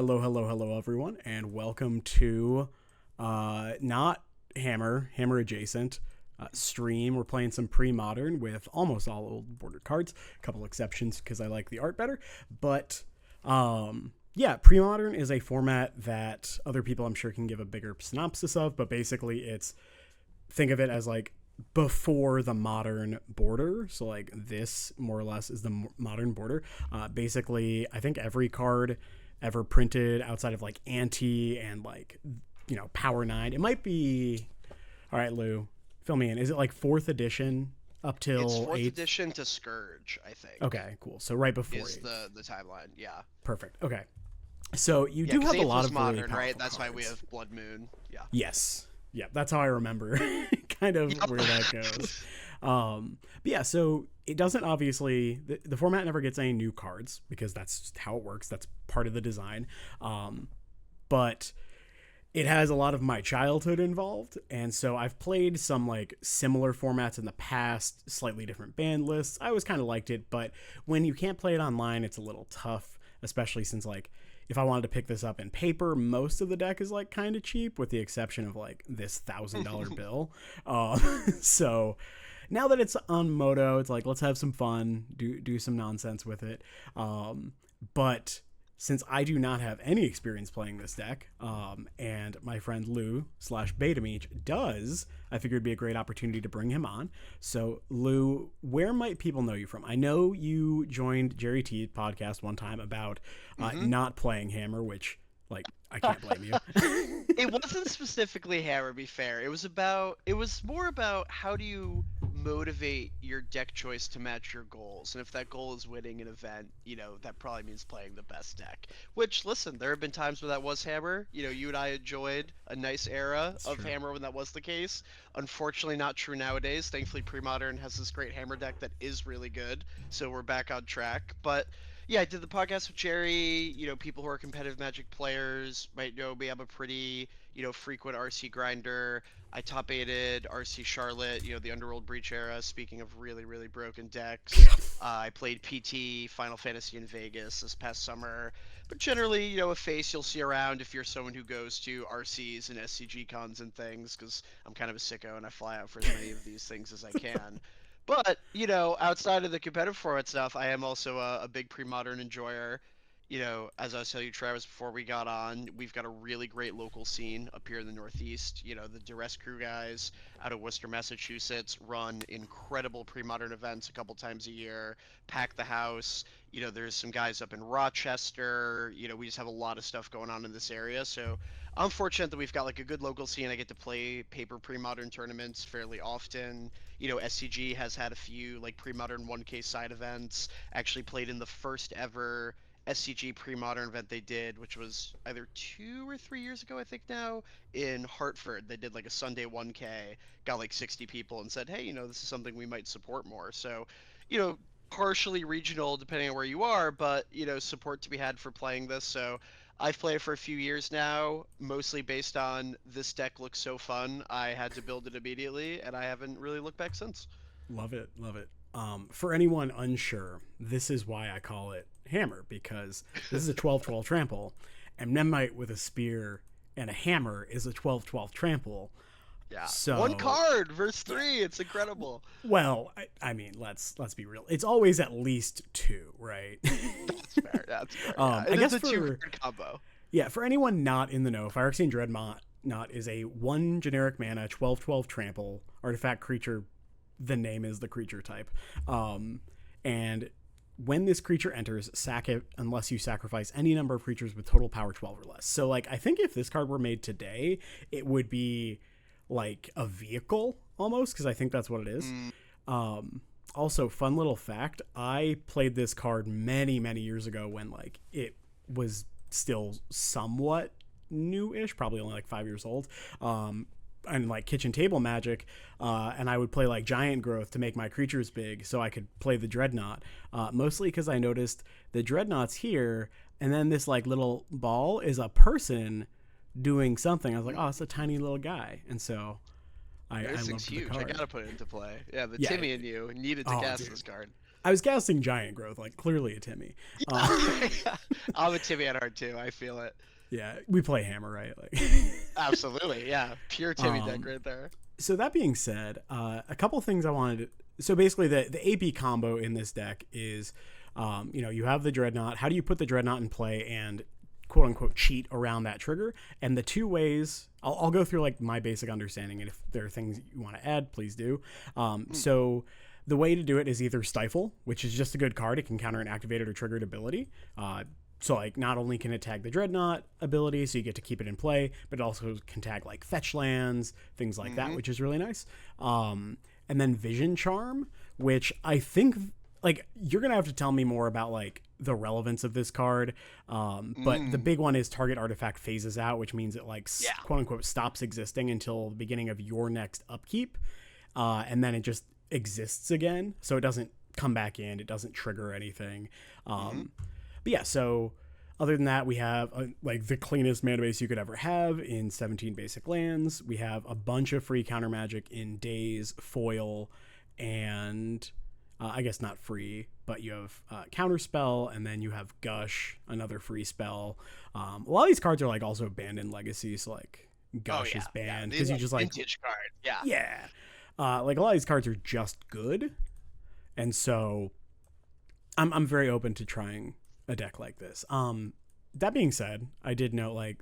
Hello, everyone, and welcome to not Hammer adjacent stream. We're playing some Premodern with almost all old border cards. A couple exceptions because I like the art better, but yeah, Premodern is a format that other people I'm sure can give a bigger synopsis of, but basically it's think of it as like before the modern border. So like this more or less is the modern border. Basically, I think every card ever printed outside of like anti and like, you know, Power 9. It might be, all right, Lou, fill me in. Is it like 4th edition up till It's fourth 8th? edition to Scourge, I think. Okay, cool. So right before Is 8th. the timeline? Yeah. Perfect. Okay. So you Yeah, do because have a 8th lot was of really modern, right? powerful That's why we cards. have Blood Moon. Yeah. Yes. Yeah, that's how I remember kind of Yep. where that goes. But yeah, so it doesn't obviously, the format never gets any new cards because that's how it works. That's part of the design. But it has a lot of my childhood involved. And so I've played some like similar formats in the past, slightly different band lists. I always kind of liked it, but when you can't play it online, it's a little tough, especially since like, if I wanted to pick this up in paper, most of the deck is like kind of cheap, with the exception of like this $1,000 bill. So now that it's on Moto, it's like let's have some fun, do some nonsense with it. But since I do not have any experience playing this deck, and my friend Lou / Betameech does, I figured it'd be a great opportunity to bring him on. So, Lou, where might people know you from? I know you joined Jerry T podcast one time about not playing Hammer, which, like, I can't blame you. It wasn't specifically Hammer, be fair. It was more about how do you motivate your deck choice to match your goals. And if that goal is winning an event, you know, that probably means playing the best deck. Which, listen, there have been times where that was Hammer. You know, you and I enjoyed a nice era That's of true. Hammer when that was the case. Unfortunately, not true nowadays. Thankfully, Premodern has this great Hammer deck that is really good. So we're back on track. But yeah, I did the podcast with Jerry. You know, people who are competitive Magic players might know me. I'm a pretty, frequent RC grinder. I top aided RC Charlotte, the Underworld Breach era. Speaking of really, really broken decks, I played PT Final Fantasy in Vegas this past summer. But generally, a face you'll see around if you're someone who goes to RCs and SCG cons and things, because I'm kind of a sicko and I fly out for as many of these things as I can. But, outside of the competitive format stuff, I am also a big pre-modern enjoyer. As I was telling you, Travis, before we got on, we've got a really great local scene up here in the Northeast. The Duress Crew guys out of Worcester, Massachusetts run incredible pre-modern events a couple times a year, pack the house. There's some guys up in Rochester. We just have a lot of stuff going on in this area. So I'm fortunate that we've got like a good local scene. I get to play paper pre-modern tournaments fairly often. SCG has had a few like pre-modern 1K side events. Actually played in the first ever SCG pre-modern event they did, which was either 2 or 3 years ago, I think now, in Hartford. They did like a Sunday 1K, got like 60 people and said, hey, this is something we might support more. So, partially regional depending on where you are, but, support to be had for playing this. So I've played for a few years now, mostly based on this deck looks so fun. I had to build it immediately, and I haven't really looked back since. Love it, love it. For anyone unsure, this is why I call it Hammer, because this is a 12-12 trample, and Nemite with a spear and a hammer is a 12-12 trample. Yeah, one So, card versus three. It's incredible. well, I mean, let's be real. It's always at least 2, right? That's fair. That's fair. Yeah. I It is guess a for two-card combo. yeah, for anyone not in the know, Phyrexian Dreadnought is a 1 generic mana 12-12 trample artifact creature. The name is the creature type. And when this creature enters, sack it unless you sacrifice any number of creatures with total power 12 or less. So, like, I think if this card were made today, it would be like a vehicle almost, because I think that's what it is. Also, fun little fact, I played this card many, many years ago when, like, it was still somewhat new-ish, probably only like 5 years old. And like kitchen table magic, and I would play like giant growth to make my creatures big so I could play the Dreadnought, mostly because I noticed the Dreadnought's here, and then this like little ball is a person doing something. I was like, oh, it's a tiny little guy, and so I This thing's loved the huge. I card. gotta put it into play. Yeah, the Yeah, Timmy and you needed to oh cast dude, this card. I was casting Giant Growth, like clearly a Timmy. Yeah. I'm a Timmy at heart too. I feel it. Yeah, we play Hammer, right? Like, Absolutely, yeah. Pure Timmy deck um, right there. so that being said, a couple things I wanted. So basically, the AP combo in this deck is, you have the Dreadnought. How do you put the Dreadnought in play and quote unquote cheat around that trigger? And the two ways, I'll go through like my basic understanding, and if there are things you want to add, please do. So the way to do it is either Stifle, which is just a good card. It can counter an activated or triggered ability. So like not only can it tag the Dreadnought ability, so you get to keep it in play, but it also can tag like fetch lands, things like that, which is really nice. And then Vision Charm, which I think like you're gonna have to tell me more about like the relevance of this card. But the big one is target artifact phases out, which means it like quote unquote stops existing until the beginning of your next upkeep, and then it just exists again, so it doesn't come back in, it doesn't trigger anything. But yeah, so other than that, we have like the cleanest mana base you could ever have in 17 basic lands. We have a bunch of free counter magic in Daze, Foil, and I guess not free, but you have Counter Spell, and then you have Gush, another free spell. A lot of these cards are like also banned in Legacy, so like Gush is banned because you just like vintage card. Yeah. Like a lot of these cards are just good, and so I'm very open to trying a deck like this. That being said, I did note like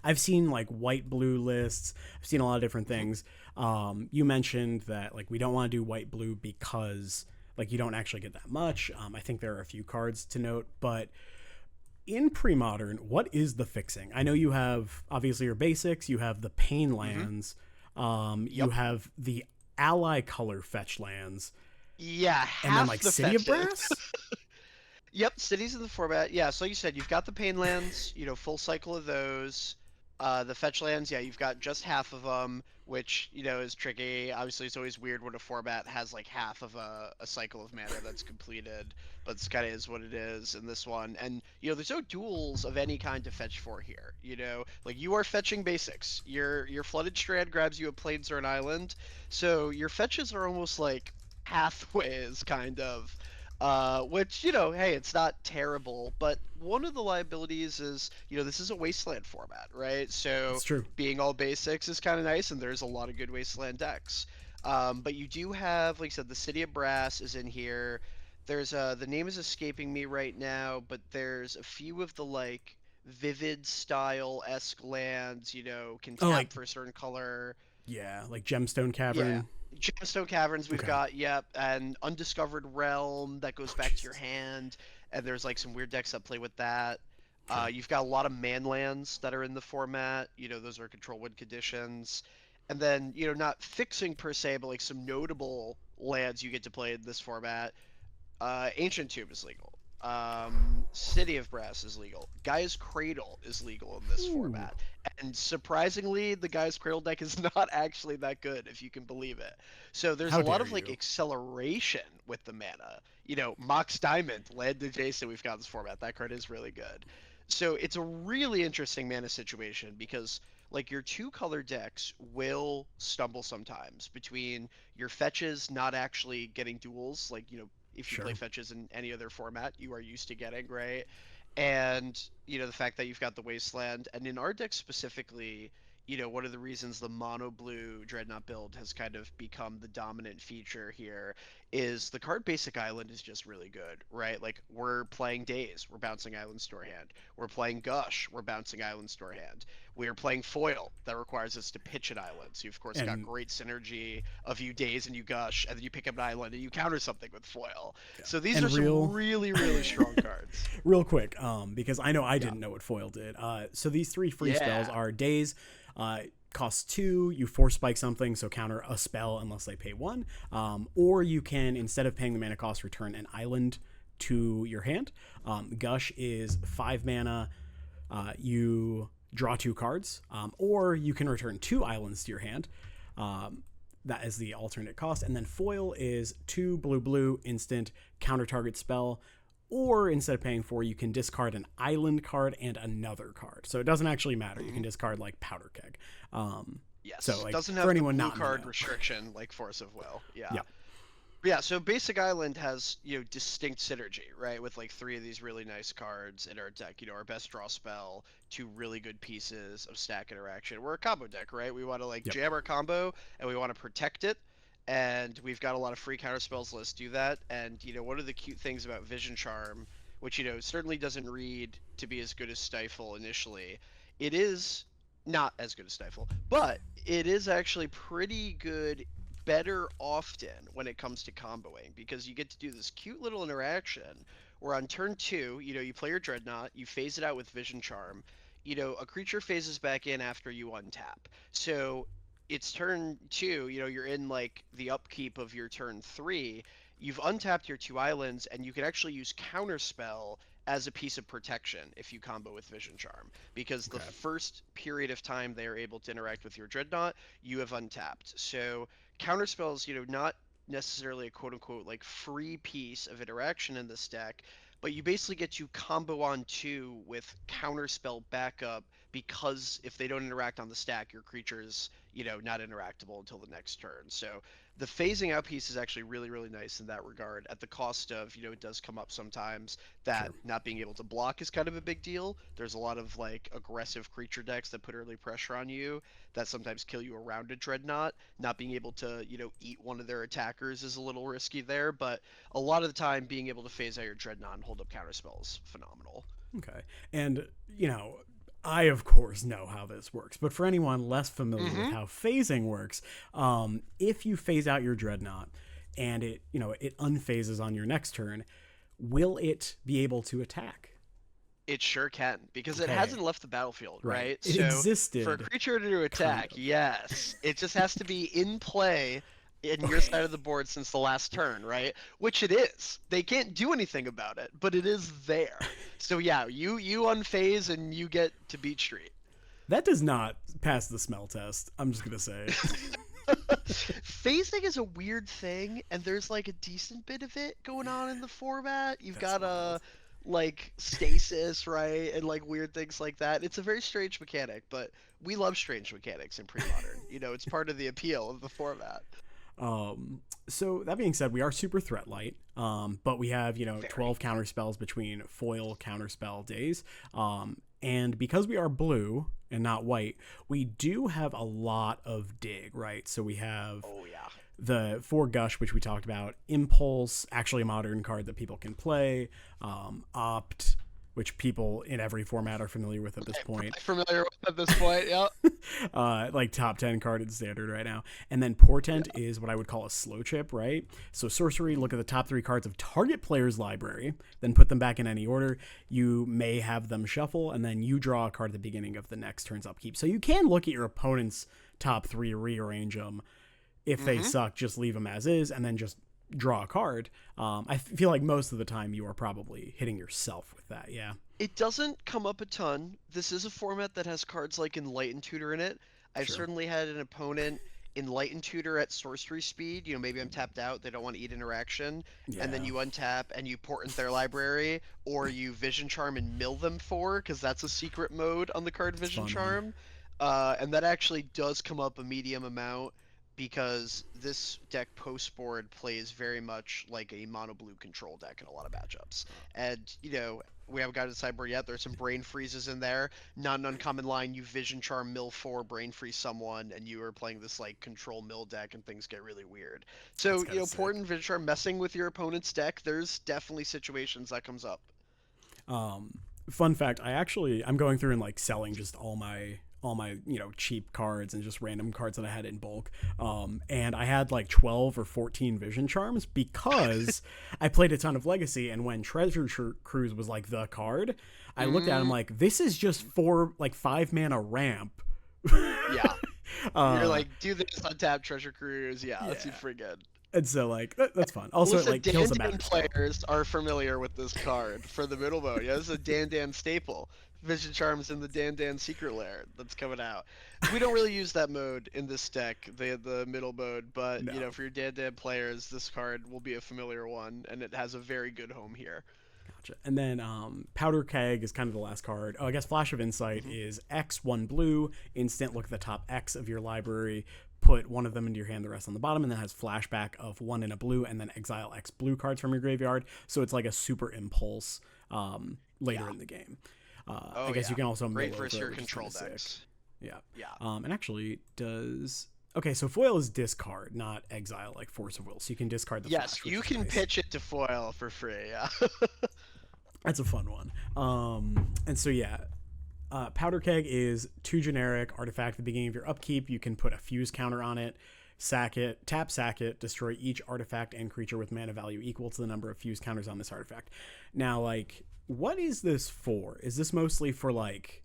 I've seen like white blue lists. I've seen a lot of different things. You mentioned that like we don't want to do white blue because like you don't actually get that much. I think there are a few cards to note, but in Premodern, what is the fixing? I know you have obviously your basics. You have the pain lands. You have the ally color fetch lands. Yeah, and then like the City fetches. of Brass. Yep, cities in the format. Yeah, so like you said, you've got the pain lands, full cycle of those. The fetch lands, yeah, you've got just half of them, which, is tricky. Obviously, it's always weird when a format has like half of a cycle of mana that's completed, but it's kind of is what it is in this one. And, there's no duels of any kind to fetch for here. Like you are fetching basics. Your Flooded Strand grabs you a plains or an island, so your fetches are almost like pathways, kind of. Which, hey, it's not terrible, but one of the liabilities is, this is a wasteland format, right? So It's true. being all basics is kind of nice, and there's a lot of good wasteland decks. But you do have, like I said, the City of Brass is in here. There's the name is escaping me right now, but there's a few of the like vivid style-esque lands, can tap like for a certain color. Yeah, like Gemstone Yeah. Cavern. Gemstone Caverns we've Okay. got, yep, and Undiscovered Realm that goes back to your Jesus. hand, and there's like some weird decks that play with that. Sure. You've got a lot of manlands that are in the format, those are control win conditions. And then, not fixing per se, but like some notable lands you get to play in this format. Ancient Tomb is legal. City of Brass is legal. Guy's Cradle is legal in this format. And surprisingly, the Guy's Cradle deck is not actually that good, if you can believe it. So there's How a lot dare of like you. acceleration with the mana. Mox Diamond, land adjacent, we've got in this format. That card is really good. So it's a really interesting mana situation because like your two color decks will stumble sometimes between your fetches not actually getting duels, like if you Sure. play fetches in any other format you are used to getting, right? And the fact that you've got the wasteland, and in our deck specifically, one of the reasons the mono blue Dreadnought build has kind of become the dominant feature here is the card Basic Island is just really good, right? Like we're playing Daze, we're bouncing Islands to our hand. We're playing Gush, we're bouncing Islands to our hand. We are playing Foil, that requires us to pitch an island. So you've of course got And great synergy of you Daze and you Gush, and then you pick up an island and you counter something with Foil. yeah. So these And are some really, really strong cards. real quick, because I know I didn't know what foil did. So these three free spells are Daze, costs 2, you force spike something, so counter a spell unless they pay 1. Or you can, instead of paying the mana cost, return an island to your hand. Gush is 5 mana. You draw 2 cards, or you can return 2 islands to your hand. That is the alternate cost. And then foil is 2 blue instant, counter target spell. Or instead of paying 4, you can discard an island card and another card. So it doesn't actually matter. You can discard like Powder Keg. Yes. So like doesn't for have anyone the blue not card know. restriction like Force of Will. Yeah. Yeah. Yeah, so Basic Island has, distinct synergy, right? With like three of these really nice cards in our deck. Our best draw spell, two really good pieces of stack interaction. We're a combo deck, right? We want to like Yep. jam our combo and we want to protect it. And we've got a lot of free counter spells. Let's do that. And one of the cute things about Vision Charm, which certainly doesn't read to be as good as Stifle initially, it is not as good as Stifle, but it is actually pretty good better often when it comes to comboing because you get to do this cute little interaction where on turn two, you play your Dreadnought, you phase it out with Vision Charm. A creature phases back in after you untap. So it's turn two, you're in like the upkeep of your turn three. You've untapped your two islands, and you can actually use Counterspell as a piece of protection if you combo with Vision Charm. Because the Okay. first period of time they are able to interact with your Dreadnought, you have untapped. So counterspells, not necessarily a quote unquote like free piece of interaction in this deck, but you basically get to combo on two with counterspell backup because if they don't interact on the stack, your creature's, not interactable until the next turn. So the phasing out piece is actually really, really nice in that regard, at the cost of, it does come up sometimes that Sure. not being able to block is kind of a big deal. There's a lot of like aggressive creature decks that put early pressure on you that sometimes kill you around a Dreadnought. Not being able to, eat one of their attackers is a little risky there, but a lot of the time being able to phase out your Dreadnought and hold up counterspell is phenomenal. Okay. And, I, of course, know how this works, but for anyone less familiar with Mm-hmm. how phasing works, if you phase out your Dreadnought and it unphases on your next turn, will it be able to attack? It sure can, because it Okay. hasn't left the battlefield, Right. right? It So for a existed, creature to kind attack, of. yes, it just has to be in play in your Okay. side of the board since the last turn, right? Which it is. They can't do anything about it, but it is there. So yeah, you unphase and you get to Beat Street. That does not pass the smell test. I'm just going to say. Phasing is a weird thing, and there's like a decent bit of it going on in the format. You've That's got wild. a like stasis, right, and like weird things like that. It's a very strange mechanic, but we love strange mechanics in pre-modern. It's part of the appeal of the format. So that being said, we are super threat light, but we have Very. 12 counter spells between foil counterspell days, and because we are blue and not white, we do have a lot of dig, right? So we have Oh yeah. the four gush, which we talked about, impulse, actually a modern card that people can play, opt, which people in every format are familiar with at this point. Familiar with at this point, yep. Like top 10 card in standard right now. And then Portent is what I would call a slow chip, right? So sorcery, look at the top three cards of target player's library, then put them back in any order. You may have them shuffle, and then you draw a card at the beginning of the next turn's upkeep. So you can look at your opponent's top three, rearrange them. If they Mm-hmm. suck, just leave them as is, and then just draw a card. I feel like most of the time you are probably hitting yourself with that, yeah. It doesn't come up a ton. This is a format that has cards like Enlightened Tutor in it. I've Sure. certainly had an opponent Enlightened Tutor at sorcery speed. Maybe I'm tapped out, they don't want to eat interaction, and then Yeah, you untap and you portent their library, or you Vision Charm and mill them for, because that's a secret mode on the card it's a Vision fun one. Charm. And that actually does come up a medium amount because this deck post board plays very much like a mono blue control deck in a lot of matchups. And, we haven't got to the sideboard yet. There's some brain freezes in there. Not an uncommon line. You Vision Charm, mill four, brain freeze someone, and you are playing this like control mill deck, and things get really weird. That's So kind of sick. Portent Vision Charm messing with your opponent's deck. There's definitely situations that comes up. Fun fact, I'm going through and like selling just all my cheap cards and just random cards that I had in bulk. And I had like 12 or 14 vision charms because I played a ton of legacy, and when Cruise was like the card, I looked at him Mm, like, this is just for like 5 mana ramp. yeah. You're uh like, do this untap Treasure Cruise. Yeah, yeah. that's pretty good. And so like that's fun. Also it Listen, like kills a Dan matter spell. players are familiar with this card for the middle mode. Yeah, this is a Dan staple. Vision Charms in the Dan Secret Lair that's coming out. We don't really use that mode in this deck, the middle mode, but No. for your Dan players, this card will be a familiar one, and it has a very good home here. Gotcha. And then Powder Keg is kind of the last card. Oh, I guess Flash of Insight Hmm. is X, 1 blue, instant, look at the top X of your library, put one of them into your hand, the rest on the bottom, and then has flashback of one in a blue, and then exile X blue cards from your graveyard. So it's like a super impulse later in the game. I guess you can also mill great over versus it, your which is control kinda decks. sick. Yeah. Yeah. And actually does... Okay, so foil is discard, not exile like Force of Will. So you can discard the Yes, flash, which you is can nice. pitch it to foil for free. Yeah. That's a fun one. And so yeah, Powder Keg is 2 generic artifact at the beginning of your upkeep. You can put a fuse counter on it, sack it, destroy each artifact and creature with mana value equal to the number of fuse counters on this artifact. Now, like, what is this for? Is this mostly for like,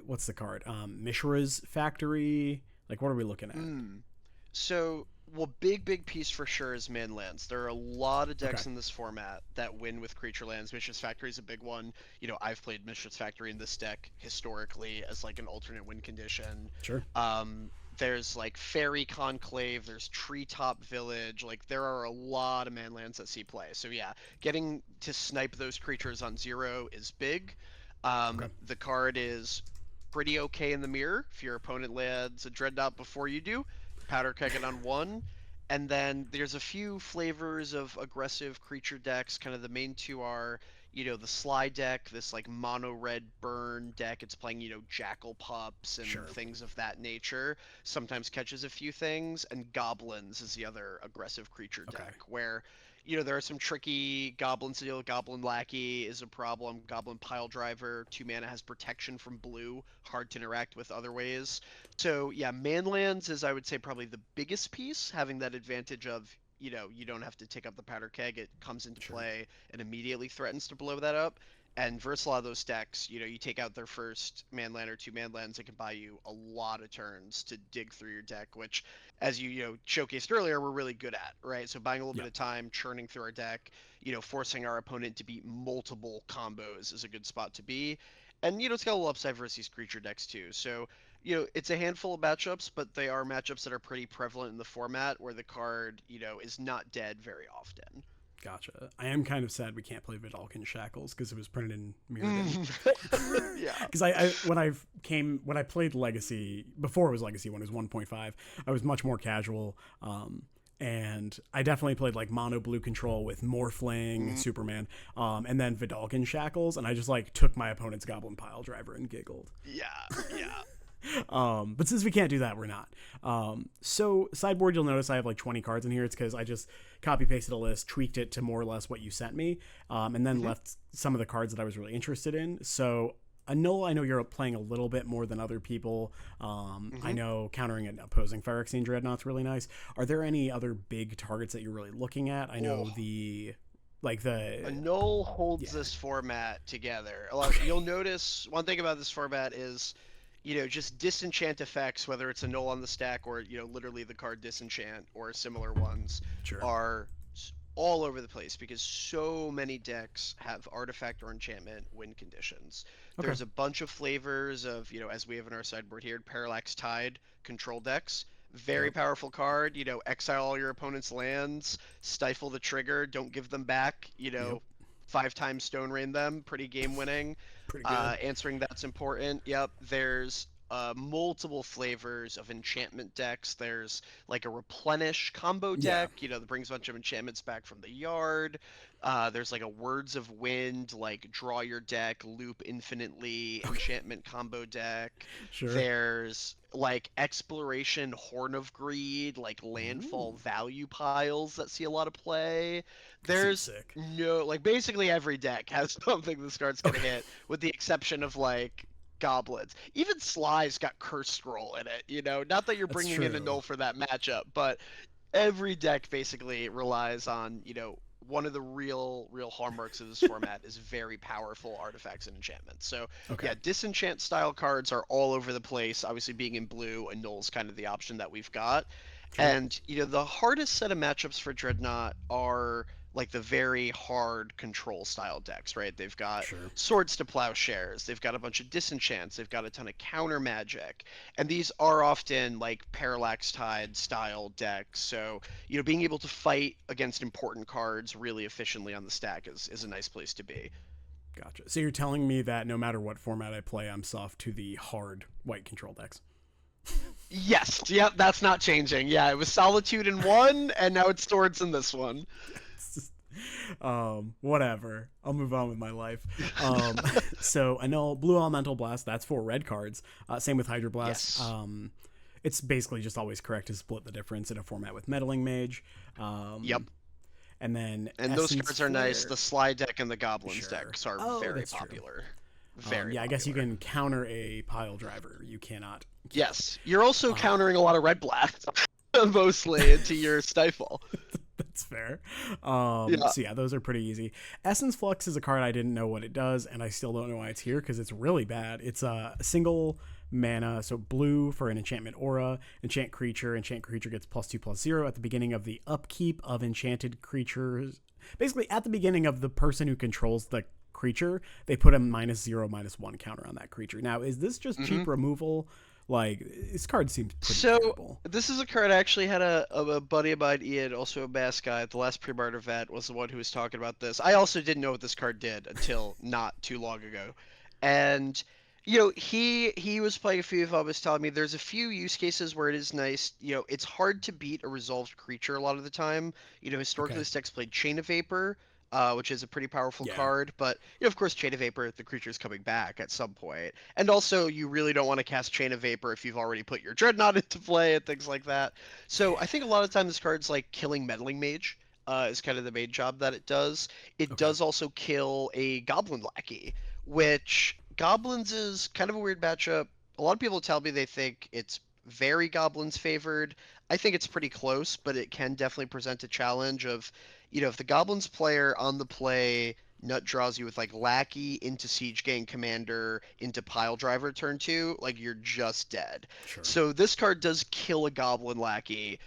what's the card? Mishra's Factory? Like, what are we looking at? So, well, big piece for sure is man lands. There are a lot of decks in this format that win with creature lands. Mishra's Factory is a big one. You know, I've played Mishra's Factory in this deck historically as like an alternate win condition. Sure. There's like Fairy Conclave, there's Treetop Village. Like, there are a lot of man lands that see play. So yeah, getting to snipe those creatures on 0 is big. The card is pretty okay in the mirror. If your opponent lands a Dreadnought before you do, Powder Keg it on 1. And then there's a few flavors of aggressive creature decks. Kind of the main 2 are, you know, the Sly deck, this like mono red burn deck. It's playing, you know, Jackal Pups and things of that nature. Sometimes catches a few things. And Goblins is the other aggressive creature deck, where, you know, there are some tricky goblins to deal with. Goblin Lackey is a problem. Goblin Pile Driver, 2 mana, has protection from blue, hard to interact with other ways. So yeah, manlands is, I would say, probably the biggest piece, having that advantage of, you know, you don't have to take up the Powder Keg. It comes into play and immediately threatens to blow that up. And versus a lot of those decks, you know, you take out their first manland or 2 manlands, it can buy you a lot of turns to dig through your deck, which, as you know, showcased earlier, we're really good at, right? So buying a little bit of time, churning through our deck, you know, forcing our opponent to beat multiple combos is a good spot to be. And, you know, it's got a little upside versus these creature decks too. So, you know, it's a handful of matchups, but they are matchups that are pretty prevalent in the format, where the card, you know, is not dead very often. Gotcha. I am kind of sad we can't play Vidalcan Shackles because it was printed in Mirrodin. Yeah. Because when I played Legacy, before it was Legacy, when it was 1.5, I was much more casual. And I definitely played like mono blue control with Morphling, Superman, and then Vidalcan Shackles, and I just like took my opponent's Goblin Pile Driver and giggled. Yeah. But since we can't do that, we're not. So sideboard, you'll notice I have like 20 cards in here. It's because I just copy pasted a list, tweaked it to more or less what you sent me, and then left some of the cards that I was really interested in. So Null, I know you're playing a little bit more than other people. I know countering an opposing Phyrexian Dreadnought's really nice. Are there any other big targets that you're really looking at? I know a Null holds this format together. You'll notice one thing about this format is, you know, just disenchant effects, whether it's a Null on the stack or, you know, literally the card disenchant or similar ones, are all over the place because so many decks have artifact or enchantment win conditions. There's a bunch of flavors of, you know, as we have in our sideboard here, Parallax Tide control decks. Very powerful card. You know, exile all your opponent's lands, stifle the trigger, don't give them back. You know, 5 times Stone Rain them, pretty game winning. Pretty good. Answering that's important. Yep. There's multiple flavors of enchantment decks. There's like a replenish combo deck, you know, that brings a bunch of enchantments back from the yard. There's like a Words of Wind, like draw your deck, loop infinitely, enchantment combo deck. There's like Exploration, Horn of Greed, like landfall value piles that see a lot of play. There's like basically every deck has something this card's gonna hit, with the exception of like Goblins. Even Sly's got Curse Scroll in it, you know? Not that you're bringing in a Null for that matchup, but every deck basically relies on, you know, one of the real hallmarks of this format is very powerful artifacts and enchantments. So yeah, disenchant style cards are all over the place. Obviously, being in blue, a Null's kind of the option that we've got. And you know, the hardest set of matchups for Dreadnought are like the very hard control style decks, right? They've got Swords to Plowshares, they've got a bunch of disenchants, they've got a ton of counter magic, and these are often like Parallax Tide style decks. So, you know, being able to fight against important cards really efficiently on the stack is a nice place to be. Gotcha. So you're telling me that no matter what format I play, I'm soft to the hard white control decks? Yes, yep, that's not changing. Yeah, it was Solitude in one, and now it's Swords in this one. It's just, whatever. I'll move on with my life. Um, so I know Blue Elemental Blast. That's 4 red cards. Same with Hydro Blast. Yes. It's basically just always correct to split the difference in a format with Meddling Mage. Yep. Um, and then And those Essence cards are nice. Flare. The Slide deck and the Goblins Sure. decks are Oh, very that's true. popular. Very Yeah, I guess you popular. can counter a pile driver. You cannot kill. Yes, you're also Um, countering a lot of Red Blast, mostly into your Stifle. That's fair. Yeah. So yeah, those are pretty easy. Essence Flux is a card I didn't know what it does, and I still don't know why it's here because it's really bad. It's a single mana, so blue for an enchantment aura. Enchant creature. Enchant creature gets +2/+0 at the beginning of the upkeep of enchanted creatures. Basically, at the beginning of the person who controls the creature, they put a -0/-1 counter on that creature. Now, is this just cheap removal? Like, this card seems pretty So terrible. this is a card I actually had a buddy of mine, Ian, also a mass guy. The last pre-barter vet was the one who was talking about this. I also didn't know what this card did until not too long ago, and he was playing a few of them. Was telling me there's a few use cases where it is nice. It's hard to beat a resolved creature a lot of the time. Historically Okay. this deck's played Chain of Vapor. Which is a pretty powerful Yeah. card, but of course, Chain of Vapor, the creature's coming back at some point. And also, you really don't want to cast Chain of Vapor if you've already put your Dreadnought into play and things like that. So I think a lot of time this card's like killing Meddling Mage is kind of the main job that it does. It Okay. does also kill a Goblin Lackey, which Goblins is kind of a weird matchup. A lot of people tell me they think it's very Goblins favored. I think it's pretty close, but it can definitely present a challenge of, if the Goblins player on the play nut draws you with like Lackey into Siege Gang Commander into Pile Driver turn 2, like you're just dead. Sure. So this card does kill a Goblin Lackey,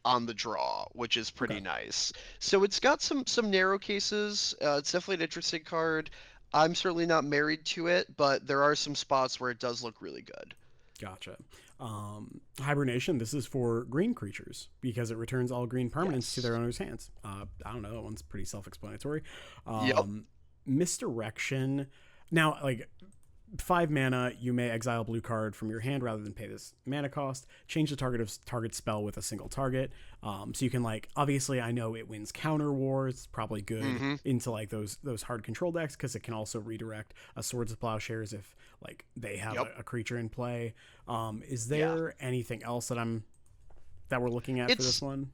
on the draw, which is Okay. pretty nice. So it's got some narrow cases. It's definitely an interesting card. I'm certainly not married to it, but there are some spots where it does look really good. Gotcha. Hibernation. This is for green creatures because it returns all green permanents to Yes. their owner's hands. I don't know. That one's pretty self-explanatory. Yep. Misdirection. Now, like 5 mana, you may exile a blue card from your hand rather than pay this mana cost. Change the target spell with a single target. So you can obviously I know it wins counter wars. It's probably good Mm-hmm. into those hard control decks because it can also redirect a Swords of Plowshares if they have Yep. a creature in play. Is Yeah. there anything else that we're looking at for this It's one?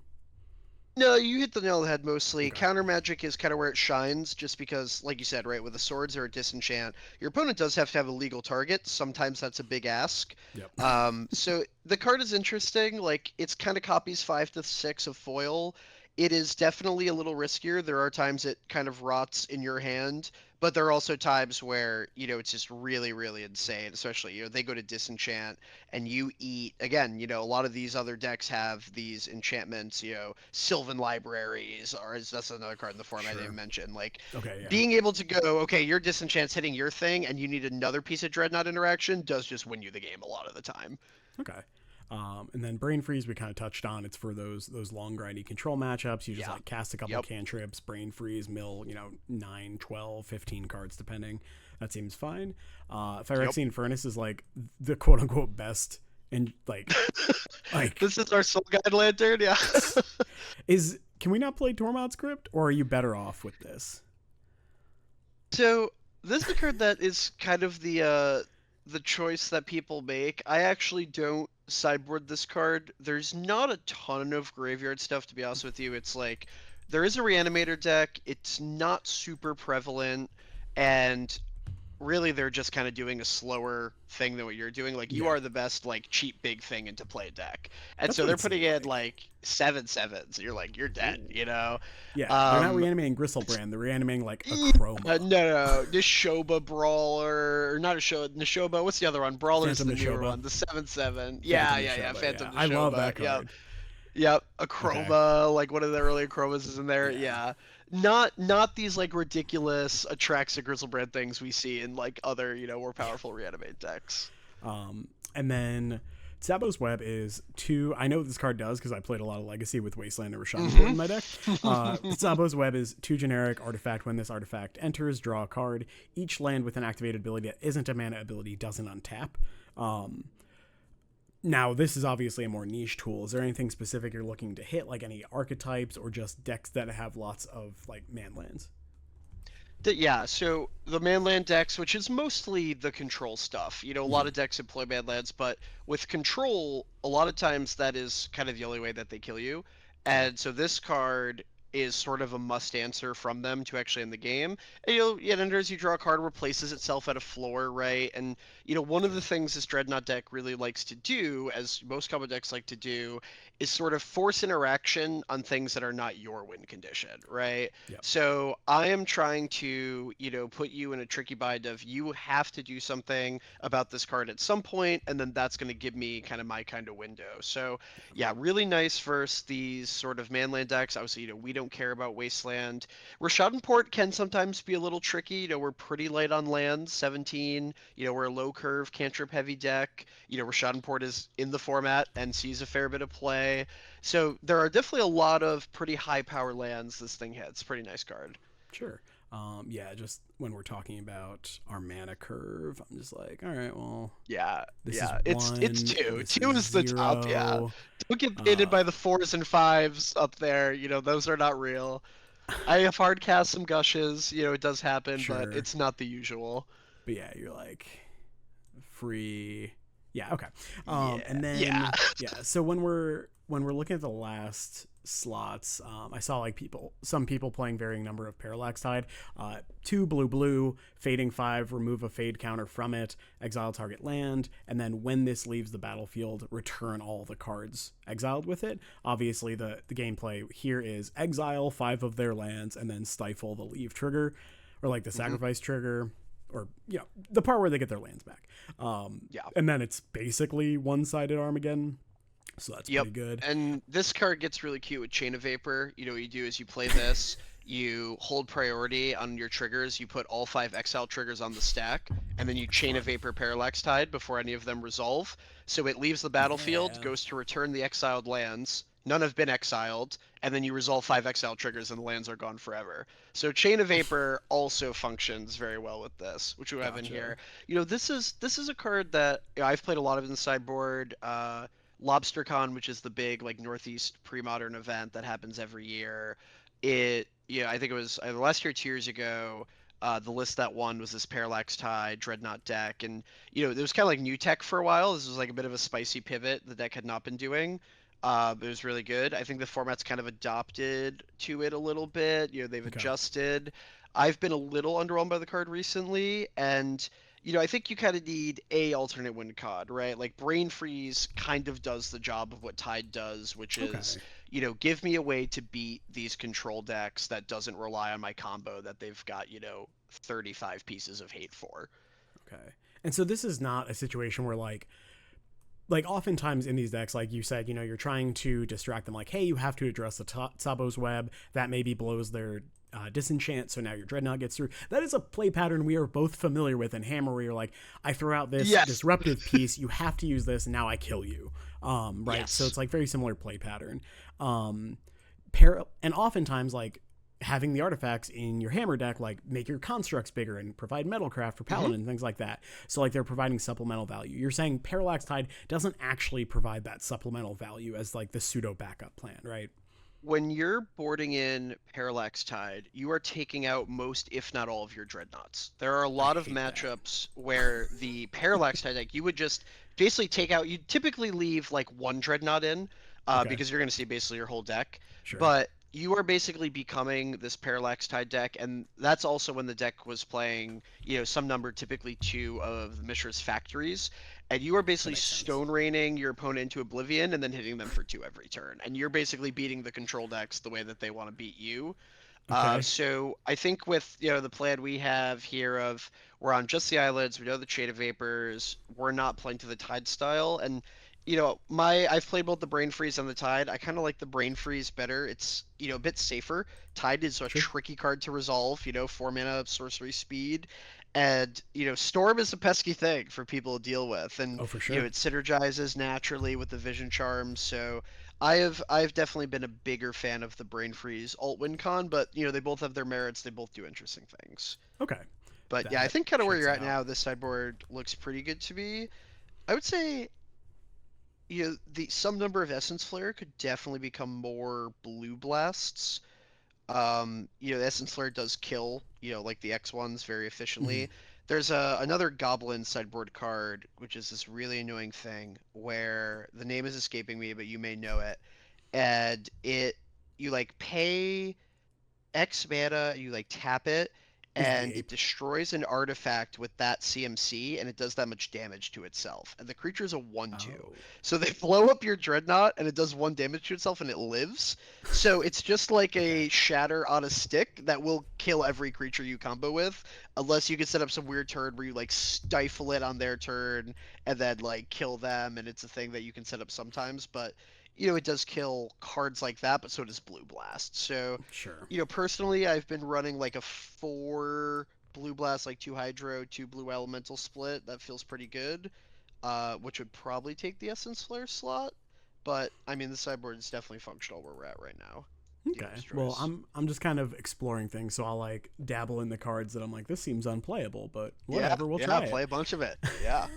No, you hit the nail on the head mostly. Okay. Counter magic is kind of where it shines, just because, like you said, right, with the swords or a disenchant, your opponent does have to have a legal target. Sometimes that's a big ask. Yep. So the card is interesting. Like, it's kind of copies 5 to 6 of foil. It is definitely a little riskier. There are times it kind of rots in your hand, but there are also times where, it's just really, really insane. Especially, they go to disenchant and you eat again. A lot of these other decks have these enchantments. Sylvan Libraries, or that's another card in the format I Sure. didn't mention. Like Okay. Yeah. being able to go, okay, your disenchant's hitting your thing, and you need another piece of Dreadnought interaction does just win you the game a lot of the time. Okay. And then Brain Freeze we kind of touched on. It's for those long grindy control matchups. You just Yeah. cast a couple Yep. cantrips, Brain Freeze, mill 9, 12, 15 cards depending. That seems fine. Phyrexian Furnace is the quote unquote best and like This is our Soul Guide Lantern, yeah. can we not play Tormod script or are you better off with this? So this is the card that is kind of the choice that people make. I actually don't sideboard this card. There's not a ton of graveyard stuff, to be honest with you. It's like there is a reanimator deck. It's not super prevalent, and really they're just kind of doing a slower thing than what you're doing. Like you Yeah. are the best cheap big thing into play deck, and That's so what they're it seemed putting in like. 7/7s. You're you're dead, Ooh. you know. Yeah, they're not Um, reanimating Gristlebrand. They're reanimating a yeah, Chroma. no, Nishoba Brawler, or not a show, Nishoba. What's the other one? Brawler's Phantom the newer Nishoba. one, the 7/7. Yeah, Phantom yeah, yeah, Nishoba, Phantom yeah. I love Nishoba. that Yep, card. yep. A Okay. Chroma, like one of the early Chromas is in there. Yeah. Yeah, not these ridiculous Atraxa Grizzlebrand things we see in other more powerful reanimate decks. And then Sabo's Web is 2. I know what this card does because I played a lot of Legacy with Wasteland and Rashad in my deck. Sabo's Web is 2 generic artifact. When this artifact enters, draw a card. Each land with an activated ability that isn't a mana ability doesn't untap. Now, this is obviously a more niche tool. Is there anything specific you're looking to hit, like any archetypes or just decks that have lots of like man lands? Yeah, so the manland decks, which is mostly the control stuff. A lot Mm-hmm. of decks employ manlands, but with control, a lot of times that is kind of the only way that they kill you. Sure. And so this card is sort of a must answer from them to actually end the game. And it enters, you draw a card, replaces itself at a floor, right? And one of the Sure. things this Dreadnought deck really likes to do, as most combo decks like to do, is sort of force interaction on things that are not your win condition, right? Yep. So I am trying to, put you in a tricky bind of you have to do something about this card at some point, and then that's going to give me kind of my kind of window. So yeah, really nice versus these sort of manland decks. Obviously, we don't care about Wasteland. Port can sometimes be a little tricky. We're pretty light on lands, 17. We're a low curve cantrip heavy deck. Port is in the format and sees a fair bit of play. So there are definitely a lot of pretty high power lands this thing hits. Pretty nice card. Sure. Yeah, just when we're talking about our mana curve, I'm just like, all right, well, Yeah, this is yeah. It's one, two. this Two is is the top. Yeah. zero. Don't get baited Uh, by the fours and fives up there. Those are not real. I have hard cast some gushes. It does happen, but sure. it's not the usual. But yeah, you're like free. Yeah, okay. Yeah, And yeah. then yeah, so when we're looking at the last slots, I saw like some people playing varying number of Parallax Tide. 2 blue, fading 5, remove a fade counter from it, exile target land, and then when this leaves the battlefield, return all the cards exiled with it. Obviously, the gameplay here is exile 5 of their lands and then stifle the leave trigger, or like the Hmm. sacrifice trigger, or the part where they get their lands back. Yeah. And then it's basically one-sided Armageddon, so that's Yep. pretty good. And this card gets really cute with Chain of Vapor. What you do is you play this, you hold priority on your triggers, you put all 5 exile triggers on the stack, and then you That's Chain of fun. Vapor Parallax Tide before any of them resolve. So it leaves the battlefield, Yeah, goes to return the exiled lands. None have been exiled, and then you resolve 5 exile triggers, and the lands are gone forever. So Chain of Vapor also functions very well with this, which we have in gotcha. here. This is a card that I've played a lot of in the sideboard. LobsterCon, which is the big like Northeast pre-modern event that happens every year. I think it was either last year or 2 years ago. The list that won was this Parallax Tide Dreadnought deck, and it was kind of like new tech for a while. This was like a bit of a spicy pivot the deck had not been doing. But it was really good. I think the format's kind of adopted to it a little bit. They've Okay. adjusted. I've been a little underwhelmed by the card recently, and I think you kind of need a alternate win card, right? Like Brain Freeze kind of does the job of what Tide does, which is, Okay. give me a way to beat these control decks that doesn't rely on my combo that they've got, 35 pieces of hate for. Okay. And so this is not a situation where like oftentimes in these decks, like you said, you're trying to distract them, like, hey, you have to address the Sabo's web. That maybe blows their disenchant, so now your Dreadnought gets through. That is a play pattern we are both familiar with in Hammer, where you're like, I throw out this Yes. disruptive piece, you have to use this, and now I kill you. Right? So Yes. it's like very similar play pattern. And oftentimes, like, having the artifacts in your hammer deck like make your constructs bigger and provide metalcraft for Hmm. paladin and things like that, so like they're providing supplemental value. You're saying Parallax Tide doesn't actually provide that supplemental value as like the pseudo backup plan, right? When you're boarding in Parallax Tide, you are taking out most, if not all, of your Dreadnoughts. There are a I lot of hate that. matchups where the Parallax Tide deck, you would just basically take out, you typically leave like one Dreadnought in, Okay, because you're going to see basically your whole deck. sure. But you are basically becoming this Parallax Tide deck, and that's also when the deck was playing, some number, typically 2 of the Mishra's Factories, and you are That basically makes sense. stone raining your opponent into oblivion and then hitting them for 2 every turn. And you're basically beating the control decks the way that they want to beat you. Okay, So I think with the plan we have here of we're on just the eyelids, we know the Shade of Vapors, we're not playing to the Tide style, and I've played both the Brain Freeze and the Tide. I kind of like the Brain Freeze better. It's a bit safer. Tide is a sure. tricky card to resolve. 4 mana sorcery speed, and Storm is a pesky thing for people to deal with, and Oh, for sure. it synergizes naturally with the Vision Charms. So I've definitely been a bigger fan of the Brain Freeze alt win con, but they both have their merits. They both do interesting things. Okay, But yeah, I that think kind of where checks you're at out. now, this sideboard looks pretty good to me. I would say some number of Essence Flare could definitely become more blue blasts. The Essence Flare does kill, like the X ones very Mhm. efficiently. There's another Goblin sideboard card, which is this really annoying thing where the name is escaping me, but you may know it. And you like pay X mana, you like tap it, Is it the and it ape? destroys an artifact with that CMC, and it does that much damage to itself. And the creature is a 1/2. Oh. So they blow up your Dreadnought, and it does 1 damage to itself, and it lives. So it's just like Okay. a shatter on a stick that will kill every creature you combo with, unless you can set up some weird turn where you like stifle it on their turn and then like kill them, and it's a thing that you can set up sometimes. But it does kill cards like that, but so does Blue Blast. So Sure. personally, I've been running like a 4 Blue Blast, like 2 Hydro, 2 Blue Elemental split. That feels pretty good. Which would probably take the Essence Flare slot. But I mean, the sideboard is definitely functional where we're at right now. The Okay. Elves Well, choice. I'm just kind of exploring things, so I'll like dabble in the cards that I'm like, this seems unplayable, but Yeah, whatever, we'll yeah, try play it. a bunch of it. Yeah.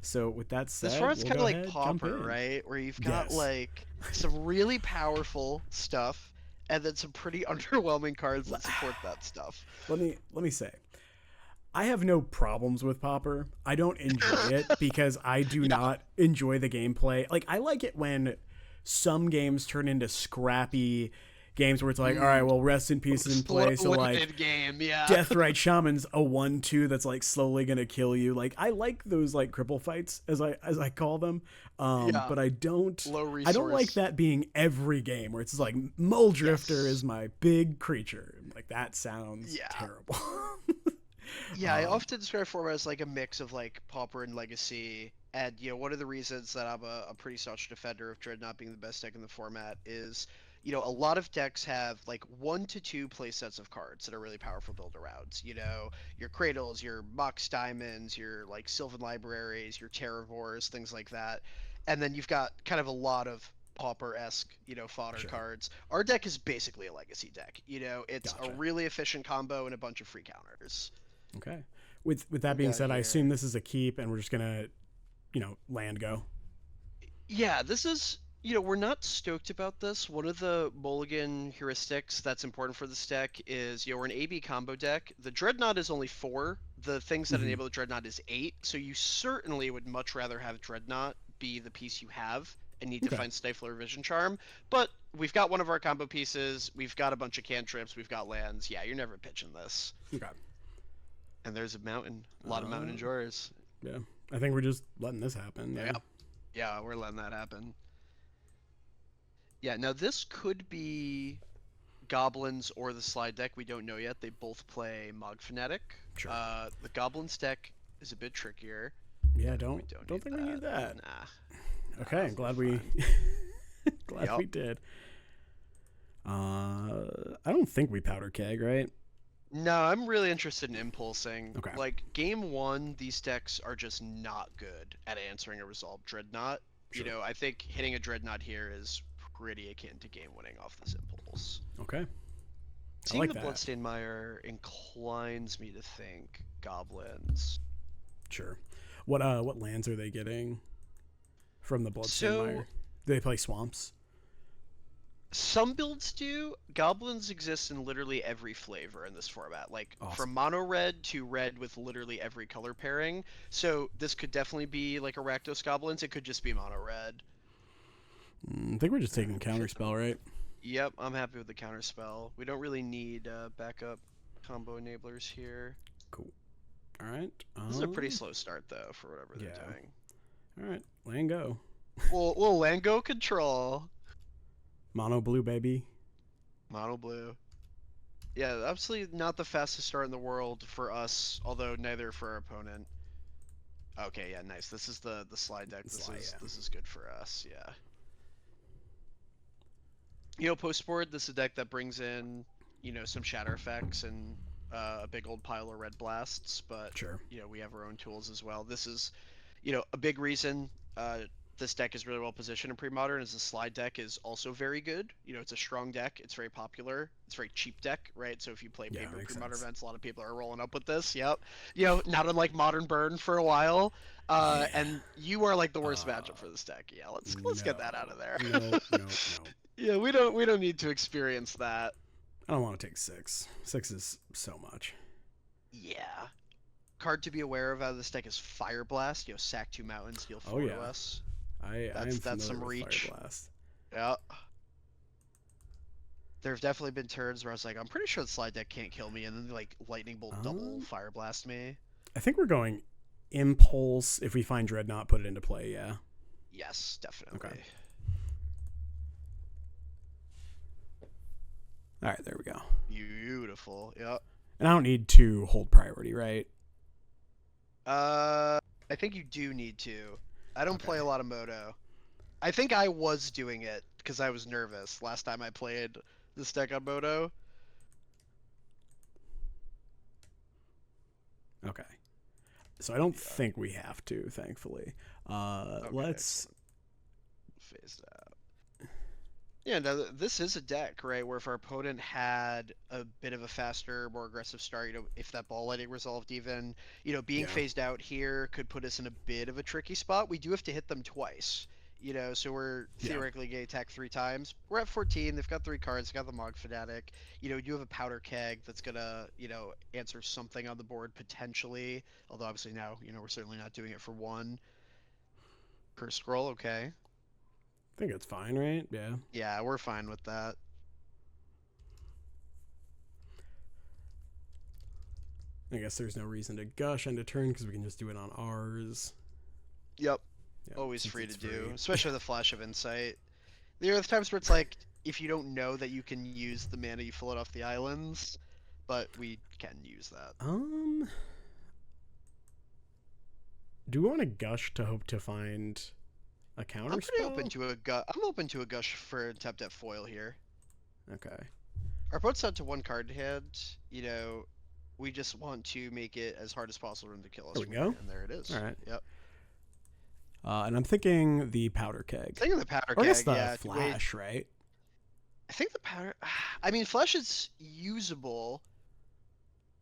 So with that This said, format's we'll kind of go like ahead, jump Pauper, in. right? Where you've got Yes. like some really powerful stuff and then some pretty underwhelming cards that support that stuff. Let me say, I have no problems with Popper. I don't enjoy it because I do Yeah. not enjoy the gameplay. Like I like it when some games turn into scrappy games where it's like, all right, well, rest in peace in play. So like Slow-winded game, yeah. Deathrite Shaman's a 1/2 that's like slowly gonna kill you. Like I like those like cripple fights as I call them. Yeah. But Low I don't like resource. that being every game where it's just like Muldrifter Yes. is my big creature. Like that sounds Yeah. terrible. Yeah, I often describe format as like a mix of like Pauper and Legacy. And one of the reasons that I'm a pretty staunch defender of Dreadnought being the best deck in the format is, a lot of decks have like 1 to 2 play sets of cards that are really powerful build arounds. Your Cradles, your Mox Diamonds, your like Sylvan Libraries, your Terravores, things like that. And then you've got kind of a lot of Pauper-esque, fodder Sure. cards. Our deck is basically a Legacy deck. It's a Gotcha. really efficient combo and a bunch of free counters. Okay. With that We being got said, I assume here. this is a keep, and we're just gonna, land go. Yeah, this is, we're not stoked about this. One of the mulligan heuristics that's important for this deck is, we're an AB combo deck. The Dreadnought is only 4. The things that Hmm. enable the Dreadnought is 8. So you certainly would much rather have Dreadnought be the piece you have and need to Okay. find Stifler or Vision Charm. But we've got one of our combo pieces. We've got a bunch of cantrips. We've got lands. Yeah, you're never pitching this. Okay. And there's a mountain. A lot of mountain Uh, enjoyers. yeah. I think we're just letting this happen. Yeah. Yeah. Yeah, we're letting that happen. Yeah, now this could be Goblins or the slide deck. We don't know yet. They both play Mog Fanatic. Sure. The Goblins deck is a bit trickier. Yeah. We Don't don't don't need think we need that. that. Okay. Nah, I'm we're glad we fine. glad Yep. we did. I don't think we powder keg, right? No, I'm really interested in impulsing. Okay. Like game 1, these decks are just not good at answering a resolved Dreadnought. Sure. I think hitting a Dreadnought here is pretty akin to game winning off this impulse. Okay. I Seeing like the that. Bloodstained Mire inclines me to think Goblins. Sure. What lands are they getting from the Bloodstained So Mire? Do they play swamps? some builds do. Goblins exist in literally every flavor in this format, like Awesome. from mono red to red with literally every color pairing. So this could definitely be like a Rakdos Goblins. It could just be mono red. I think we're just taking We've hit counterspell, right? Yep, I'm happy with the counter spell. We don't really need backup combo enablers here. Cool. All right. This is a pretty slow start though for whatever they're Yeah. doing. All right. Land go. We'll land go control. Mono blue, baby. Mono blue. Yeah, absolutely not the fastest start in the world for us, although neither for our opponent. Okay, yeah, nice. This is the slide deck. Yeah. This is good for us. Yeah. Post board, this is a deck that brings in, some shatter effects and a big old pile of red blasts, but Sure. we have our own tools as well. This is, a big reason this deck is really well positioned in Premodern is the slide deck is also very good. You know, it's a strong deck. It's very popular. It's a very cheap deck, right? So if you play paper Premodern events, a lot of people are rolling up with this. Yep. You know, not unlike Modern Burn for a while. Yeah. And you are like the worst matchup for this deck. Yeah, let's get that out of there. No. Yeah, we don't need to experience that. I don't want to take 6. 6 is so much. Yeah. Card to be aware of out of this deck is Fire Blast. You know, sack 2 mountains, deal 4 to us. That's some reach. Fire Blast. Yeah. There's definitely been turns where I was like, I'm pretty sure the slide deck can't kill me, and then like Lightning Bolt double Fire Blast me. I think we're going Impulse. If we find Dreadnought, put it into play. Yeah. Yes, definitely. Okay. All right, there we go. Beautiful. Yep. And I don't need to hold priority, right? I think you do need to. I don't play a lot of Moto. I think I was doing it because I was nervous last time I played this deck on Moto. Okay. So I don't think we have to, thankfully. Let's phase it out. Yeah, now this is a deck, right, where if our opponent had a bit of a faster, more aggressive start, you know, if that ball lightning resolved even, you know, being phased out here could put us in a bit of a tricky spot. We do have to hit them twice, you know, so we're theoretically going to attack 3 times. We're at 14. They've got 3 cards. They've got the Mog Fanatic. You know, you have a Powder Keg that's going to, you know, answer something on the board potentially, although obviously now, you know, we're certainly not doing it for 1 per scroll. Okay. I think it's fine, right? Yeah. Yeah, we're fine with that. I guess there's no reason to gush end of turn because we can just do it on ours. Yep. Always free to do, especially with a Flash of Insight. There are times where it's like, if you don't know that you can use the mana you float off the islands, but we can use that. Do we want to gush to hope to find a counter I'm spell? I'm open to a gush for tapped at foil here. Okay. Our opponent's down to 1 card in hand. You know, we just want to make it as hard as possible for him to kill us. There we go. And there it is. All right. Yep. And I'm thinking the Powder Keg. Thinking the Powder Keg. Or I guess the Flash, right? I think the Powder. I mean, Flash is usable.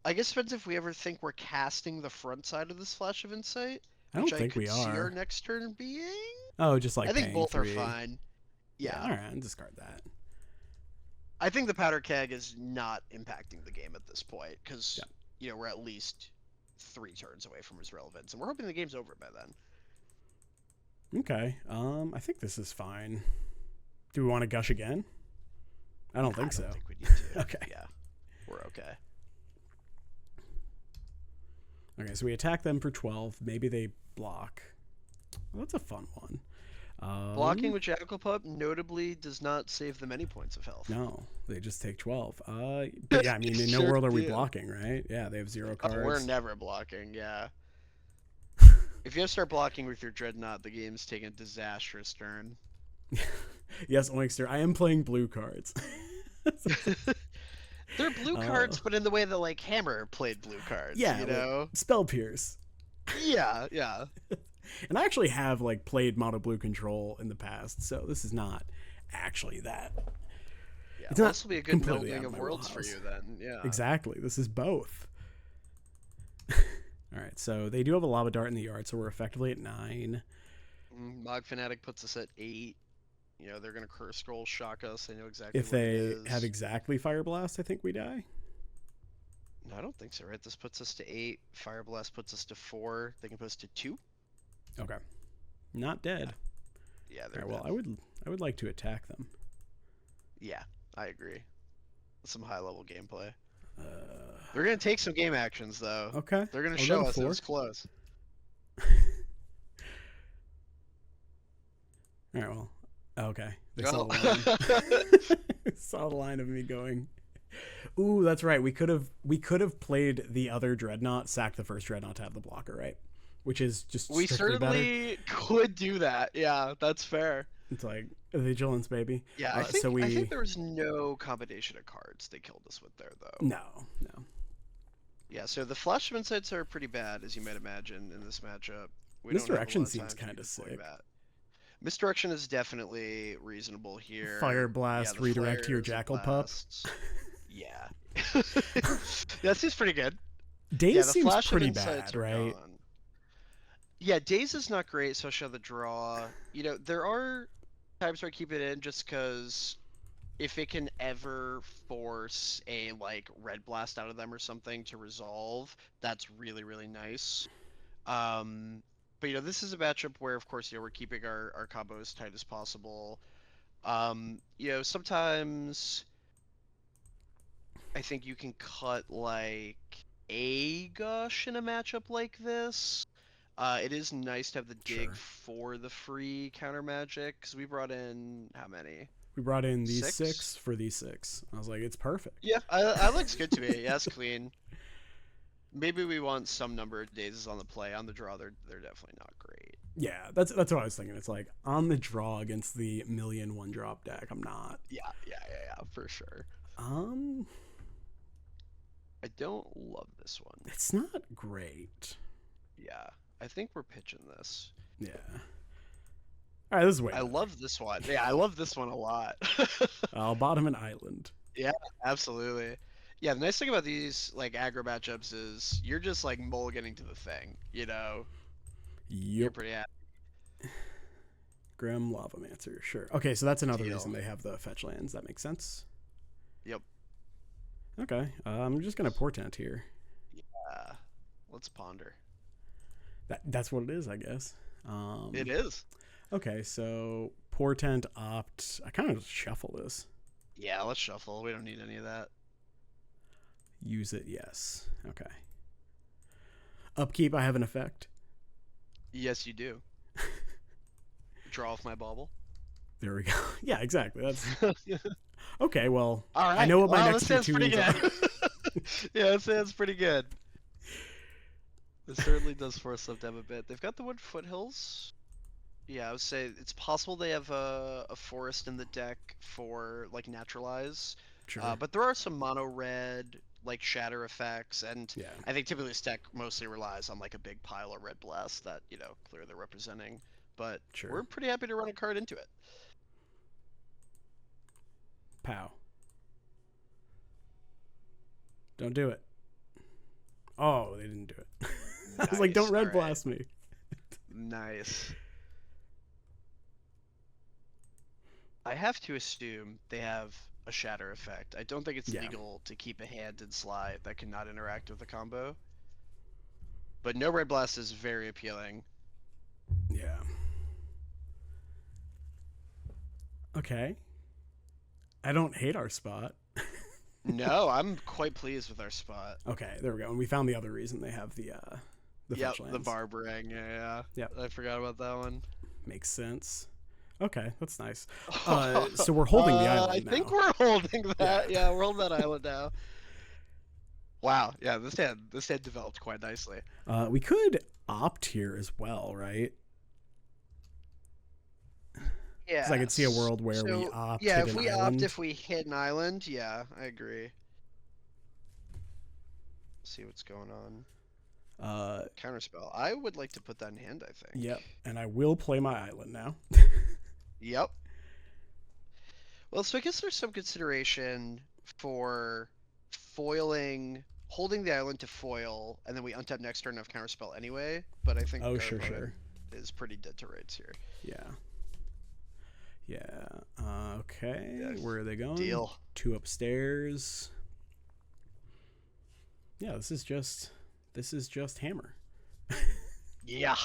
I guess it depends if we ever think we're casting the front side of this Flash of Insight. I don't think we see are. our next turn being. Oh, just like I think both 3. are fine. Yeah. All right, discard that. I think the Powder Keg is not impacting the game at this point because you know we're at least 3 turns away from its relevance, and we're hoping the game's over by then. Okay. I think this is fine. Do we want to gush again? I don't think so. I don't think we need to. Okay. Yeah. We're okay. Okay, so we attack them for 12. Maybe they block. Well, that's a fun one. Blocking with Jackal Pup notably does not save them any points of health. No, they just take 12. But yeah, I mean, in no world are we blocking, right? Yeah, they have 0 cards. We're never blocking, yeah. If you have to start blocking with your Dreadnought, the game's taking a disastrous turn. Yes, Oinkster, I am playing blue cards. They're blue cards, but in the way that like Hammer played blue cards. Yeah, you know, like Spell Pierce. Yeah. And I actually have like played Mono Blue Control in the past, so this is not actually that. Yeah, this will be a good melding of worlds for you then. Yeah. Exactly. This is both. All right, so they do have a Lava Dart in the yard, so we're effectively at 9. Mog Fanatic puts us at 8. You know, they're going to Curse Scroll shock us. They know exactly if what it they is. have exactly Fire Blast, I think we die. No, I don't think so, right? This puts us to 8. Fire Blast puts us to 4. They can put us to 2. Okay. Not dead. Yeah, they're right, well, I would like to attack them. Yeah, I agree. Some high-level gameplay. They're going to take some game actions, though. Okay. They're going to show us it was close. All right, well, okay. They saw the line. Saw the line of me going. Ooh, that's right. We could have played the other Dreadnought, sacked the first Dreadnought to have the blocker, right? Which is just we certainly could do that. Yeah, that's fair. It's like vigilance, baby. Yeah, I think there was no combination of cards they killed us with there, though. No. Yeah, so the Flash of Insights are pretty bad, as you might imagine, in this matchup. Misdirection seems kind of sick. Misdirection is definitely reasonable Fire here. Yeah, blast, the redirect to your flares and jackal pup. blasts. Yeah. That seems pretty good. Yeah, Daze the seems flash of pretty insights bad, are right? gone. Yeah, Daze is not great, especially on the draw. You know, there are times where I keep it in just because if it can ever force a like red blast out of them or something to resolve, that's really, really nice. But you know, this is a matchup where of course, you know, we're keeping our combo as tight as possible. You know, sometimes I think you can cut like a gush in a matchup like this. It is nice to have the dig Sure. for the free counter magic because we brought in how many? We brought in these Six? 6 for these 6. I was like, it's perfect. Yeah, I looks good to me. Yeah, it's clean. Maybe we want some number of days on the play. On the draw, they're definitely not great. Yeah, that's what I was thinking. It's like on the draw against the million one drop deck, I'm not. Yeah, for sure. Um, I don't love this one. it's not great. Yeah, I think we're pitching this. Yeah. All right, this is way I better. love this one. Yeah, I love this one a lot. I'll bottom an island. Yeah, absolutely. Yeah, the nice thing about these like aggro matchups is you're just like mulliganing to the thing. You know, you're Yep. pretty happy. Grim Lavamancer, sure. Okay, so that's another Deal. reason they have the fetch lands. That makes sense. Yep. Okay, I'm just gonna portent here. Let's ponder. That's what it is, I guess. It is. Okay, so portent opt. I kind of just shuffle this. Yeah, let's shuffle. We don't need any of that. Use it, yes. Okay. Upkeep, I have an effect. Yes, you do. Draw off my bauble. There we go. Yeah, exactly. That's okay. Well, All right. I know what my Wow, next this two sounds pretty tunes good. are. Yeah, that sounds pretty good. This certainly does force them down a bit. They've got the wood foothills. Yeah, I would say it's possible they have a forest in the deck for like naturalize. Sure. But there are some mono red like shatter effects, and Yeah. I think typically this deck mostly relies on like a big pile of red blast that you know clearly they're representing. But Sure. we're pretty happy to run a card into it. Pow. Don't do it. Oh, they didn't do it. I was like, don't red blast me. Nice. I have to assume they have a shatter effect. I don't think it's legal to keep a hand in slide that cannot interact with the combo. But no red blast is very appealing. Yeah. Okay. I don't hate our spot. No, I'm quite pleased with our spot. Okay, there we go. And we found the other reason they have the fetch lands. The barbering. Yeah. Yep. I forgot about that one. Makes sense. Okay, that's nice. So we're holding the island now. I think we're holding that. Yeah, we're holding that island now. Wow. Yeah, this hand developed quite nicely. We could opt here as well, right? Yeah. Because I could see a world where we opt. Yeah, hit if an we island. opt, if we hit an island, yeah, I agree. See what's going on. Counterspell. I would like to put that in hand, I think. Yep, and I will play my island now. Yep. Well, so I guess there's some consideration for holding the island to foil, and then we untap next turn of counterspell anyway. But I think sure. is pretty dead to rights here. Yeah. Okay. Yeah, Where are they going? deal. 2 upstairs. Yeah, this is just hammer. Yeah.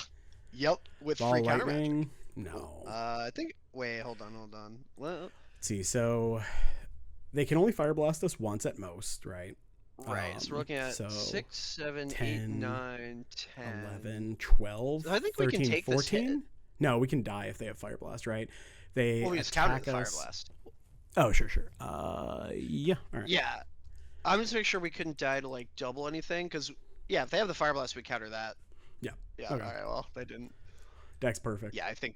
Yep. With Ball free counter lightning. magic. No. I think. Wait. Hold on. Well. Let's see, so they can only fire blast us once at most, right? Right. So we're looking at 6, 7, 10, 8, 9, 10, 11, 12, I think 13, we can take 14? this hit. No, we can die if they have fire blast, right? They Well, we just counter attack the fire us. blast. Oh, sure. Yeah. All right. Yeah. I'm just making sure we couldn't die to like double anything, because yeah, if they have the fire blast, we counter that. Yeah. Yeah. Okay. All right. Well, they didn't. Deck's perfect. Yeah, I think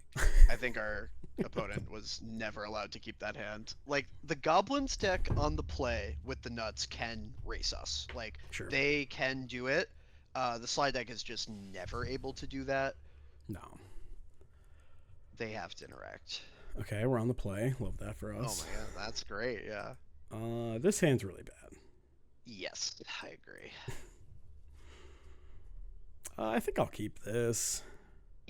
our opponent was never allowed to keep that hand. Like the Goblins deck on the play with the nuts can race us. Like Sure. they can do it. The slide deck is just never able to do that. No. They have to interact. Okay, we're on the play. Love that for Oh my us. god, that's great. Yeah. This hand's really bad. Yes, I agree. I think I'll keep this.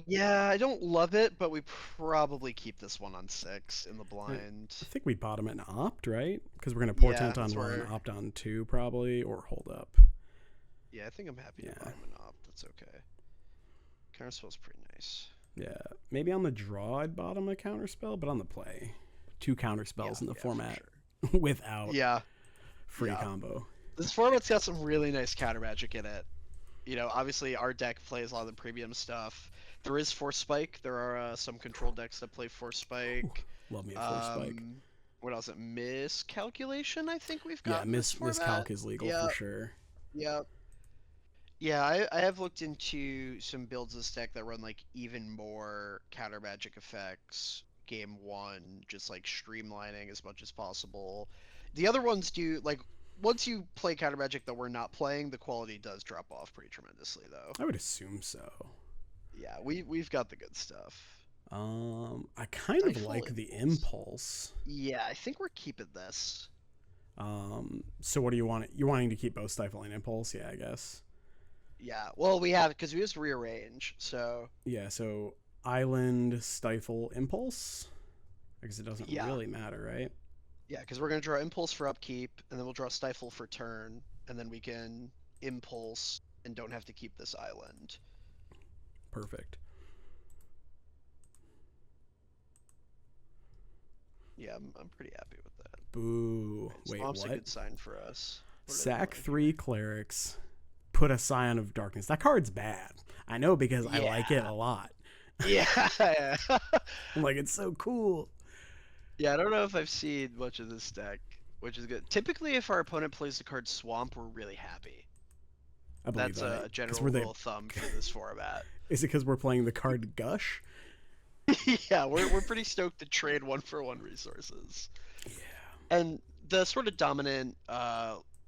Yeah, I don't love it, but we probably keep this one on 6 in the I, blind. I think we bottom it and opt, right? Because we're going to Yeah, portent on that's 1, where. opt on 2 probably, or hold up. Yeah, I think I'm happy to Yeah. bottom and opt. That's okay. Counterspell's pretty nice. Yeah, maybe on the draw I'd bottom a counterspell, but on the play, 2 counterspells in the format Sure. without Yeah, free yeah. combo. This format's got some really nice counter magic in it. You know, obviously our deck plays a lot of the premium stuff. There is Force Spike. There are some control decks that play Force Spike. Ooh, love me a Force Spike. What else? Miscalculation, I think we've Yeah, got in this format. miscalc is legal for sure. Yep. Yeah, I have looked into some builds of this deck that run like even more counter magic effects game 1, just like streamlining as much as possible. The other ones do like once you play counter magic that we're not playing, the quality does drop off pretty tremendously though. I would assume so. Yeah, we've got the good stuff. I kind of like the impulse. Yeah, I think we're keeping this. So what do you want? You're wanting to keep both Stifle and Impulse? Yeah, I guess. Yeah, well, we have because we just rearrange. So yeah, so Island, Stifle, Impulse. Because it doesn't really matter, right? Yeah, because we're gonna draw Impulse for upkeep, and then we'll draw Stifle for turn, and then we can Impulse and don't have to keep this island. Perfect. Yeah, I'm pretty happy with that. Boo. Wait, Swamp's what? a good sign for us. Sack 3 Clerics. Put a Scion of Darkness. That card's bad. I know because I like it a lot. Yeah. I'm like, it's so cool. Yeah, I don't know if I've seen much of this deck, which is good. Typically, if our opponent plays the card Swamp, we're really happy. I believe That's that. a general rule of thumb for this format. Is it because we're playing the card Gush? Yeah, we're pretty stoked to trade 1-for-1 resources. Yeah. And the sort of dominant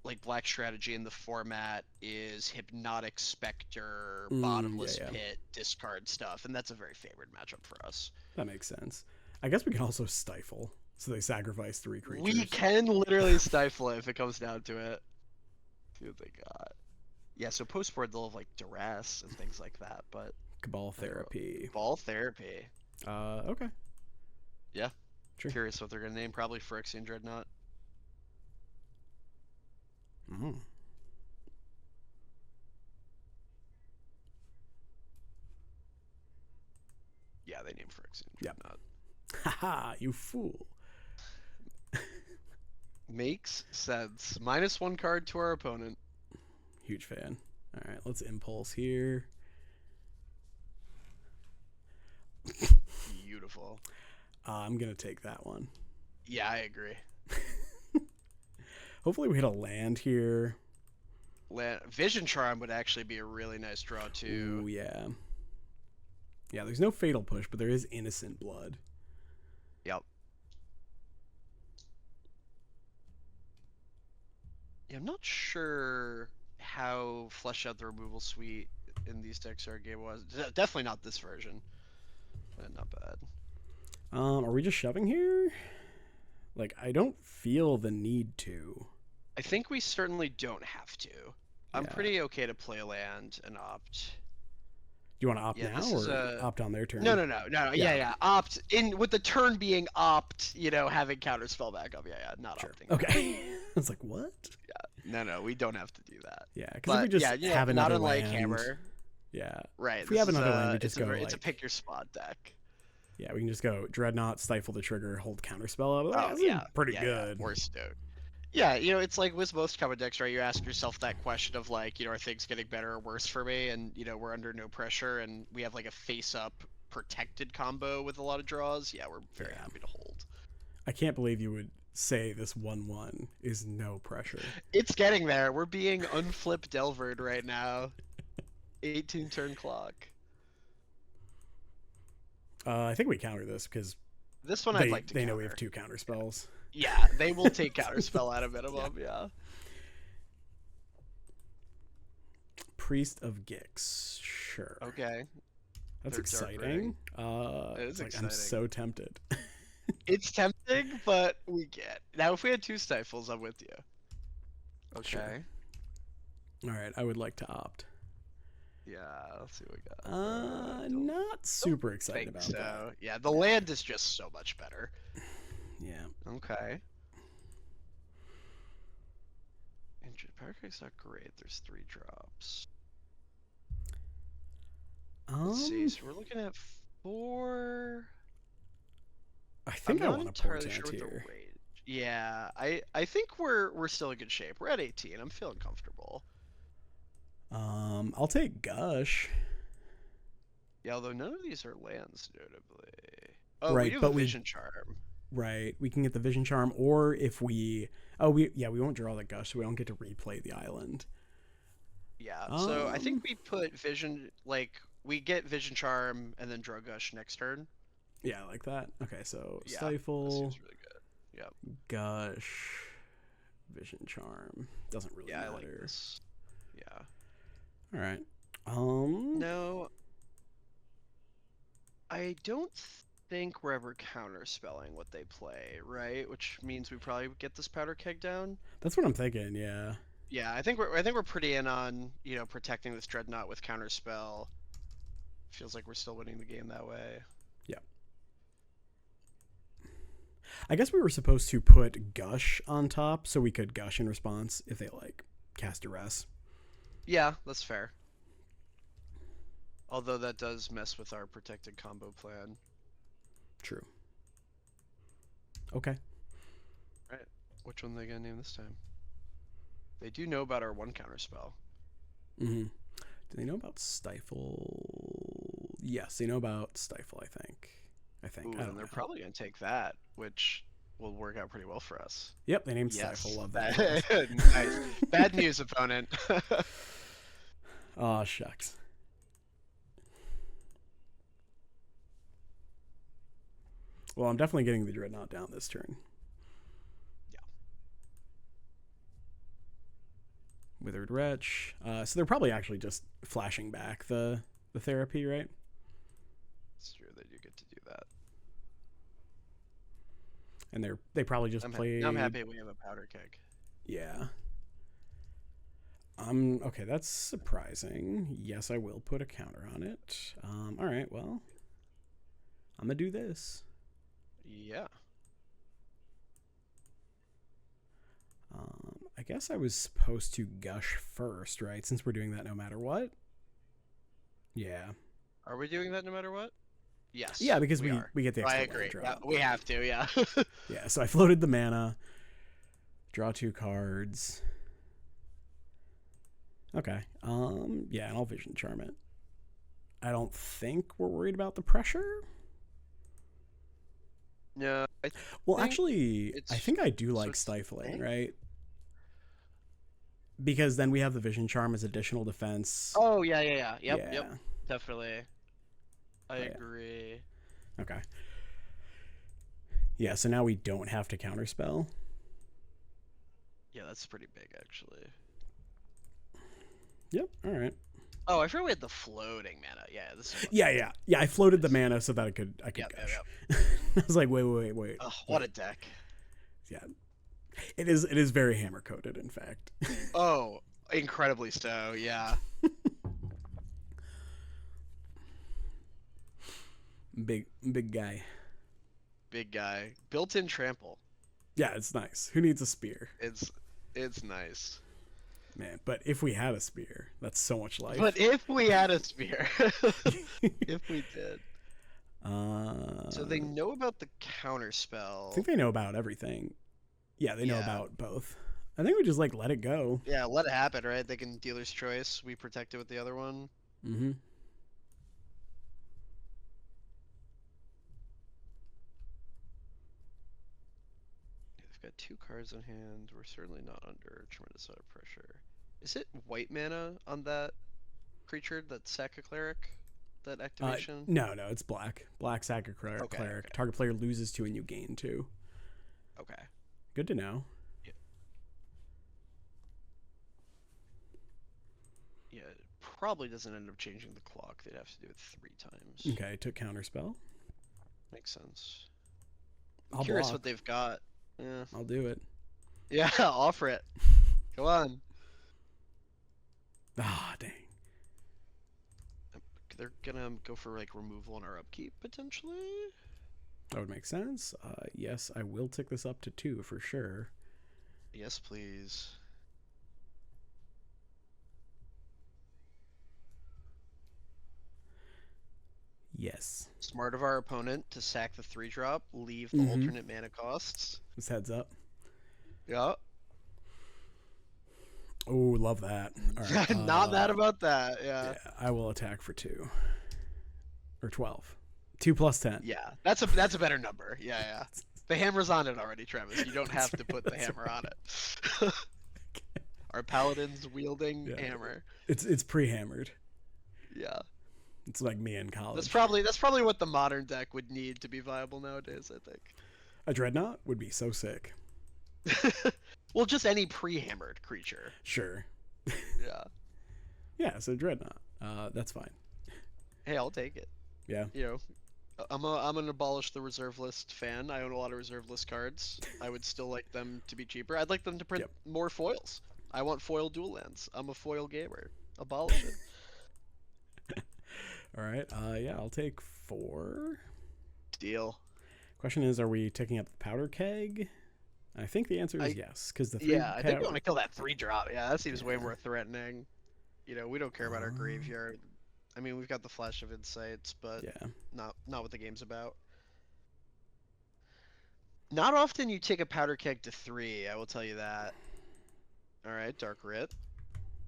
like black strategy in the format is Hypnotic Spectre, Bottomless Pit, discard stuff, and that's a very favored matchup for us. That makes sense. I guess we can also Stifle, so they sacrifice 3 creatures. We can literally stifle it if it comes down to it. See what they got. Yeah, so post-board they'll have like Duress and things like that, but Cabal Therapy. Cabal Therapy. Okay. Yeah. Sure. Curious what they're gonna name. Probably Phyrexian Dreadnought. Mm. Yeah, they named Phyrexian Dreadnought. Haha, you fool. Makes sense. -1 card to our opponent. Huge fan. All right, let's Impulse here. Beautiful. I'm going to take that one. Yeah, I agree. Hopefully we hit a land here. Vision Charm would actually be a really nice draw, too. Ooh, yeah. Yeah, there's no Fatal Push, but there is Innocent Blood. Yep. Yeah, I'm not sure how fleshed out the removal suite in these decks are game was. Definitely not this version. Not bad. Are we just shoving here? Like, I don't feel the need to. I think we certainly don't have to. I'm pretty okay to play land and opt. Do you want to opt now or opt on their turn? No. Yeah. Opt in with the turn being opt. You know, having counterspell back up. Yeah. Not opting. Okay. I was like, what? Yeah. No. We don't have to do that. Yeah, because if we just have another not unlike land, Hammer. Yeah. Right. If we have another land, we just go. It's a pick your spot deck. Yeah, we can just go Dreadnought, Stifle the Trigger, hold Counterspell. That's pretty good. We're stoked. Yeah, you know, it's like with most combo decks, right? You ask yourself that question of like, you know, are things getting better or worse for me? And, you know, we're under no pressure and we have like a face-up protected combo with a lot of draws. Yeah, we're very happy to hold. I can't believe you would say this 1/1 is no pressure. It's getting there. We're being unflipped Delvered right now. 18 turn clock. I think we counter this because this one I'd like to they know we have 2 counter spells. Yeah, they will take counterspell at a minimum, yeah. Priest of Gix, sure. Okay. That's Their dark ring. exciting. It is Like I'm exciting. so tempted. It's tempting, but we get. Now, if we had 2 stifles, I'm with you. Okay. Sure. All right, I would like to opt. Yeah, let's see what we got. Not super excited about that. Yeah, the land is just so much better. Yeah. Okay. Power Kick's not great. There's 3 drops. Let's see. So we're looking at 4. I think I want to entirely portent sure with the here. range. Yeah, I think we're still in good shape. We're at 18. I'm feeling comfortable. I'll take Gush. Yeah, although none of these are lands, notably. Oh, Right, we do have but a Vision Charm. Right, we can get the Vision Charm, or if we... Oh, we won't draw the Gush, so we don't get to replay the island. Yeah, so I think we put Vision, like, we get Vision Charm and then draw Gush next turn. Yeah, I like that. Okay, so Yeah, Stifle, that seems really good. Yep. Gush, Vision Charm. Doesn't really matter. I like this. Yeah. All right. No, I don't think we're ever counterspelling what they play, right? Which means we probably get this powder keg down. That's what I'm thinking. Yeah. Yeah, I think we're pretty in on, you know, protecting this Dreadnought with counterspell. Feels like we're still winning the game that way. Yeah. I guess we were supposed to put Gush on top so we could Gush in response if they like cast Duress. Yeah, that's fair. Although that does mess with our protected combo plan. True. Okay. Right. Which one are they gonna name this time? They do know about our 1 counterspell. Mm-hmm. Do they know about Stifle? Yes, they know about Stifle, I think. Ooh, and they're probably gonna take that, which will work out pretty well for us. Yep, they named Stifle. Love that. Nice. Bad news, opponent. Oh, shucks. Well, I'm definitely getting the Dreadnought down this turn. Yeah. Withered Wretch. So they're probably actually just flashing back the therapy, right? It's true, they do get to do that. And they probably just play. I'm happy we have a powder keg. Yeah. Okay, that's surprising. Yes, I will put a counter on it. All right, well, I'm gonna do this. Yeah. I guess I was supposed to Gush first, right? Since we're doing that no matter what. Yeah. Are we doing that no matter what? Yes. Yeah, because we get the extra I land agree. draw. Yeah, we have to, yeah. Yeah, so I floated the mana. Draw 2 cards. Okay. Yeah, and I'll Vision Charm it. I don't think we're worried about the pressure. No. Well, actually, I think I do like Stifling, right? Because then we have the Vision Charm as additional defense. Oh, yeah. Yep. Definitely. I agree. Okay. Yeah, so now we don't have to counterspell. Yeah, that's pretty big, actually. Yep, all right. Oh, I forgot we had the floating mana. Yeah, this is Yeah. I floated the mana so that I could gush. Yep. I was like, wait. Oh, what a deck. Yeah. It is very hammer coded, in fact. Oh, incredibly so, yeah. Big guy. Big guy. Built-in trample. Yeah, it's nice. Who needs a spear? It's nice. Man, but if we had a spear, that's so much life. But if we had a spear. If we did. So they know about the counter spell. I think they know about everything. Yeah, they know about both. I think we just let it go. Yeah, let it happen, right? They can dealer's choice. We protect it with the other one. Mm-hmm. They've got 2 cards on hand. We're certainly not under tremendous amount of pressure. Is it white mana on that creature, that Psychatog, that activation? No, it's black. Black Psychatog. Okay. Target player loses 2 and you gain 2. Okay. Good to know. Yeah, probably doesn't end up changing the clock. They'd have to do it 3 times. Okay, took counterspell. Makes sense. I'll Curious block. what they've got. Yeah. I'll do it. Yeah, offer it. Go on. Ah, dang. They're gonna go for like removal on our upkeep potentially. That would make sense. Yes, I will tick this up to 2 for sure. Yes, please. Yes. Smart of our opponent to sack the 3-drop, leave the alternate mana costs. This heads up. Yeah. Oh, love that. All right, Not mad about that. Yeah. Yeah, I will attack for 2. Or 12. 2 plus 10. Yeah. That's a better number. Yeah, yeah. The hammer's on it already, Travis. You don't have to put the hammer on it. Our paladin's wielding hammer. It's pre-hammered. Yeah. It's like me in college. That's probably what the modern deck would need to be viable nowadays, I think. A Dreadnought would be so sick. Well, just any pre-hammered creature. Sure. Yeah. Yeah, so Dreadnought. That's fine. Hey, I'll take it. Yeah. You know, I'm an abolish the reserve list fan. I own a lot of reserve list cards. I would still like them to be cheaper. I'd like them to print more foils. I want foil dual lands. I'm a foil gamer. Abolish it. All right. Yeah, I'll take 4. Deal. Question is, are we taking up the powder keg? I think the answer is yes, because the 3 I think we want to kill that 3-drop. Yeah, that seems way more threatening. You know, we don't care about our graveyard. I mean, we've got the Flash of Insights, but not what the game's about. Not often you take a powder keg to 3, I will tell you that. All right, Dark Writ.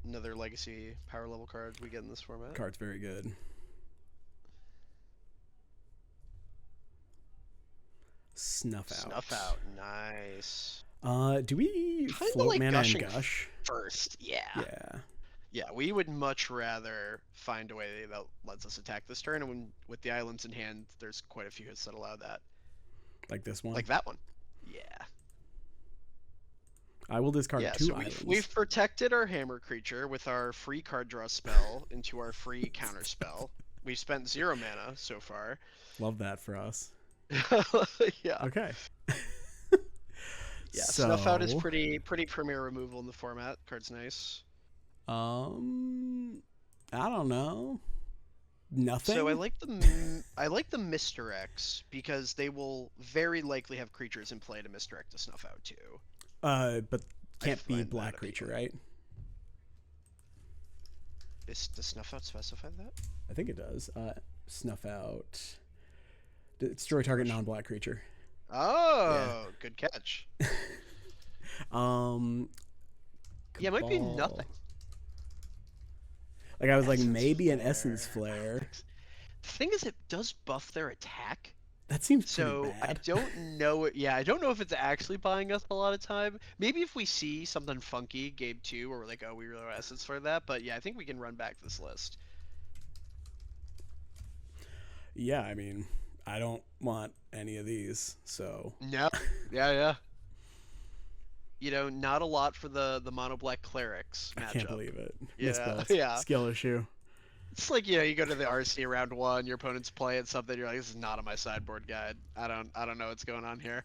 Another legacy power level card we get in this format. Card's very good. Snuff Out. Snuff Out, nice. Do we float like mana and gushing gush? First, yeah. Yeah. Yeah, we would much rather find a way that lets us attack this turn, and with the islands in hand, there's quite a few hits that allow that. Like this one? Like that one. Yeah. I will discard 2 islands. We've protected our hammer creature with our free card draw spell into our free counter spell. We've spent 0 mana so far. Love that for us. Yeah. Okay. Yeah, Snuff Out is pretty premier removal in the format. Card's nice. I don't know. Nothing. So I like the misdirects because they will very likely have creatures in play to misdirect to Snuff Out too. But can't be black creature, right? Does Snuff Out specify that? I think it does. Snuff Out. Destroy target non-black creature. Oh, good catch. Yeah, it might be nothing. Like I was like maybe an Essence Flare. The thing is, it does buff their attack. That seems so pretty bad. I don't know. Yeah, I don't know if it's actually buying us a lot of time. Maybe if we see something funky game 2, where we're like, oh, we really want Essence for that. But yeah, I think we can run back this list. Yeah, I mean, I don't want any of these, so. No. Yeah. You know, not a lot for the mono black clerics matchup. I can't believe it. Yeah, yeah. Skill issue. It's like, you know, you go to the RC round 1, your opponent's playing something, you're like, this is not on my sideboard guide. I don't know what's going on here.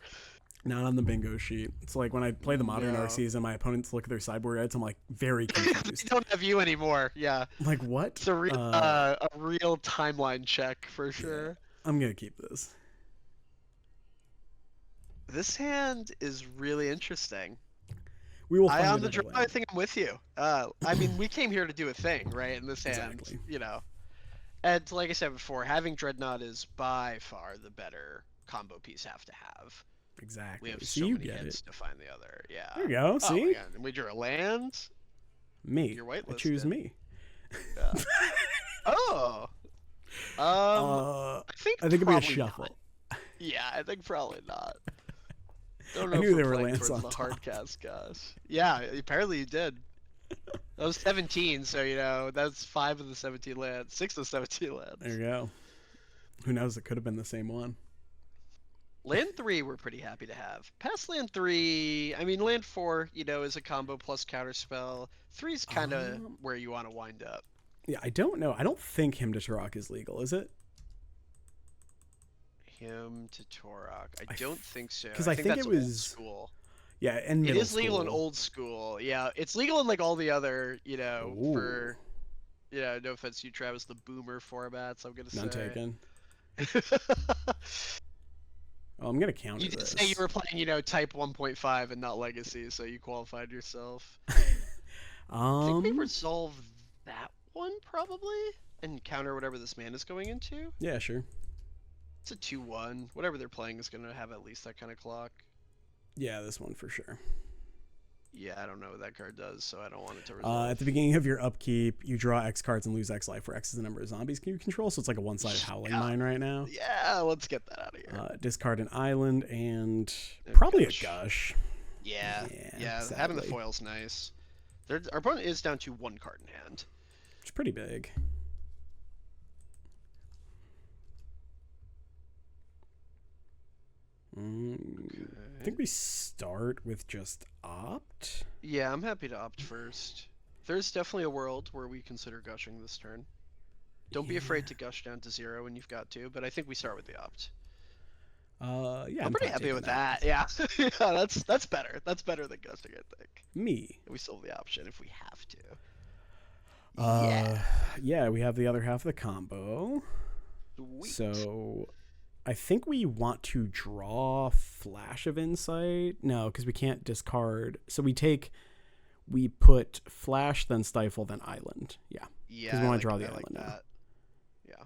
Not on the bingo sheet. It's like when I play the modern RCs and my opponents look at their sideboard guides, I'm like very confused. They don't have you anymore. Yeah. I'm like, what? It's a real timeline check for sure. Yeah, I'm gonna keep this. This hand is really interesting. We will find on the draw, I think I'm with you. I mean, we came here to do a thing, right? In this hand, Exactly. You know. And like I said before, having Dreadnought is by far the better combo piece have to have. Exactly. We have See, so you many get hits it. to find the other. Yeah. There you go. See? Oh, and we drew a land. Me. You're whitelisted. I choose me. Yeah. Oh. I think it'd be a shuffle. Not. Yeah, I think probably not. I knew there were lands on the top. hardcast, gosh. Yeah, apparently you did. That was 17, so you know that's 5 of the 17 lands, 6 of the 17 lands. There you go. Who knows? It could have been the same one. Land 3, we're pretty happy to have. Past land 3, I mean, land 4, you know, is a combo plus counterspell. 3's kind of where you want to wind up. Yeah, I don't know. I don't think Hymn to Turok is legal, is it? Hymn to Torok. I don't think so. Because I I think think that's it old was. school. Yeah, and It middle is legal in school. old school. Yeah, it's legal in like all the other, Ooh, for no offense to you, Travis, the boomer formats, I'm gonna none say. taken. Oh, I'm gonna counter You did say you this. were playing, Type 1.5 and not Legacy, so you qualified yourself. I think we um. resolve that one probably and counter whatever this man is going into. Yeah, sure. It's a 2-1. Whatever they're playing is gonna have at least that kind of clock. Yeah, this one for sure. Yeah, I don't know what that card does, so I don't want it to resolve. At the beginning of your upkeep, you draw X cards and lose X life, where X is the number of zombies you control. So it's like a one-sided Howling Mine right now. Yeah, let's get that out of here. Discard an island and A probably gush. a gush. Yeah. Sadly. Having the foil's nice. Our opponent is down to 1 card in hand. It's pretty big. I think we start with just opt. Yeah, I'm happy to opt first. There's definitely a world where we consider gushing this turn. Don't be afraid to gush down to 0 when you've got to, but I think we start with the opt. Yeah, I'm pretty happy with that. Yeah, yeah, that's better. That's better than gushing, I think. Me. We still have the option if we have to. Yeah, we have the other half of the combo. Sweet. So I think we want to draw Flash of Insight. No, because we can't discard. So we put Flash, then Stifle, then Island. Yeah. Yeah. Because we want to draw the island like now. that. Yeah.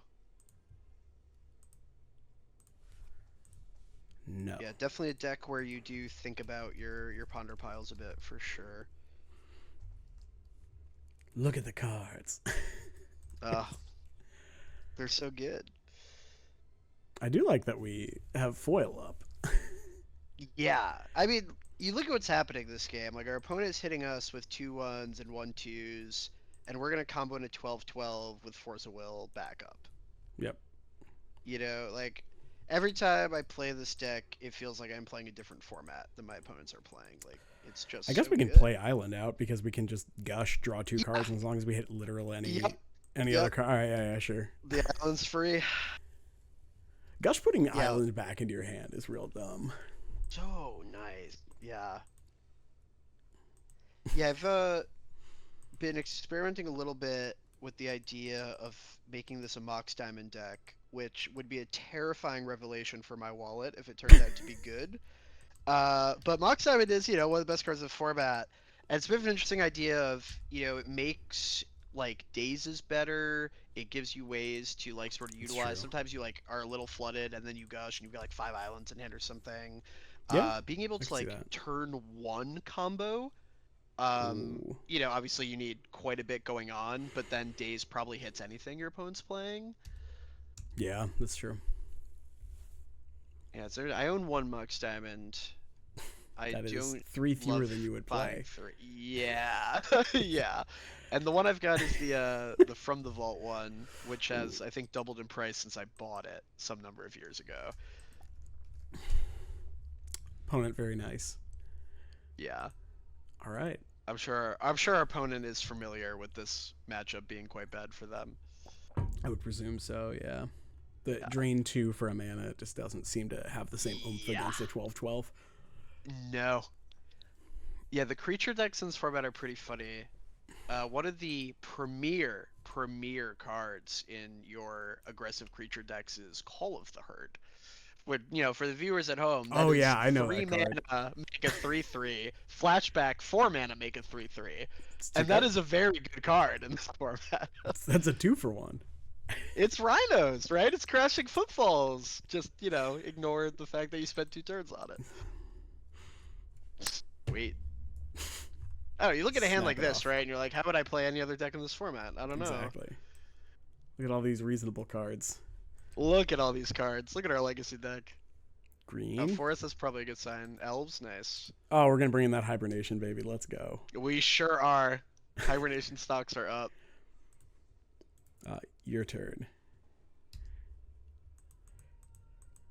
No. Yeah, definitely a deck where you do think about your ponder piles a bit for sure. Look at the cards. They're so good. I do like that we have foil up. Yeah, I mean, you look at what's happening this game. Like, our opponent is hitting us with 2-1s and 1-2s, and we're gonna combo into 12-12 with Force of Will backup. Yep. Like, every time I play this deck, it feels like I'm playing a different format than my opponents are playing. Like, it's just. I guess so we can good. play Island out because we can just gush, draw 2 cards, and as long as we hit literally any other card. All right, yeah, sure. The island's free. Gush putting Island back into your hand is real dumb. So nice. Yeah. Yeah, I've been experimenting a little bit with the idea of making this a Mox Diamond deck, which would be a terrifying revelation for my wallet if it turned out to be good. But Mox Diamond is, one of the best cards of the format. And it's a bit of an interesting idea of, it makes like dazes better. It gives you ways to like sort of utilize. Sometimes you like are a little flooded and then you gush and you've got like 5 islands in hand or something. Yeah, being able to like turn 1 combo. Obviously you need quite a bit going on, but then daze probably hits anything your opponent's playing. Yeah, that's true. Yeah, so I own 1 Mox Diamond. That is 3 fewer than you would play. 3. Yeah, yeah. And the one I've got is the From the Vault one, which has I think doubled in price since I bought it some number of years ago. Opponent very nice. Yeah. All right. I'm sure our opponent is familiar with this matchup being quite bad for them. I would presume so. Yeah. The drain 2 for a mana just doesn't seem to have the same oomph against the 12/12. No. Yeah, the creature decks in this format are pretty funny. One of the premier cards in your aggressive creature decks is Call of the Herd. Would for the viewers at home? Oh yeah, I know 3 that card. mana, make a 3/3. Flashback 4 mana, make a 3/3. And that is a very good card in this format. That's a 2-for-1. It's Rhinos, right? It's Crashing Footfalls. Just ignore the fact that you spent 2 turns on it. Sweet. Oh, you look at a hand like this, right? And you're like, how would I play any other deck in this format? I don't know. Exactly. Look at all these reasonable cards. Look at all these cards. Look at our legacy deck. Green. Forest, that's probably a good sign. Elves, nice. Oh, we're going to bring in that hibernation, baby. Let's go. We sure are. Hibernation stocks are up. Your turn.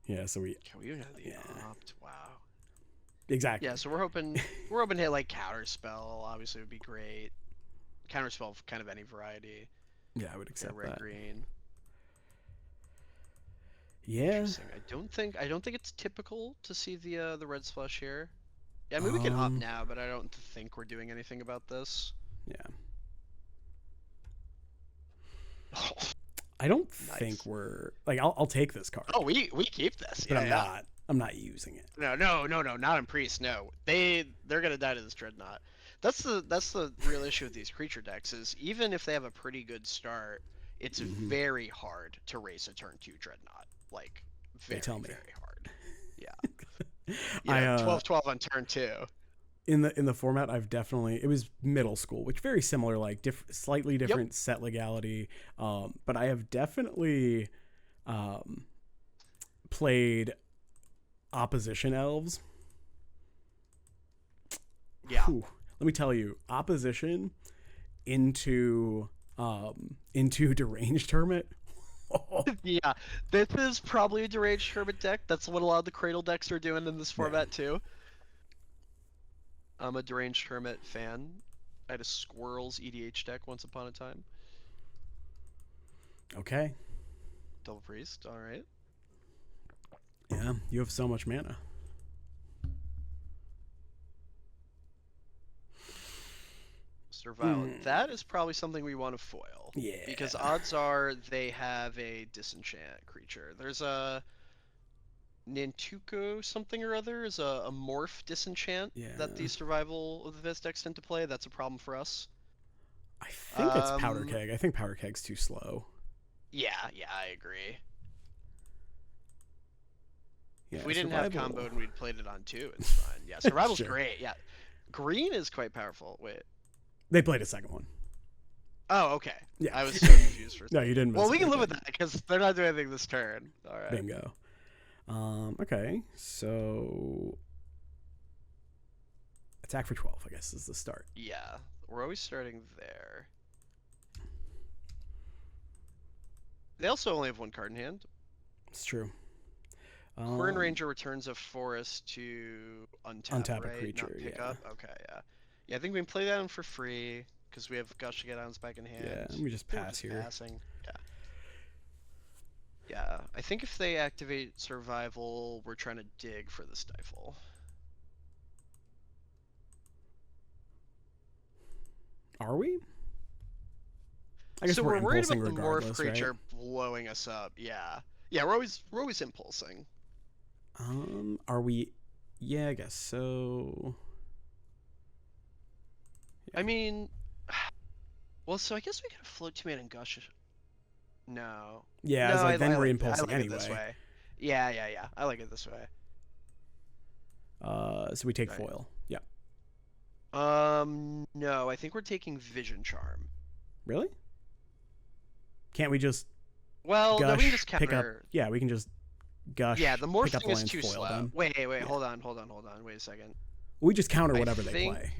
Yeah, so we... Can we even have the opt? Wow. Exactly. Yeah, so we're hoping to hit like Counterspell, obviously would be great. Counterspell of kind of any variety. Yeah, I would accept red that. green. Yeah. Interesting. I don't think it's typical to see the red splash here. Yeah, I mean we can opt now, but I don't think we're doing anything about this. Yeah. Oh, I don't nice. think we're like I'll take this card. Oh, we keep this. But Yeah, I'm not using it. No, not in priest. No, they're gonna die to this dreadnought. That's the real issue with these creature decks is even if they have a pretty good start, it's very hard to race a turn 2 dreadnought. Like very very hard. Yeah. Yeah. 12/12 on turn 2. In the format, I've definitely it was middle school, which very similar, like slightly different set legality. But I have definitely played opposition elves. Yeah. Whew. Let me tell you, opposition into deranged hermit. Yeah, this is probably a deranged hermit deck. That's what a lot of the cradle decks are doing in this format too. I'm a deranged hermit fan. I had a squirrels EDH deck once upon a time. Okay. Double priest. All right. Yeah, you have so much mana. Survival. That is probably something we want to foil. Yeah. Because odds are they have a disenchant creature. There's a Nantuko something or other is a morph disenchant that the survival of the Fist decks tend to play. That's a problem for us. I think it's Powder Keg. I think Powder Keg's too slow. Yeah, I agree. Yeah, if we didn't have combo and we'd played it on 2, it's fine. Yeah, survival's great. Yeah. Green is quite powerful. Wait. They played a second one. Oh, okay. Yeah. I was so confused for a second. No, you didn't miss Well, we can live with that because they're not doing anything this turn. All right. Bingo. Okay, so attack for 12, I guess, is the start. Yeah, we're always starting there. They also only have 1 card in hand. It's true. Quern Ranger returns a forest to untap right? A creature, not pick up. Okay, yeah. Yeah, I think we can play that one for free because we have Gush to get Islands back in hand. Yeah, let me just pass here. Passing. Yeah. Yeah, I think if they activate survival, we're trying to dig for the stifle. Are we? I guess so we're worried about the morph creature right? blowing us up. Yeah, we're always impulsing. Are we? Yeah, I guess so. Yeah. I mean, well, so I guess we could float 2-mana and Gush. No. Yeah, no, it's like then we're impulsing impulsing anyway. It this way. Yeah. I like it this way. So we take foil. Yeah. No, I think we're taking Vision Charm. Really? Can't we just? Well, gush, no, we can just counter. pick up. Yeah, we can just gush. Yeah, the morph thing is lands, too slow. them. Wait, hold on. Wait a second. We just counter whatever they play.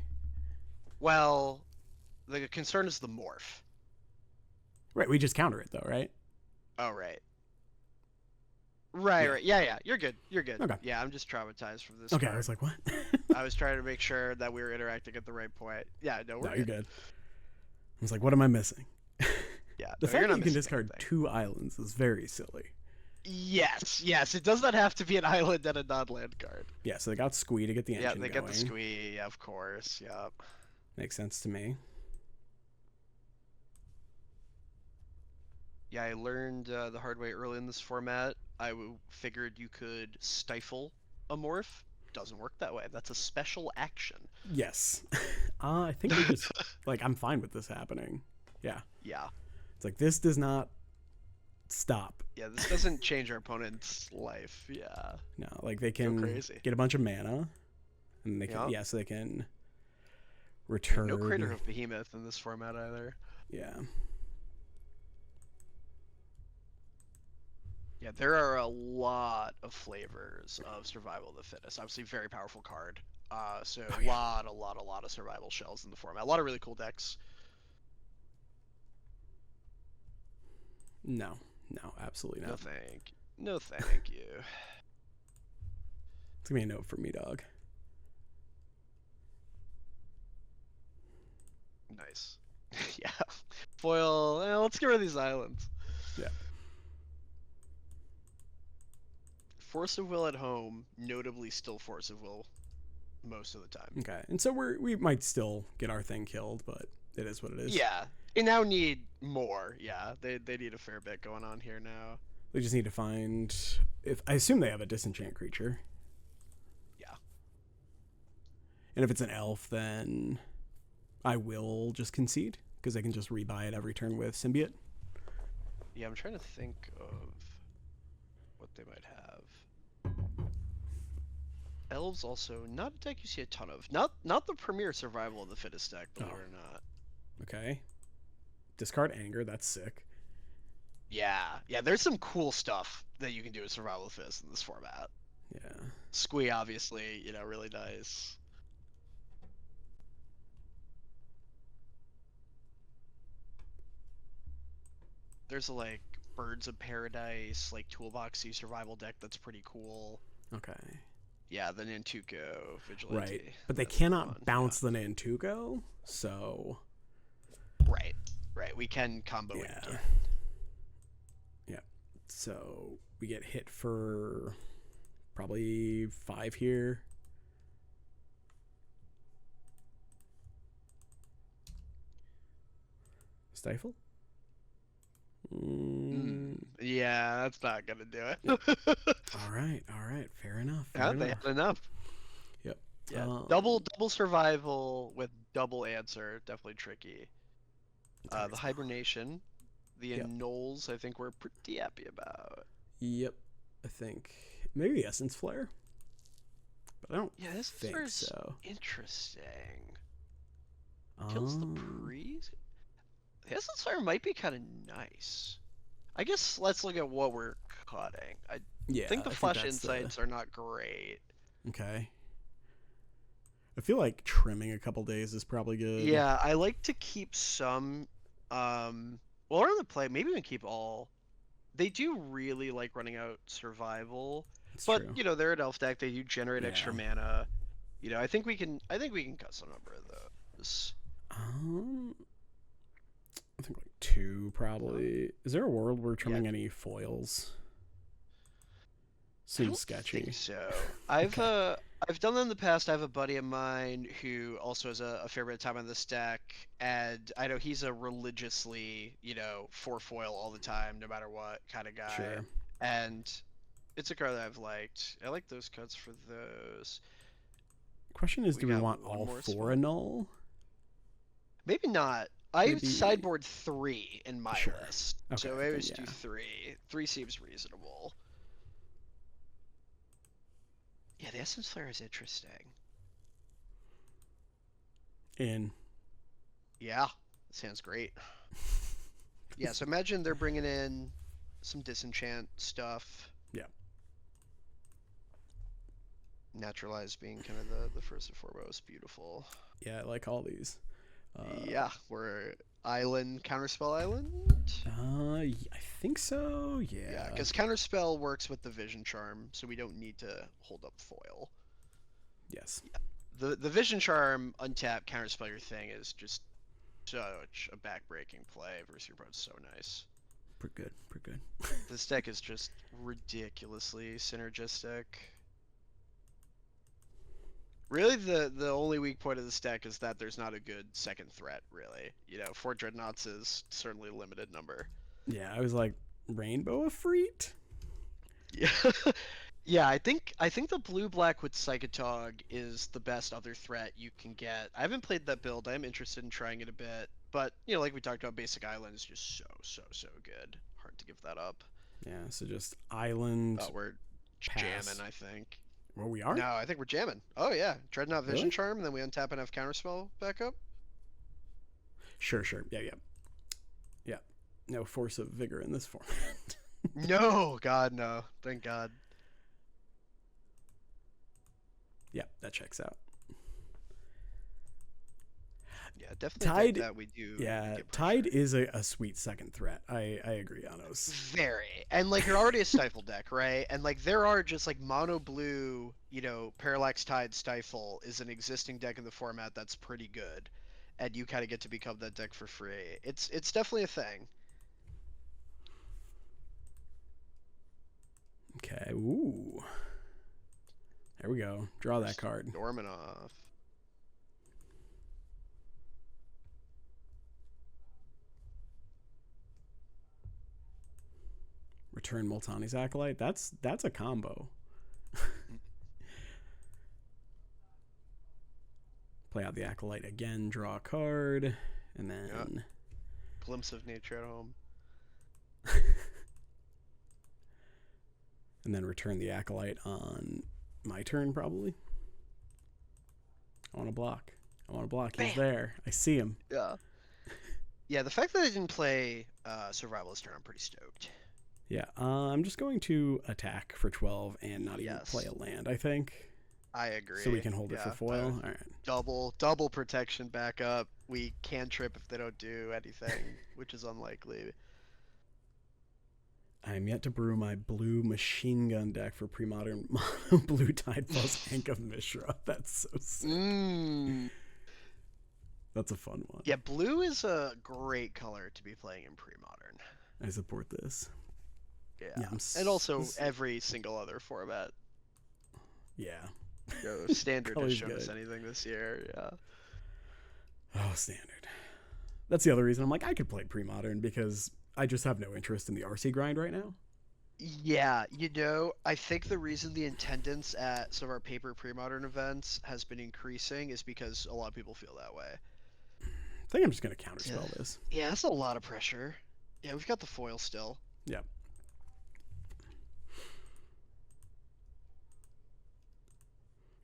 Well, the concern is the morph. Right, we just counter it though, right? Oh, right. Right. Yeah, you're good. Okay. Yeah, I'm just traumatized from this. Okay, card. I was like, what? I was trying to make sure that we were interacting at the right point. Yeah, no, we're you're good. I was like, what am I missing? Yeah, the fact that you can discard 2 islands is very silly. Yes, it does not have to be an island and a non-land card. Yeah, so they got Squee to get the engine going. Yeah, they going. get the Squee, yeah, of course, yep. Makes sense to me. Yeah, I learned the hard way early in this format. I figured you could stifle a morph. Doesn't work that way. That's a special action. Yes. I think we just, like, I'm fine with this happening. Yeah. Yeah. It's like, this does not stop. Yeah, this doesn't change our opponent's life. Yeah. No, like, they can get a bunch of mana. And they can, so they can return. No Crater of Behemoth in this format either. Yeah. Yeah, there are a lot of flavors of Survival of the Fittest. Obviously, very powerful card. So a lot of survival shells in the format. A lot of really cool decks. No, absolutely not. No, thank you. It's gonna be a note for me, dog. Nice. Yeah. Foil. Let's get rid of these islands. Yeah. Force of Will at home, notably still Force of Will most of the time. Okay. And so we might still get our thing killed, but it is what it is. Yeah. They now need more. Yeah. They need a fair bit going on here now. We just need to find if I assume they have a disenchant creature. Yeah. And if it's an elf, then I will just concede because I can just rebuy it every turn with Symbiote. Yeah, I'm trying to think of what they might have. Elves also not a deck you see a ton of. Not the premier survival of the fittest deck, believe it or not. Okay. Discard Anger, that's sick. Yeah, there's some cool stuff that you can do with survival of the fittest in this format. Yeah. Squee, obviously, really nice. There's like Birds of Paradise, like toolboxy survival deck that's pretty cool. Okay. Yeah, the Nantuko Vigilante. Right. But they cannot bounce the Nantuko, so... Right. We can combo it again. Yeah. So we get hit for probably 5 here. Stifle? Yeah, that's not gonna do it. Yep. All right. Fair enough. They had enough. Yep. Yeah. Double survival with double answer, definitely tricky. The hibernation, the annuls, I think we're pretty happy about. Yep. I think maybe Essence Flare. But I don't think so. Interesting. Kills the priest? The Essence Flare might be kind of nice. I guess let's look at what we're cutting. I think the Flesh Insights are not great. Okay. I feel like trimming a couple days is probably good. Yeah, I like to keep some. Well, on the play, maybe even keep all. They do really like running out survival, but true. They're an elf deck. They do generate extra mana. I think we can cut some number of those. I think like 2 probably. Is there a world where trimming any foils? Seems sketchy. I think so. I've done that in the past. I have a buddy of mine who also has a fair bit of time on this deck, and I know he's a religiously, 4 foil all the time, no matter what kind of guy. Sure. And it's a card that I've liked. I like those cuts for those. Question is, do we want all 4 annul? Maybe not. I sideboard 3 in my list, so I always do 3. 3 seems reasonable. Yeah, the Essence Flare is interesting. Yeah, sounds great. Yeah, so imagine they're bringing in some disenchant stuff. Yeah. Naturalize being kind of the first and foremost. Beautiful. Yeah, I like all these. Yeah, we're island, counterspell island? I think so, yeah. Yeah, because counterspell works with the vision charm, so we don't need to hold up foil. Yes. Yeah. The vision charm, untap, counterspell your thing is just such a backbreaking play versus your opponent's so nice. Pretty good. This deck is just ridiculously synergistic. Really, the only weak point of this deck is that there's not a good second threat, really. 4 Dreadnoughts is certainly a limited number. Yeah, I was like, Rainbow Efreet? Yeah. Yeah, I think the blue-black with Psychatog is the best other threat you can get. I haven't played that build. I'm interested in trying it a bit. But, like we talked about, Basic Island is just so good. Hard to give that up. Yeah, so just Island. Oh, we're jamming, I think. Well, we are? No, I think we're jamming. Oh, yeah. Dreadnought Vision Charm, and then we untap and have Counterspell back up? Sure. Yeah. No Force of Vigor in this format. No, God, no. Thank God. Yeah, that checks out. Yeah, definitely Tide, that we do. Yeah, Tide is a sweet second threat. I agree, Anos. Very. And, you're already a Stifle deck, right? And, there are just, mono blue, Parallax Tide Stifle is an existing deck in the format that's pretty good. and you kind of get to become that deck for free. It's definitely a thing. Okay. Ooh. There we go. Draw that card. Storming off. Return Multani's Acolyte. That's a combo. Play out the Acolyte again. Draw a card, and then Glimpse of Nature at home. And then return the Acolyte on my turn, probably. I want to block. He's there. I see him. Yeah. Yeah, the fact that I didn't play Survivalist turn, I'm pretty stoked. Yeah, I'm just going to attack for 12 and not even play a land, I think. I agree. So we can hold it for foil. All right. Double protection backup. We can trip if they don't do anything, which is unlikely. I'm yet to brew my blue machine gun deck for Premodern mono blue Tide plus Hank of Mishra. That's so sick. That's a fun one. Yeah, blue is a great color to be playing in Premodern. I support this. Yeah. And also every single other format. Yeah. Standard has shown us anything this year. Yeah. Oh, Standard. That's the other reason I'm like, I could play Premodern because I just have no interest in the RC grind right now. Yeah, I think the reason the attendance at some of our paper Premodern events has been increasing is because a lot of people feel that way. I think I'm just going to counterspell this. Yeah, that's a lot of pressure. Yeah, we've got the foil still. Yeah.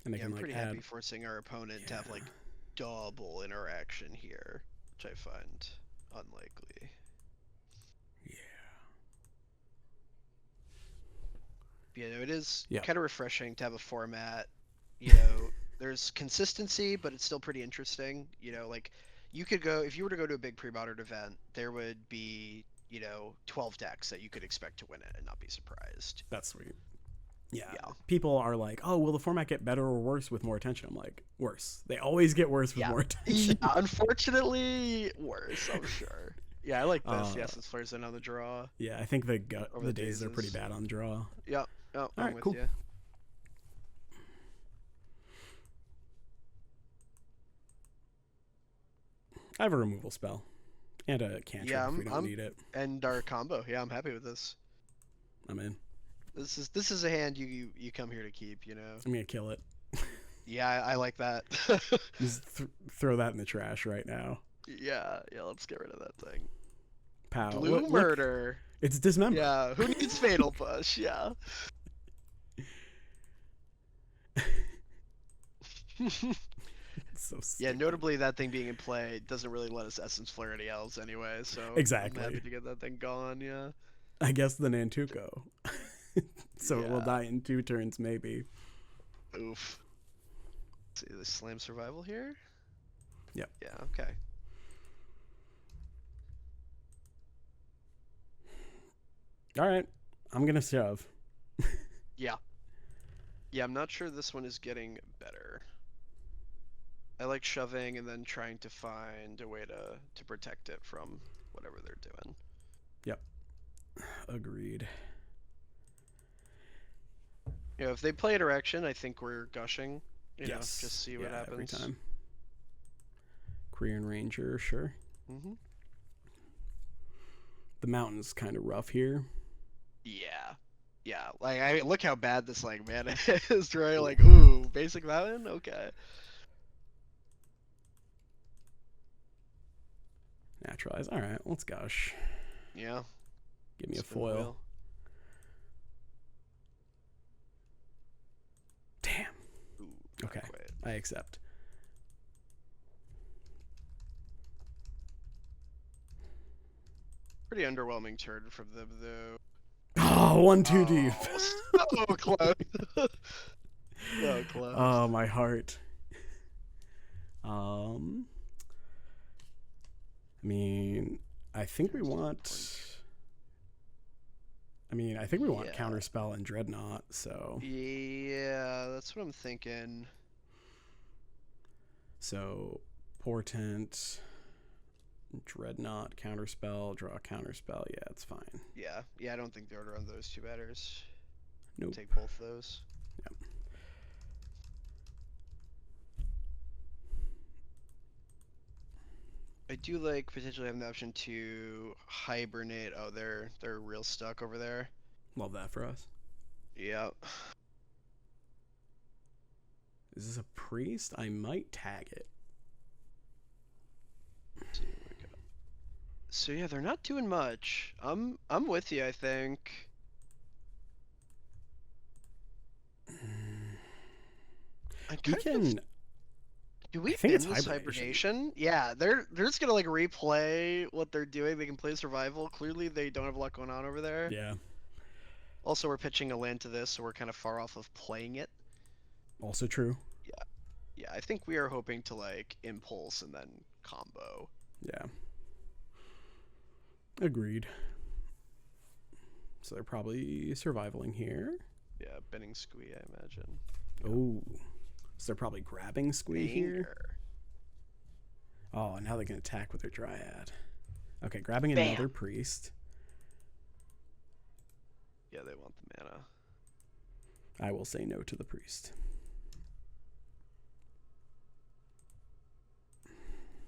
And I'm pretty happy forcing our opponent to have like double interaction here, which I find unlikely. Yeah, it is kind of refreshing to have a format. There's consistency, but it's still pretty interesting. Like you could go, if you were to go to a big Premodern event, there would be 12 decks that you could expect to win it and not be surprised. That's sweet. Yeah. People are like, oh, will the format get better or worse with more attention? I'm like, worse. They always get worse with more attention. Yeah, unfortunately, worse, I'm sure. Yeah, I like this. Essence Flare's in on the draw. Yeah, I think the days are pretty bad on draw. Yep. Oh, I'm with you. I have a removal spell and a cantrip if we don't need it. And our combo. Yeah, I'm happy with this. I'm in. This is a hand you come here to keep. I'm gonna kill it. Yeah, I like that. Just throw that in the trash right now. Yeah. Let's get rid of that thing. Pow. Blue murder. It's dismember. Yeah. Who needs fatal push? Yeah. So yeah, notably that thing being in play doesn't really let us Essence Flare any Elves anyway, so exactly. I'm happy to get that thing gone. Yeah. I guess the Nantuko. So it will die in 2 turns, maybe. Oof. Let's see, the slam survival here? Yep. Yeah, okay. Alright. I'm gonna shove. Yeah. Yeah, I'm not sure this one is getting better. I like shoving and then trying to find a way to protect it from whatever they're doing. Yep. Agreed. If they play interaction, I think we're gushing. Yes. Just see what happens. Every time. Korean Ranger, sure. Mm-hmm. The mountain's kind of rough here. Yeah. Yeah. Like, look how bad this mana is, right? Like, ooh, basic mountain? Okay. Naturalize. All right, let's gush. Yeah. Give me a foil. Damn. Ooh, okay. I accept. Pretty underwhelming turn from them, though. Oh, 1 too deep. So close. So close. Oh, my heart. I mean, I think we want Counterspell and Dreadnought, so... Yeah, that's what I'm thinking. So, Portent, Dreadnought, Counterspell, draw a Counterspell. Yeah, it's fine. Yeah, I don't think the order on those 2 batters. Nope. Take both of those. Yep. I do like potentially having the option to hibernate. Oh, they're real stuck over there. Love that for us. Yep. Is this a priest? I might tag it. Let's see what we got. So yeah, they're not doing much. I'm with you, I think. We can. Do we I think it's bin this hibernation? Yeah, they're just gonna like replay what they're doing. They can play survival. Clearly, they don't have a lot going on over there. Yeah. Also, we're pitching a land to this, so we're kind of far off of playing it. Also true. Yeah, I think we are hoping to like impulse and then combo. Yeah. Agreed. So they're probably survivaling here. Yeah, binning squee, I imagine. Oh. So they're probably grabbing squee here. Oh, now they can attack with their dryad. Okay, grabbing another priest. Yeah, they want the mana. I will say no to the priest.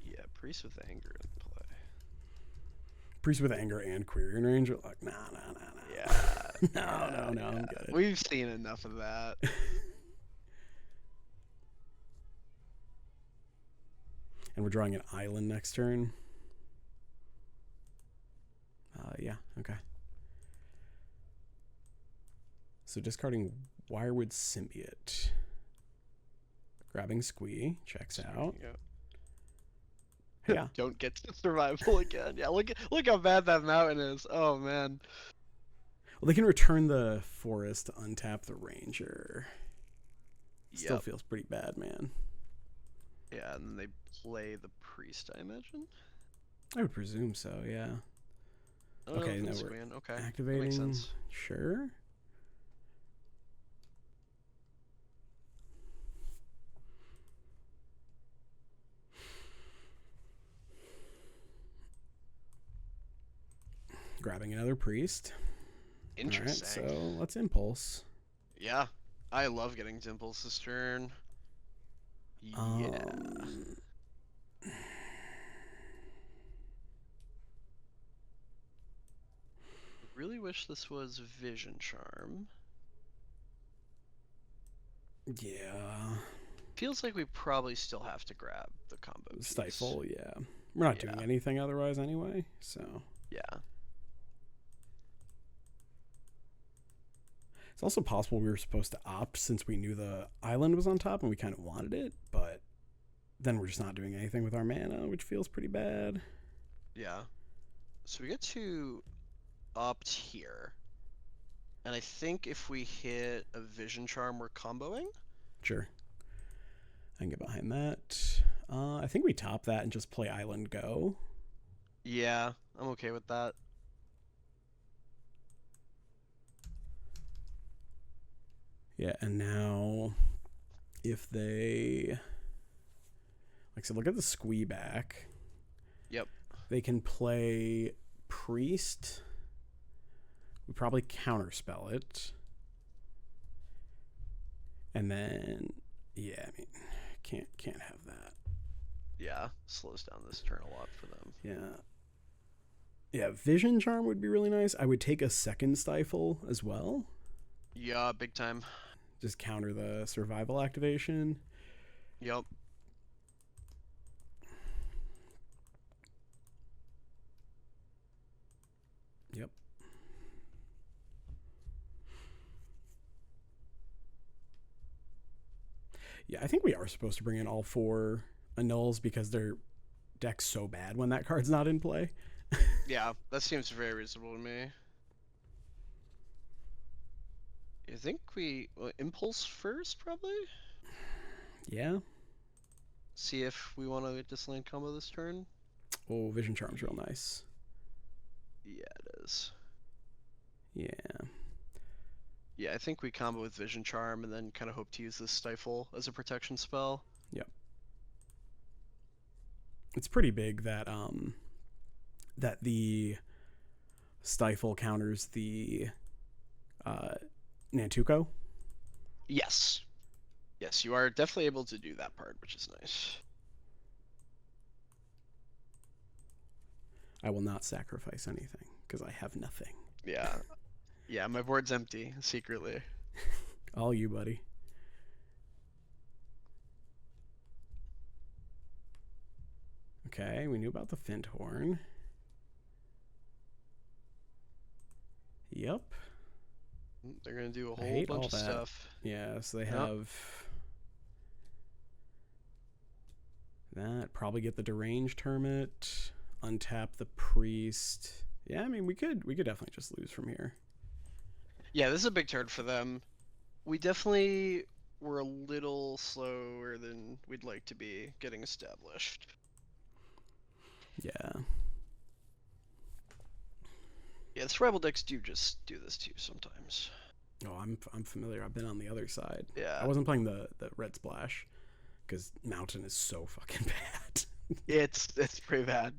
Yeah, priest with anger in play. Priest with anger and query in range are like, nah. Yeah. no, I'm good. We've seen enough of that. And we're drawing an island next turn. Yeah, okay. So discarding Wirewood Symbiote. Grabbing Squee, checks out. Yeah. Don't get to survival again. Yeah, look how bad that mountain is. Oh man. Well, they can return the forest to untap the ranger. Still feels pretty bad, man. Yeah, and then they play the priest, I imagine. I would presume so, yeah. Okay, now we're activating. That makes sense. Sure. Grabbing another priest. Interesting. All right, so let's impulse. Yeah, I love getting to impulse this turn. Yeah. Really wish this was Vision Charm. Yeah. Feels like we probably still have to grab the combo piece. Stifle, yeah. We're not doing anything otherwise anyway, so. Yeah. It's also possible we were supposed to opt since we knew the island was on top and we kind of wanted it, but then we're just not doing anything with our mana, which feels pretty bad. Yeah. So we get to opt here. And I think if we hit a Vision Charm, we're comboing? Sure. I can get behind that. I think we top that and just play Island Go. Yeah, I'm okay with that. Yeah, and now if they... Like, so look at the squee back. Yep. They can play Priest. We probably counterspell it. And then, yeah, I mean, can't have that. Yeah, slows down this turn a lot for them. Yeah. Yeah, Vision Charm would be really nice. I would take a second Stifle as well. Yeah, big time. Just counter the survival activation. Yep. Yep. Yeah, I think we are supposed to bring in all 4 annuls because their deck's so bad when that card's not in play. Yeah, that seems very reasonable to me. I think we impulse first, probably? Yeah. See if we want to disland combo this turn. Oh, Vision Charm's real nice. Yeah, it is. Yeah. Yeah, I think we combo with Vision Charm and then kind of hope to use this Stifle as a protection spell. Yep. it's pretty big that that the stifle counters the Nantuko. Yes. Yes, you are definitely able to do that part, which is nice. I will not sacrifice anything because I have nothing. Yeah. Yeah, my board's empty, secretly. All you, buddy. Okay, we knew about the Finthorn. Yep. They're gonna do a I whole hate bunch all of that. stuff. Yeah, so they Yep. have that. Probably get the deranged hermit. Untap the priest. Yeah, I mean we could definitely just lose from here. Yeah, this is a big turn for them. We definitely were a little slower than we'd like to be getting established. Yeah. Yeah, the survival decks do just do this to you sometimes. Oh, I'm familiar. I've been on the other side. Yeah. I wasn't playing the red splash because mountain is so fucking bad. It's pretty bad.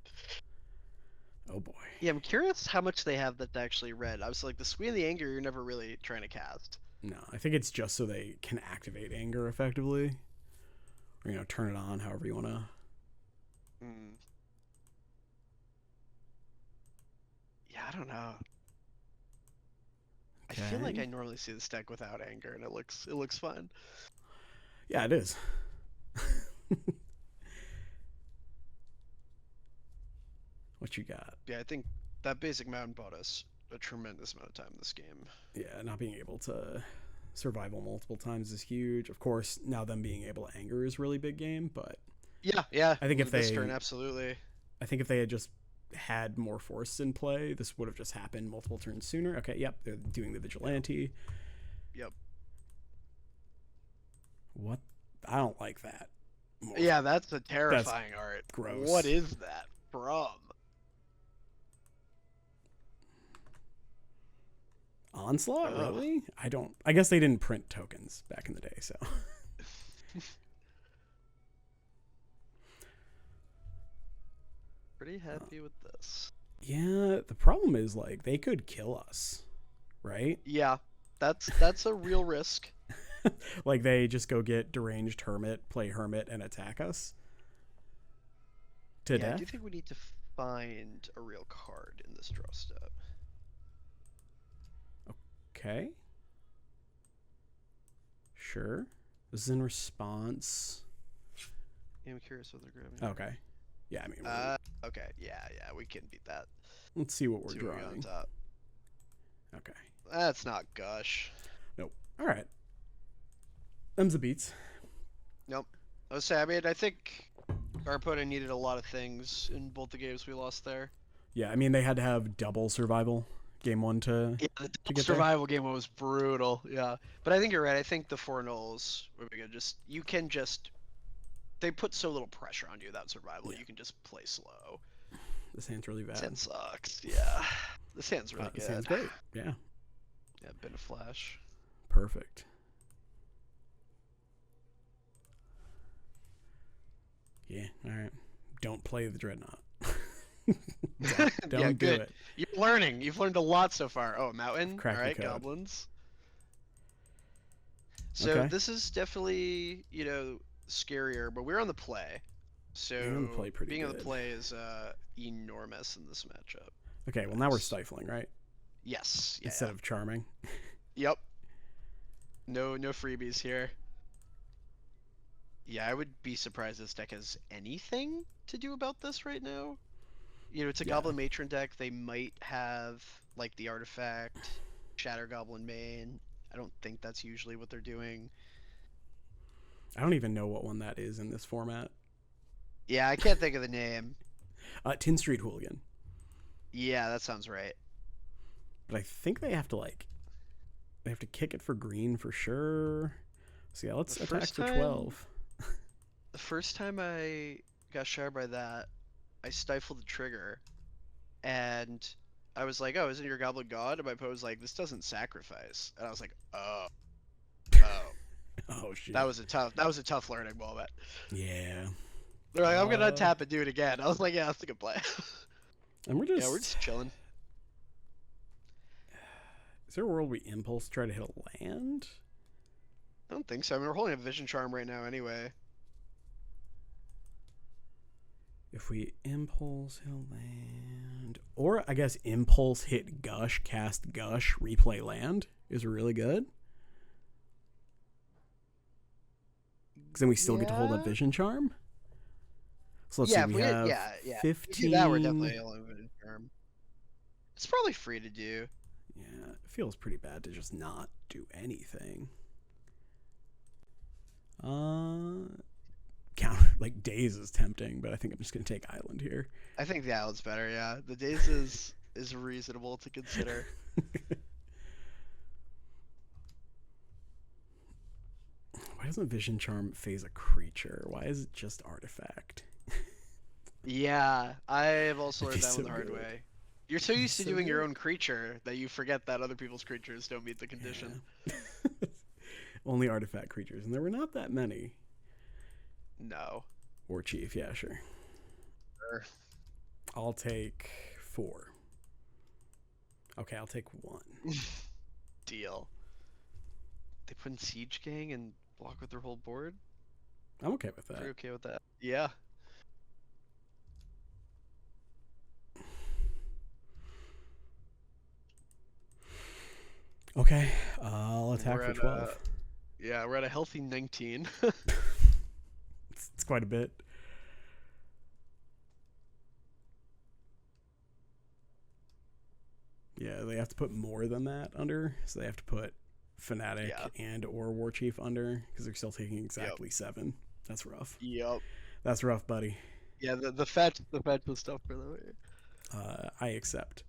Oh boy. Yeah, I'm curious how much they have that's actually red. I was like, the Squee and the Anger, you're never really trying to cast. No, I think it's just so they can activate anger effectively, or turn it on however you want to. Yeah, I don't know. Okay. I feel like I normally see this deck without anger, and it looks fun. Yeah, it is. What you got? Yeah, I think that basic mountain bought us a tremendous amount of time in this game. Yeah, not being able to survival multiple times is huge. Of course, now them being able to anger is really big game, but Yeah. I think if this they turn, absolutely. I think if they had just had more force in play, this would have just happened multiple turns sooner. Okay, yep, they're doing the vigilante. Yep. What? I don't like that. Yeah, that's a terrifying art. Gross. What is that from? Onslaught? Really? I guess they didn't print tokens back in the day, so. Pretty happy with this. Yeah, the problem is like they could kill us, right? Yeah, that's a real risk. Like they just go get deranged hermit, play hermit, and attack us to Yeah, I death. do think we need to find a real card in this draw step. Okay. Sure. This is in response. Yeah, I'm curious what they're grabbing. Okay. Yeah, I mean. Okay. Yeah, we can beat that. Let's see what we're See what we got on drawing. top. Okay. That's not gush. Nope. All right. Them's the beats. Nope. I mean, I think our opponent needed a lot of things in both the games we lost there. Yeah, I mean they had to have double survival game one to. Yeah, the to get survival game was brutal. Yeah, but I think you're right. I think the 4 nulls would be good. They put so little pressure on you without survival. Yeah. You can just play slow. This hand's really bad. This hand sucks. Yeah, this hand's really good. This hand's great. Yeah. Yeah, been a flash. Perfect. Yeah. All right. Don't play the Dreadnought. don't Yeah, do good. it. You're learning. You've learned a lot so far. Oh, mountain. Crack All the right, code. goblins. So Okay. this is definitely, scarier, but we're on the play. So Being on the play pretty being on good. the play is enormous in this matchup. Okay. Well, now we're stifling, right? Yes. Yeah, Instead of charming. Yep. No freebies here. Yeah, I would be surprised this deck has anything to do about this right now. It's a Goblin Matron deck. They might have like the artifact, Shatter Goblin main. I don't think that's usually what they're doing. I don't even know what one that is in this format. Yeah, I can't think of the name. Tin Street Hooligan. Yeah, that sounds right. But I think they have to kick it for green for sure. So yeah, let's attack for 12. The first time I got shattered by that, I stifled the trigger, and I was like, "Oh, isn't your Goblin God?" And my opponent was like, "This doesn't sacrifice," and I was like, "Oh, Oh shit. that was a tough learning moment." Yeah. They're like, I'm gonna untap and do it again. I was like, yeah, that's a good play. And we're just Yeah, we're just chilling. Is there a world we impulse try to hit a land? I don't think so. I mean, we're holding a Vision Charm right now anyway. If we impulse hit a land, or I guess impulse hit gush, cast gush, replay land is really good. Because then we still get to hold up Vision Charm. So let's see, we have 15. If we do that, we're definitely holding Vision Charm. It's probably free to do. Yeah, it feels pretty bad to just not do anything. Like Daze is tempting, but I think I'm just gonna take Island here. I think the Island's better. Yeah, the Daze is reasonable to consider. Why doesn't Vision Charm phase a creature? Why is it just artifact? Yeah, I've also learned that so one the hard good. way. You're so used to so doing your good. own creature that you forget that other people's creatures don't meet the condition. Yeah. Only artifact creatures, and there were not that many. No. War Chief, yeah, sure. I'll take 4. Okay, I'll take 1. Deal. They put in Siege Gang and block with their whole board? I'm okay with that. Pretty okay with that. Yeah. Okay, I'll attack for 12. Yeah, we're at a healthy 19. It's quite a bit. Yeah, they have to put more than that under, so they have to put Fanatic and or War Chief under, because they're still taking exactly 7. That's rough. Yep. That's rough, buddy. Yeah, the fetch was tough for them. I accept.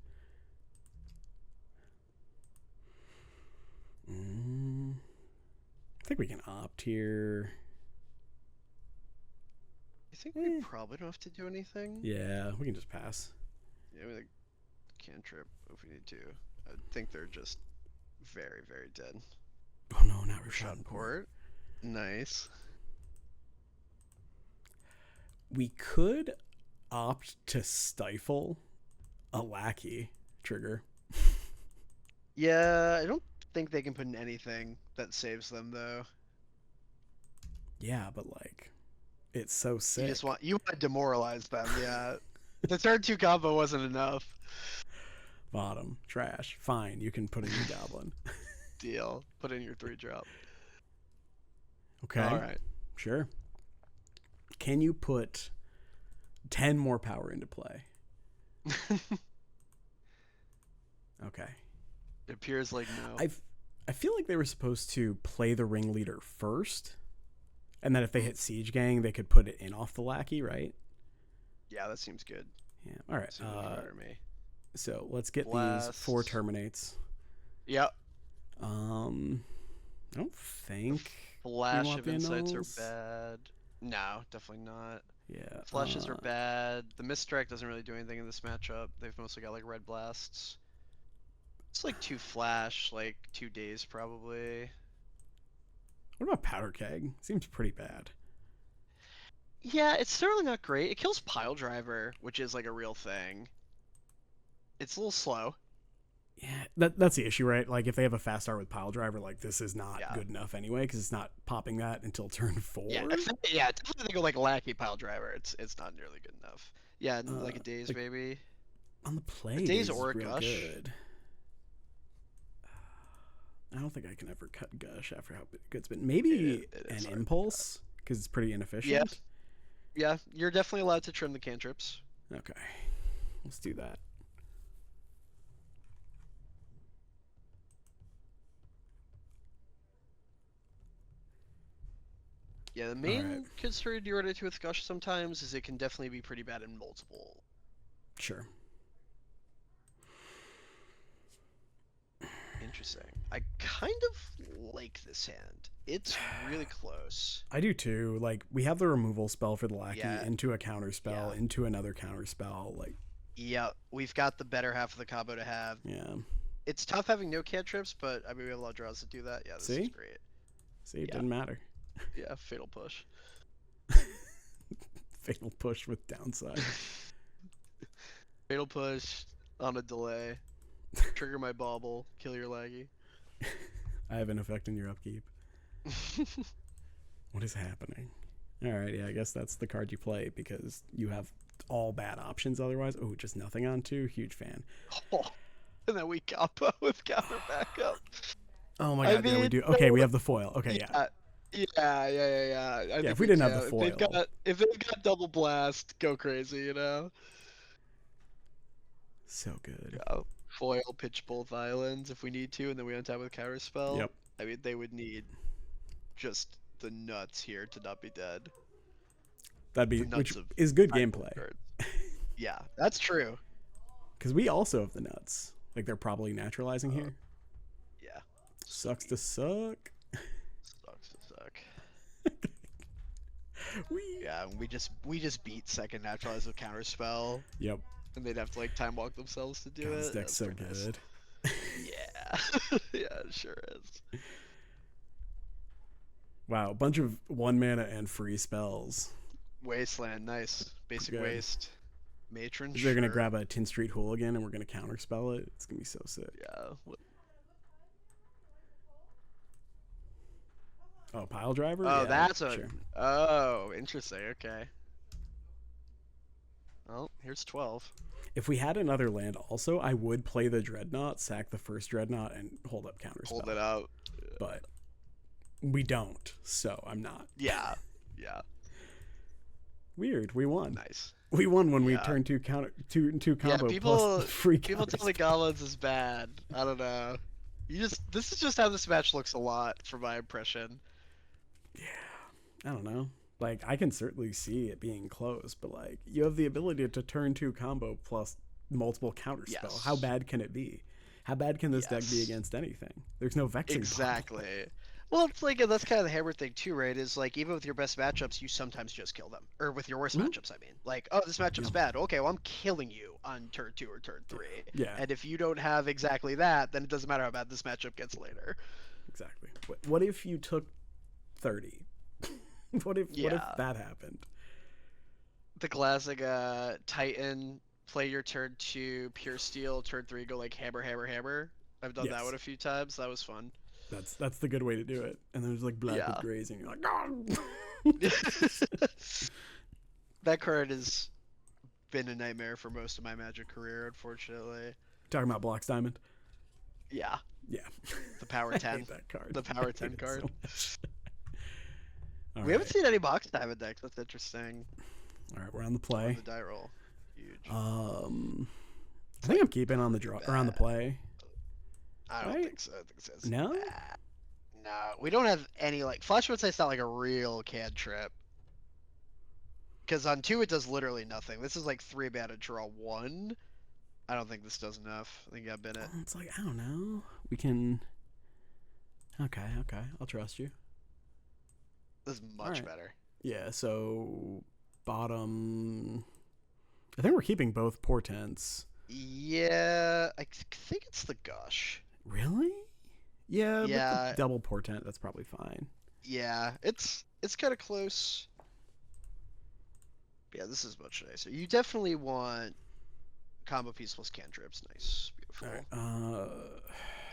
I think we can opt here. I think we probably don't have to do anything. Yeah, we can just pass. Yeah, we like cantrip if we need to. I think they're just very, very dead. Oh no, not Rashad Port. Nice. We could opt to stifle a lackey trigger. Yeah, I don't think they can put in anything that saves them though. Yeah, but like, it's so sick. You want to demoralize them, yeah. The turn 2 combo wasn't enough. Bottom trash. Fine, you can put in your goblin. Deal. Put in your 3-drop. Okay. All right. Sure. Can you put 10 more power into play? Okay. It appears like no. I feel like they were supposed to play the ringleader first, and then if they hit Siege Gang, they could put it in off the lackey, right? Yeah, that seems good. Yeah. All right. Me. So let's get these 4 terminates. Yep. I don't think Flash of Insights are bad. No, definitely not. Yeah. Flashes are bad. The Misdirect doesn't really do anything in this matchup. They've mostly got like red blasts. It's like 2 flash, like 2 days probably. What about Powder Keg? Seems pretty bad. Yeah, it's certainly not great. It kills Pile Driver, which is like a real thing. It's a little slow. Yeah, that's the issue, right? Like, if they have a fast start with Pile Driver, like, this is not good enough anyway, because it's not popping that until turn 4. Yeah, definitely they go like Lackey Pile Driver. It's not nearly good enough. Yeah, like a Daze like, maybe. On the play, Daze or Gush. Good. I don't think I can ever cut Gush after how good it's been. Maybe an Impulse, because it's pretty inefficient. Yeah, you're definitely allowed to trim the cantrips. Okay, let's do that. Yeah, the main concern you run into with Gush sometimes is it can definitely be pretty bad in multiple. Sure. Interesting. I kind of like this hand. It's really close. I do too. Like, we have the removal spell for the lackey into a counter spell, into another counter spell. Like, yeah, we've got the better half of the combo to have. Yeah. It's tough having no cantrips, but I mean, we have a lot of draws to do that. Yeah, this is great. See, it didn't matter. Yeah, fatal push. Fatal Push with downside. Fatal Push on a delay. Trigger my bauble. Kill your laggy. I have an effect in your upkeep. What is happening? Alright, yeah, I guess that's the card you play because you have all bad options otherwise. Oh, just nothing on 2? Huge fan. Oh, and then we combo with counter backup. Oh my god, yeah, we do. Okay, we have the foil. Okay, yeah. Yeah. I think if we didn't have the can. foil. If they've got double blast, go crazy, you know? So good. Yeah. Foil, pitch both islands if we need to, and then we untap with counter spell. Yep. I mean, they would need just the nuts here to not be dead. That'd be, which is good gameplay. Yeah, that's true. Because we also have the nuts. Like, they're probably naturalizing here. Yeah. Sucks to suck. Sucks to suck. Yeah, we just beat second naturalize with counterspell. Yep. And they'd have to like time walk themselves to do it. This deck's so good. Nice. Yeah. Yeah, it sure is. Wow, a bunch of 1 mana and free spells. Wasteland, nice. Basic good. Waste. Matron. They're gonna grab a Tin Street Hooligan and we're gonna counterspell it. It's gonna be so sick. Yeah. Oh, Pile Driver? Oh, yeah, that's sure. Oh, interesting. Okay. Well, here's 12. If we had another land also, I would play the Dreadnought, sack the first Dreadnought, and hold up counterspell. Hold it out. But we don't, so I'm not. Yeah. Weird. We won. Nice. We won when we turned two combo plus free people tell me Goblins is bad. I don't know. This is just how this match looks a lot from my impression. Yeah. I don't know. Like, I can certainly see it being close, but like, you have the ability to turn 2 combo plus multiple counterspell. Yes. How bad can it be? How bad can this deck be against anything? There's no vexing. Exactly. Well, it's like that's kind of the hammer thing too, right? Is like even with your best matchups, you sometimes just kill them, or with your worst matchups. I mean, like, oh, this matchup's bad. Okay, well, I'm killing you on turn 2 or turn 3. Yeah. And if you don't have exactly that, then it doesn't matter how bad this matchup gets later. Exactly. What if you took 30? What if that happened? The classic Titan, play your turn 2, pure steel, turn 3, go like hammer. I've done that one a few times. That was fun. That's the good way to do it. And then there's like black with grazing. You're like, That card has been a nightmare for most of my Magic career, unfortunately. Talking about Blocks Diamond? Yeah. Yeah. The Power 10. I hate that card. The Power 10 card. So we haven't seen any Box Diamond decks. That's interesting. All right, we're on the play. The die roll. Huge. I think I'm keeping on the draw or on the play. I don't think so. I think it's no. No, we don't have any like Flash would say it's not like a real cantrip. Because on 2 it does literally nothing. This is like 3 mana draw 1. I don't think this does enough. I think I've been it. It's like I don't know. We can. Okay. I'll trust you. This is much better. Yeah. So bottom. I think we're keeping both portents. Yeah, I think it's the Gush. Really? Yeah. Yeah. With the double portent, that's probably fine. Yeah, it's kind of close. Yeah, this is much nicer. You definitely want combo piece plus cantrips. Nice, beautiful. Right,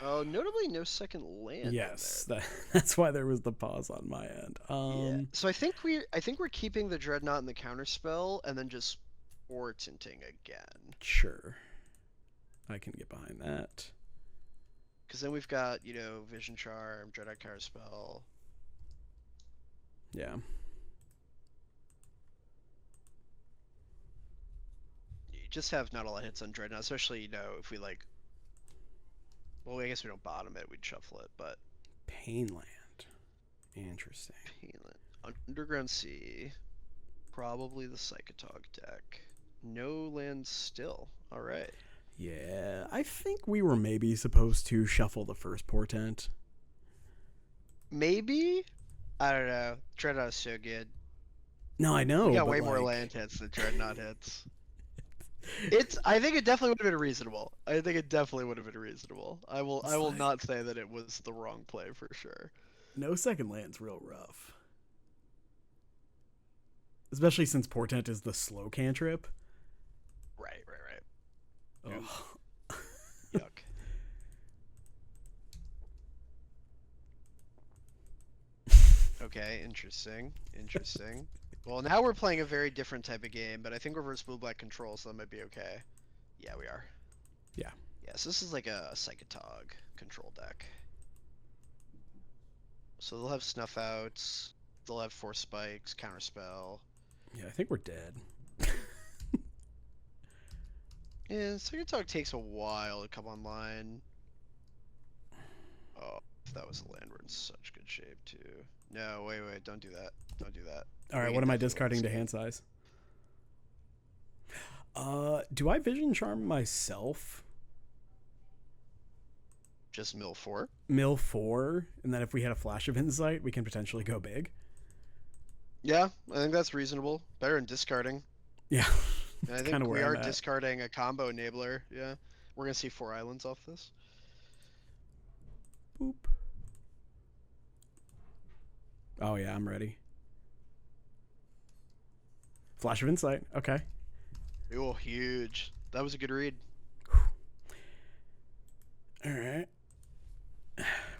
oh, notably no second land. Yes, that's why there was the pause on my end. Yeah. So I think we're keeping the Dreadnought and the counterspell, and then just portenting again. Sure, I can get behind that. Because then we've got Vision Charm, Dreadnought counterspell. Yeah. You just have not a lot of hits on Dreadnought, especially if we like. Well, I guess we don't bottom it; we'd shuffle it, but. Painland. Interesting. Painland. Underground Sea. Probably the Psychatog deck. No land still. All right. Yeah, I think we were maybe supposed to shuffle the first portent. Maybe? I don't know. Dreadnought is so good. No, I know. We got way more land hits than Dreadnought hits. I think it definitely would have been reasonable. I will not say that it was the wrong play for sure. No second land's real rough. especially since Portent is the slow cantrip. Right. Oh. Yuck. Okay, interesting. Well, now we're playing a very different type of game, but I think we're versus blue-black control, so that might be okay. Yeah, we are. Yeah. Yeah, so this is like a Psychatog control deck. So they'll have snuff outs, they'll have force spikes, counterspell. Yeah, I think we're dead. Yeah, Psychatog takes a while to come online. Oh, if that was a land, we're in such good shape too. No, wait, don't do that. Don't do that. All right, what am I discarding to hand size? Do I Vision Charm myself? Just mill 4? Mill 4, and then if we had a Flash of Insight, we can potentially go big. Yeah, I think that's reasonable. Better than discarding. Yeah. And I think we are discarding a combo enabler. Yeah. We're going to see 4 islands off this. Boop. Oh, yeah, I'm ready. Flash of Insight. Okay. Oh, huge. That was a good read. All right.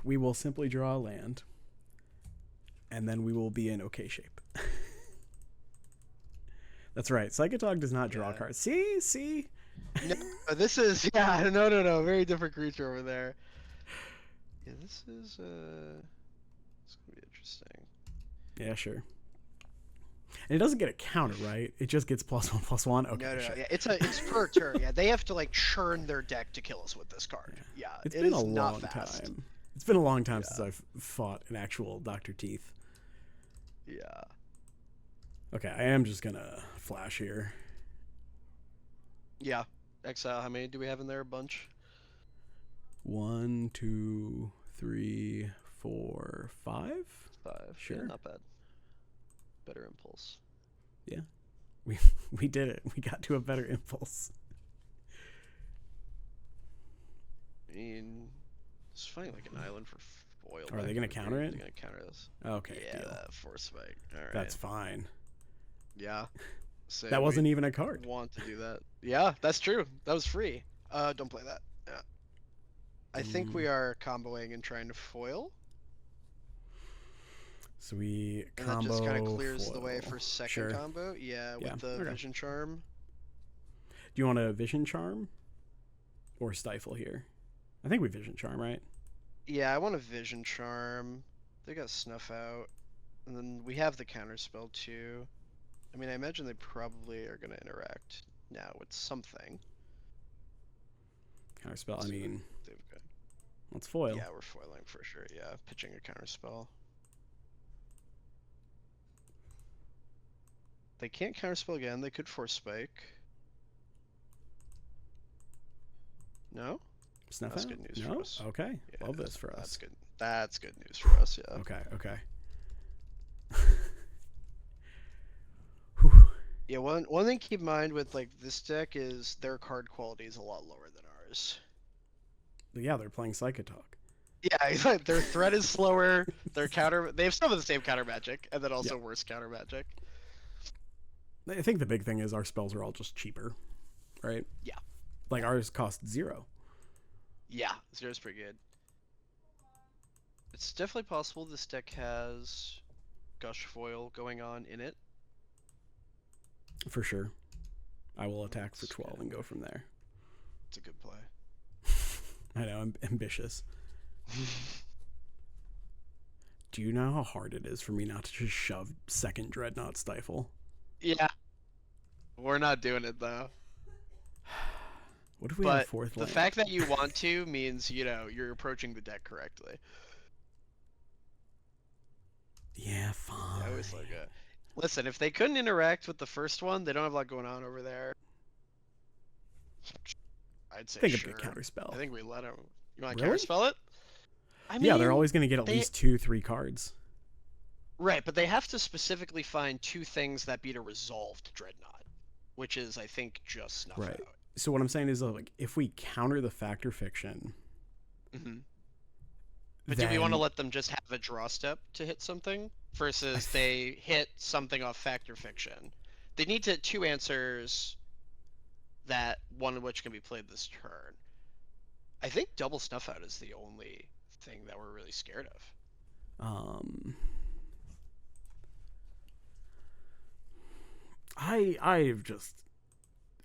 We will simply draw a land, and then we will be in okay shape. That's right. Psychatog does not draw cards. See? No, this is, yeah, no. Very different creature over there. Yeah, this is, it's going to be interesting. Yeah, sure. And it doesn't get a counter, right? It just gets +1/+1. Okay. No. Yeah, it's per turn. Yeah, they have to like churn their deck to kill us with this card. Yeah, it's been a long time. It's been a long time since I've fought an actual Dr. Teeth. Yeah. Okay, I am just gonna flash here. Yeah. Exile, how many do we have in there? A bunch? 1, 2, 3, 4, 5? 5. Sure. Yeah, not bad. Better impulse. Yeah. We did it. We got to a better impulse. I mean, it's finding like an island for foil. Are they going to counter it? They're going to counter this. Okay, yeah, deal. force spike. All right. That's fine. Yeah. So that wasn't even a card. Want to do that. Yeah, that's true. That was free. Don't play that. Yeah. I think we are comboing and trying to foil. So we combo. And that just kind of clears foil. The way for second combo. Yeah, with the Vision Charm. Do you want a Vision Charm? Or Stifle here? I think we Vision Charm, right? Yeah, I want a Vision Charm. They got Snuff Out. And then we have the counter spell too. I mean, I imagine they probably are going to interact now with something. Counter spell, I mean, they've got... let's foil. Yeah, we're foiling for sure. Yeah, pitching a counter spell. They can't counterspell again. They could force spike. No? Snuff That's out? good news for us. Okay. Yeah, love this for us. That's good. That's good news for us, yeah. Okay. Yeah, one thing to keep in mind with like this deck is their card quality is a lot lower than ours. Yeah, they're playing Psychatog. Yeah, their threat is slower. Their counter, they have some of the same counter magic, and then also worse counter magic. I think the big thing is our spells are all just cheaper, right? Yeah. Like ours cost 0. Yeah, 0's pretty good. It's definitely possible this deck has Gush Foil going on in it. For sure. I will attack for 12 and go from there. It's a good play. I know, I'm ambitious. Do you know how hard it is for me not to just shove second Dreadnought Stifle? Yeah. We're not doing it though. What if we have a fourth land? The fact that you want to means, you know, you're approaching the deck correctly. Yeah, fine. I always like it. Listen, if they couldn't interact with the first one, they don't have a lot going on over there. I'd say think sure. a big counterspell. I think we let them. You want to counterspell it? I mean, yeah, they're always going to get at least 2-3 cards. Right, but they have to specifically find 2 things that beat a resolved Dreadnought, which is, I think, just Snuff Out. So what I'm saying is, like, if we counter the Fact or Fiction, But do we want to then let them just have a draw step to hit something I versus they hit something off fact or fiction? They need to hit 2 answers that one of which can be played this turn. I think double snuff out is the only thing that we're really scared of.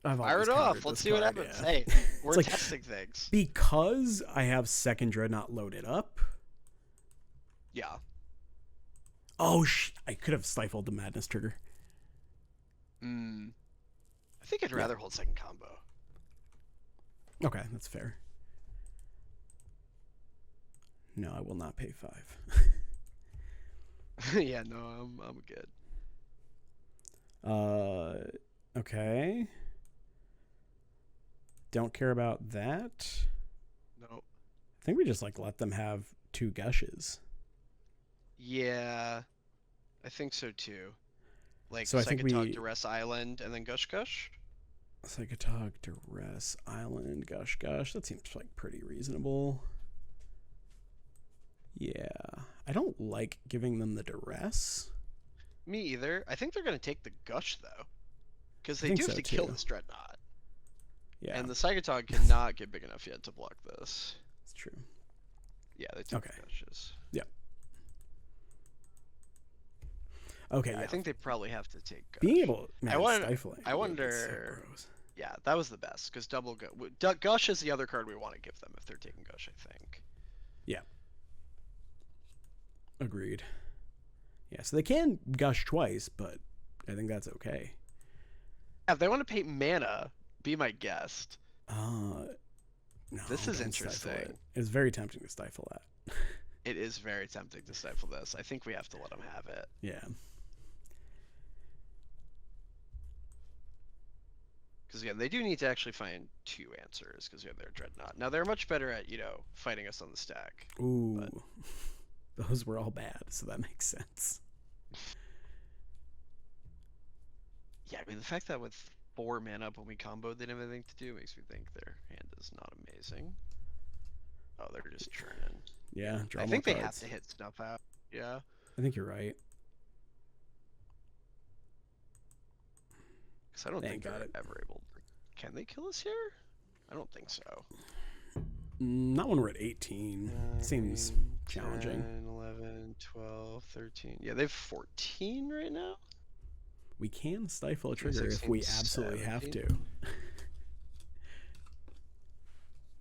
I've Fire always it off. countered Let's this see what card, happens. yeah. Hey, we're like, testing things. because I have second Dreadnought loaded up. Yeah. Oh, I could have stifled the Madness trigger. I think I'd rather hold second combo. Okay, that's fair. No, I will not pay 5. Yeah, no, I'm good. Okay. Don't care about that. Nope. I think we just like let them have 2 gushes. Yeah, I think so too. Like So I think Psychatog, Duress Island, and then Gush Gush. Psychatog, Duress Island, Gush Gush. That seems like pretty reasonable. Yeah, I don't like giving them the Duress. Me either. I think they're gonna take the Gush though, because they do have to kill this Dreadnought. Yeah, and the Psychatog cannot get big enough yet to block this. It's true. Yeah, they took the Gushes. Yeah. Okay, I think they probably have to take Gush. Being able, stifling. I wonder. So yeah, that was the best because double Gush is the other card we want to give them if they're taking Gush. I think. Yeah. Agreed. Yeah, so they can Gush twice, but I think that's okay. Yeah, if they want to pay mana, be my guest. No, this is interesting. It's very tempting to stifle that. It is very tempting to stifle this. I think we have to let them have it. Yeah. Because again, they do need to actually find 2 answers because we have their Dreadnought. Now they're much better at fighting us on the stack. Ooh, but those were all bad, so that makes sense. Yeah, I mean the fact that with 4 mana when we comboed they didn't have anything to do makes me think their hand is not amazing. Oh, they're just churning. Yeah, I think they have to hit stuff out. Yeah. I think you're right. Because I don't think they're ever able to... Can they kill us here? I don't think so. Not when we're at 18. Seems challenging. 10, 11, 12, 13. Yeah, they have 14 right now. We can stifle a trigger 16, if we absolutely 17. Have to.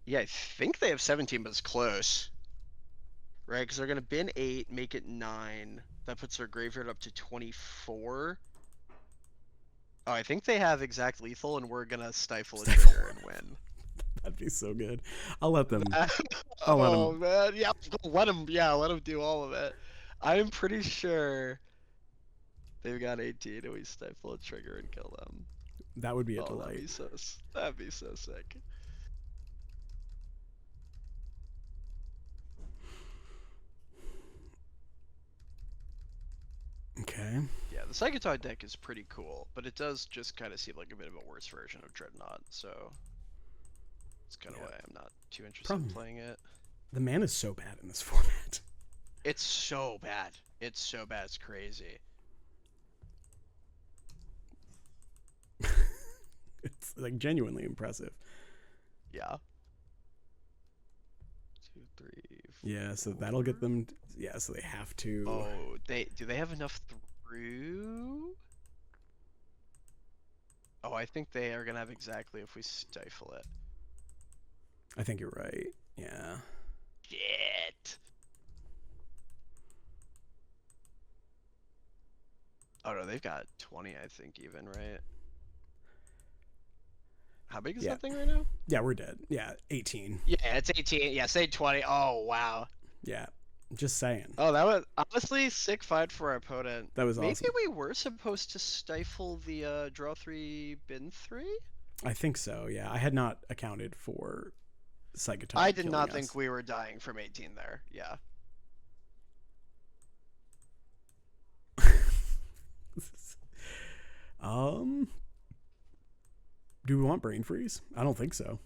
Yeah, I think they have 17, but it's close. Right, because they're going to bin 8, make it 9. That puts their graveyard up to 24. Oh, I think they have exact lethal, and we're going to stifle a trigger and win. That'd be so good. I'll let them. Oh, man. Yeah, let them do all of it. I'm pretty sure they've got 18, and we stifle a trigger and kill them. That would be a delight. That'd be so sick. Okay. Yeah, the Psychatog deck is pretty cool, but it does just kind of seem like a bit of a worse version of Dreadnought, so that's kind of why I'm not too interested in playing it. The mana is so bad in this format. It's so bad. It's so bad. It's crazy. It's like genuinely impressive. Yeah. 2, 3, 4. Yeah, so that'll get them. Yeah, so they have to. Oh, do they have enough through? Oh, I think they are gonna have exactly if we stifle it. I think you're right. Yeah. Shit. Oh no, they've got 20, I think, even, right? How big is that thing right now? Yeah, we're dead. Yeah, 18. Yeah, it's 18. Yeah, say 20. Oh, wow. Yeah, just saying. Oh, that was honestly sick fight for our opponent. That was awesome. Maybe we were supposed to stifle the draw 3, bin 3? I think so, yeah. I had not accounted for Psychatog. I did not think we were dying from 18 there. Yeah. Do we want Brain Freeze? I don't think so.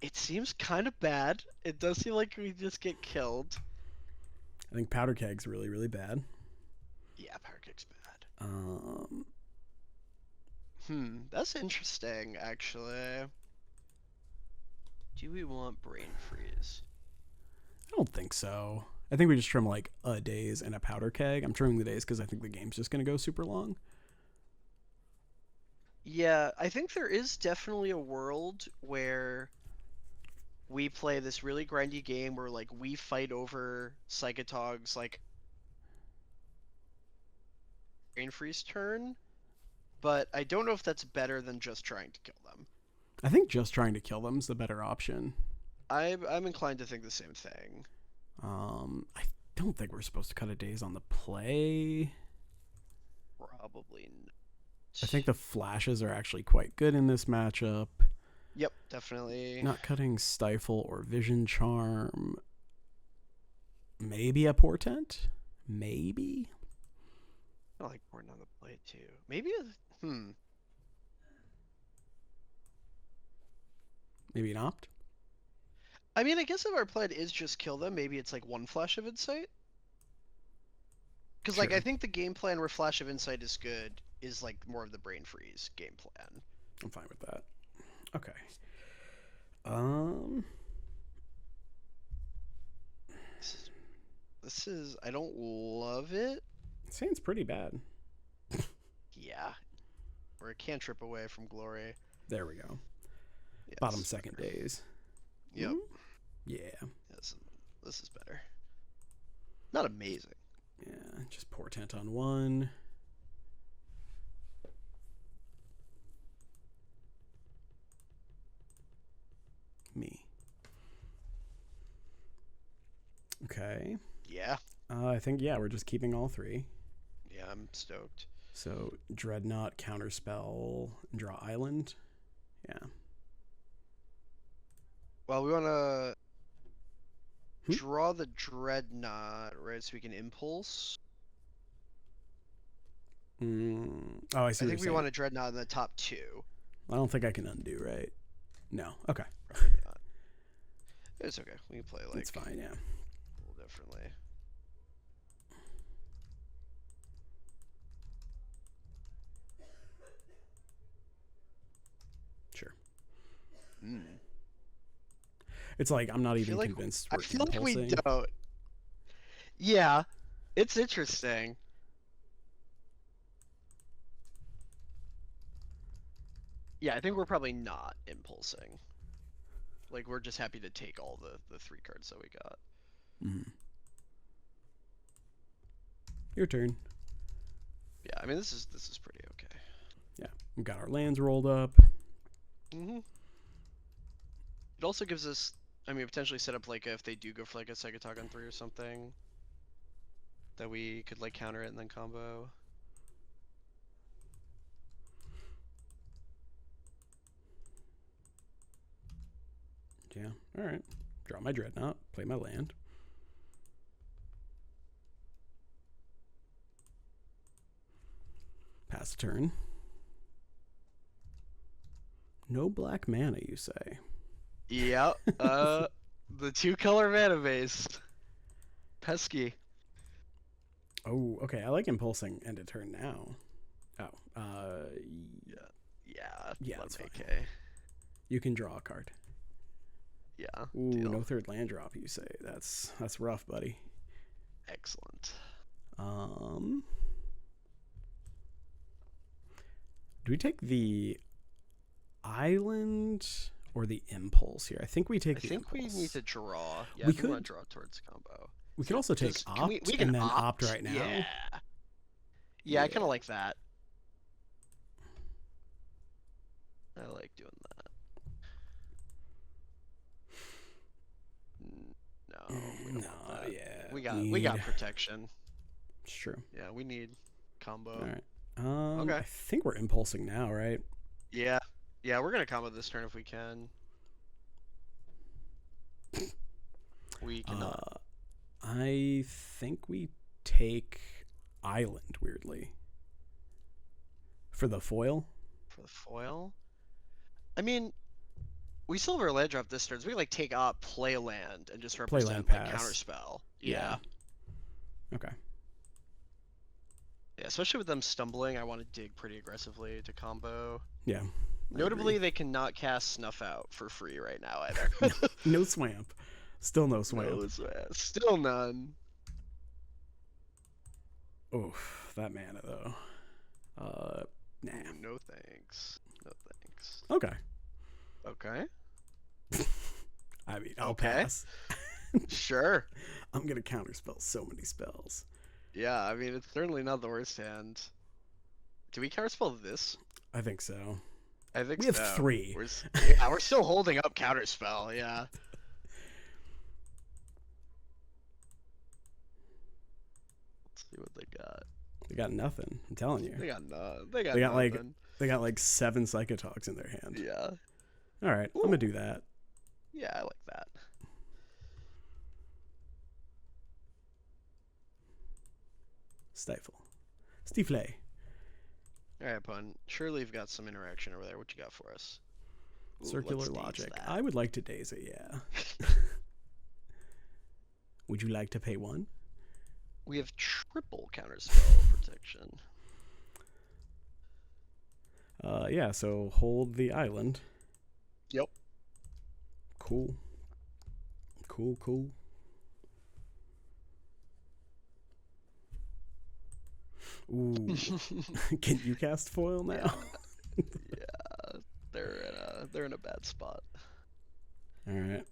It seems kind of bad. It does seem like we just get killed. I think Powder Keg's really, really bad. Yeah, Power Kick's bad. Um, That's interesting, actually. Do we want Brain Freeze? I don't think so. I think we just trim like a daze and a Powder Keg. I'm trimming the daze because I think the game's just going to go super long. Yeah, I think there is definitely a world where we play this really grindy game where like we fight over Psychatogs like Brain Freeze turn, but I don't know if that's better than just trying to kill them. I think just trying to kill them is the better option. I'm inclined to think the same thing. I don't think we're supposed to cut a daze on the play. Probably not. I think the flashes are actually quite good in this matchup. Yep, definitely. Not cutting Stifle or Vision Charm. Maybe a Portent? Maybe? I like Portent on the play too. Maybe Maybe an Opt? I mean, I guess if our plan is just kill them, maybe it's like one Flash of Insight. Because, like, Sure. I think the game plan where Flash of Insight is good is, like, more of the Brain Freeze game plan. I'm fine with that. Okay. This is I don't love it. Seems pretty bad. Yeah. We're a cantrip away from glory. There we go. Yes. Bottom second days. Yep. Yeah. Yes, this is better. Not amazing. Yeah, just Portent on one. Me. Okay. Yeah. I think, yeah, we're just keeping all three. Yeah, I'm stoked. So, Dreadnought, Counterspell, draw Island. Yeah. Well, we want to draw the Dreadnought, right? So we can Impulse. Oh, I see. I think we want a Dreadnought in the top two. I don't think I can undo, right? No. Okay. Probably not. It's okay. We can play like. It's fine. Yeah. A little differently. Sure. Mm. It's like I'm not even convinced we're I feel like we impulsing. don't. Yeah, it's interesting. Yeah, I think we're probably not impulsing. Like, we're just happy to take all the 3 cards that we got. Mm-hmm. Your turn. Yeah, I mean this is pretty okay. Yeah, we got our lands rolled up. It also gives us, I mean, potentially set up like if they do go for like a Psychatog on 3 or something, that we could like counter it and then combo. Yeah. All right. Draw my Dreadnought. Play my land. Pass a turn. No black mana, you say? Yep. The 2-color mana based. Pesky. Oh, okay. I like impulsing end of turn now. Oh, Yeah. that's fine. Okay. You can draw a card. Yeah. Ooh, deal. no third land drop. You say that's rough, buddy. Excellent. Do we take the island or the impulse here? I think we take the impulse. I think we need to draw. Yeah, we could want to draw towards combo. We could also take opt we can and then opt right now. Yeah. Yeah, I kind of like that. I like doing that. No, we don't want that. Yeah. We got protection. It's true. Yeah, we need combo. All right. Okay. I think we're impulsing now, right? Yeah. Yeah, we're gonna combo this turn if we can. We cannot. I think we take island, weirdly. For the foil? For the foil? I mean, We still have our land drop this turn, so we can like take out play land and just Play land represent like pass. counterspell. Yeah. Yeah. Okay. Yeah, especially with them stumbling, I want to dig pretty aggressively to combo. Yeah. Notably, they cannot cast Snuff Out for free right now either. No swamp. Still no swamp. No, still none. Oof, that mana though. Nah. Ooh, no thanks. No thanks. Okay. Okay. I mean, I'll Okay. pass. Sure. I'm gonna counterspell so many spells. Yeah, I mean, it's certainly not the worst hand. Do we counterspell this? I think so. I think We have so. 3. We're still holding up counterspell, yeah. Let's see what they got. They got nothing. I'm telling you. They got nothing. They got like 7 Psychatogs in their hand. Yeah. All right, I'm gonna do that. Yeah, I like that. Stifle. All right, Pun. Surely you've got some interaction over there. What you got for us? Ooh, Circular let's logic. daze I would like to daze it, yeah. Would you like to pay 1? We have triple counterspell protection. Yeah, so hold the island. Yep. Cool. Cool. Ooh. Can you cast foil now? Yeah, they're in a bad spot. All right.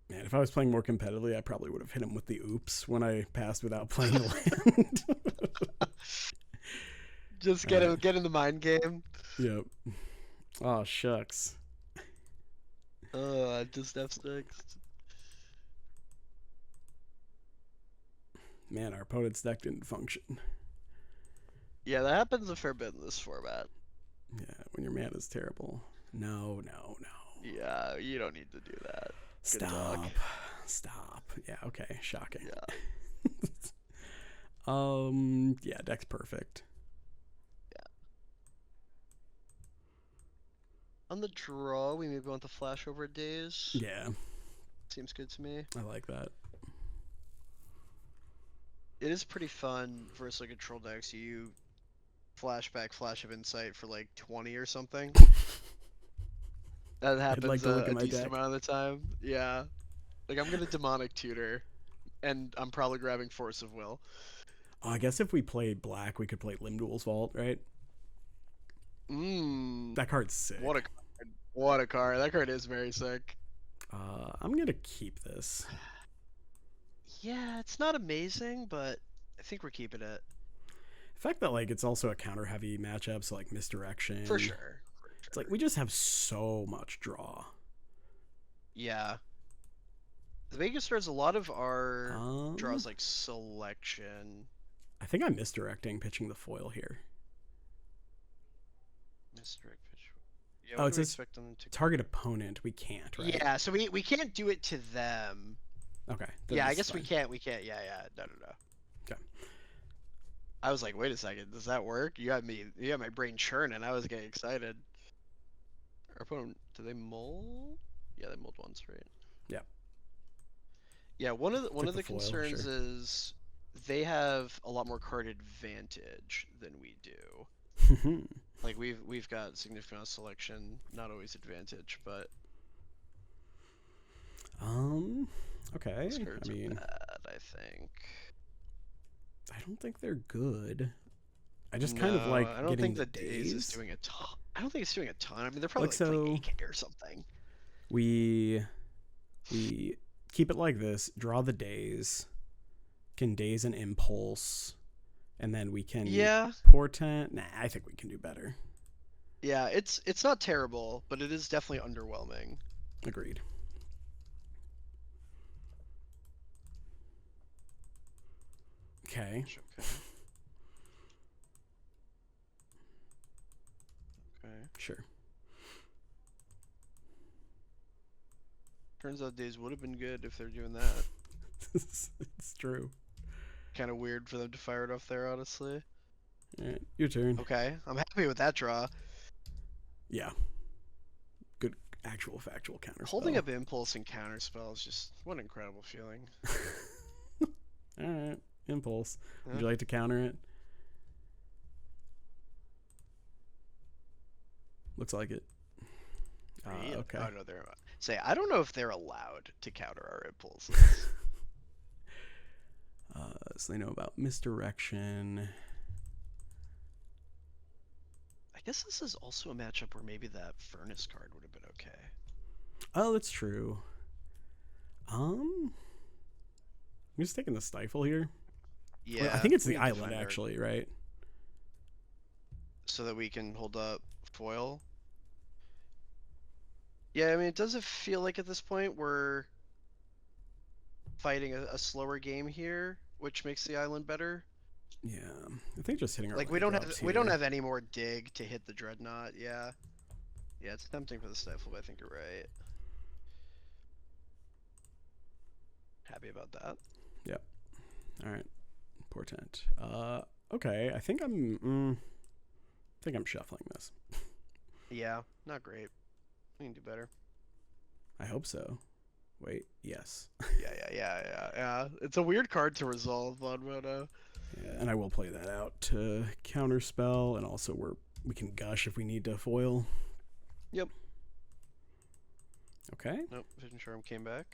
Man, if I was playing more competitively, I probably would have hit him with the oops when I passed without playing the land. Just get in the mind game. Yep. Oh, shucks. Just F6. Man, our opponent's deck didn't function. Yeah, that happens a fair bit in this format. Yeah, when your mana is terrible. No. Yeah, you don't need to do that. Stop. Yeah, okay, shocking. Yeah. Yeah, deck's perfect. Yeah. On the draw, we maybe want the flashover days. Yeah. Seems good to me. I like that. It is pretty fun versus like a troll deck, so you flashback Flash of Insight for like 20 or something. That happens like to look a at my decent deck. amount of the time. Yeah. Like I'm gonna Demonic Tutor, and I'm probably grabbing Force of Will. Oh, I guess if we played black, we could play Limdul's Vault, right? That card's sick. What a card. What a card. That card is very sick. I'm gonna keep this. Yeah, it's not amazing, but I think we're keeping it. The fact that like it's also a counter-heavy matchup, so like misdirection. For sure. It's like we just have so much draw. Yeah. The Vegas starts a lot of our draws like selection. I think I'm misdirecting pitching the foil here. Misdirect pitch. Yeah, Oh, what it do we says expect them to target opponent. We can't, right? Yeah, so we can't do it to them. Okay. Yeah, I guess we can't. Yeah. No. Okay. I was like, wait a second, does that work? You got my brain churning. I was getting excited. Our opponent, do they mull? Yeah, they mulled once, right? Yeah. Yeah, one of the foil, concerns sure. is they have a lot more card advantage than we do. Like we've got significant amount of selection, not always advantage, but okay. those cards I mean, are bad, I think. I don't think they're good. I just kind of like I don't getting think the days is days. doing a ton. I don't think it's doing a ton. I mean, they're probably Like, like playing so- AK or something. We keep it like this. Draw the days. Can daze an impulse, and then we can portent. Nah, I think we can do better. Yeah, it's not terrible, but it is definitely underwhelming. Agreed. Okay. Okay. Sure. Turns out days would have been good if they're doing that. It's true. Kind of weird for them to fire it off there, honestly. All right, your turn. Okay, I'm happy with that draw. Yeah. actual factual counter Holding spell. up impulse and counter spell is just what an incredible feeling. All right, impulse. Huh? Would you like to counter it? Looks like it. Okay. Oh no, they're say I don't know if they're allowed to counter our impulses. So they know about misdirection. I guess this is also a matchup where maybe that furnace card would have been okay. Oh, that's true. I'm just taking the stifle here. Yeah, Well, I think it's we the need to island find actually, right? so that we can hold up foil. Yeah, I mean, it doesn't feel like at this point we're fighting a slower game here, which makes the island better. Yeah, I think just hitting our Like land drops we don't here. have any more dig to hit the Dreadnought. Yeah, yeah, it's tempting for the stifle, but I think you're right. Happy about that. Yep. All right. Portent. Okay. I think I'm shuffling this. Yeah, not great. We can do better. I hope so. Wait. Yes. Yeah. It's a weird card to resolve on Mono. Yeah, and I will play that out to counterspell, and also we can gush if we need to foil. Yep. Okay. Nope. Vision Charm came back.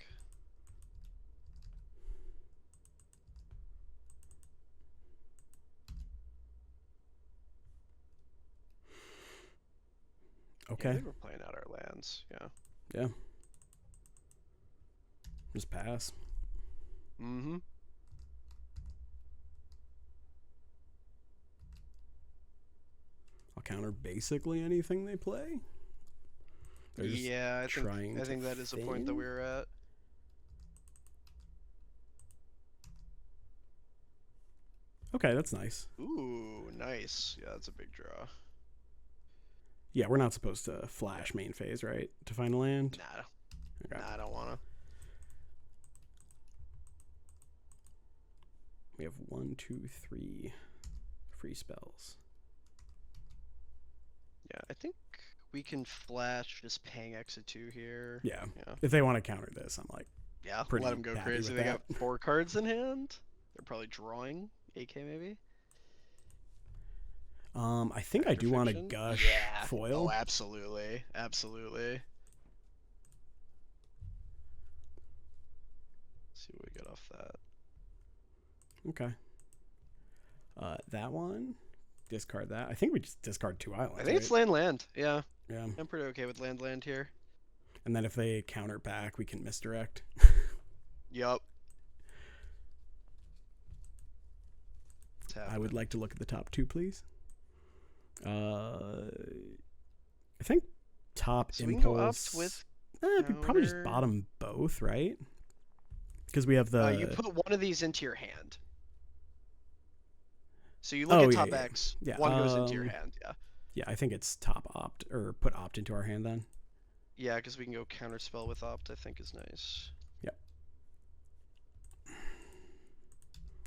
Okay. Yeah, I think we're playing out our lands. Yeah. Yeah. Just pass. Mm-hmm. I'll counter basically anything they play. They're just Yeah, I think that is a point that thin. we were at. Okay, that's nice. Ooh, nice. Yeah, that's a big draw. Yeah, we're not supposed to flash main phase, right? To find a land? Nah. Okay. Nah, I don't wanna. We have 1, 2, 3 free spells. Yeah, I think we can flash just paying exit 2 here. Yeah. Yeah. If they want to counter this, I'm like, Yeah, pretty let them go happy crazy. with They that. got 4 cards in hand. They're probably drawing AK maybe. I think I do want to Fiction? gush Yeah. foil. Oh, absolutely. Absolutely. Let's see what we get off that. Okay. That one. Discard that. I think we just discard 2 islands. I think it's land. Yeah. Yeah. I'm pretty okay with land here. And then if they counter back, we can misdirect. Yup. I would like to look at the top 2, please. I think top So we impulse. can go up with probably just counter. bottom both, right? Because we have the. You put one of these into your hand. So you look at top yeah. X. Yeah, One goes into your hand. Yeah. Yeah, I think it's top opt or put opt into our hand then. Yeah, because we can go counterspell with opt. I think is nice. Yep.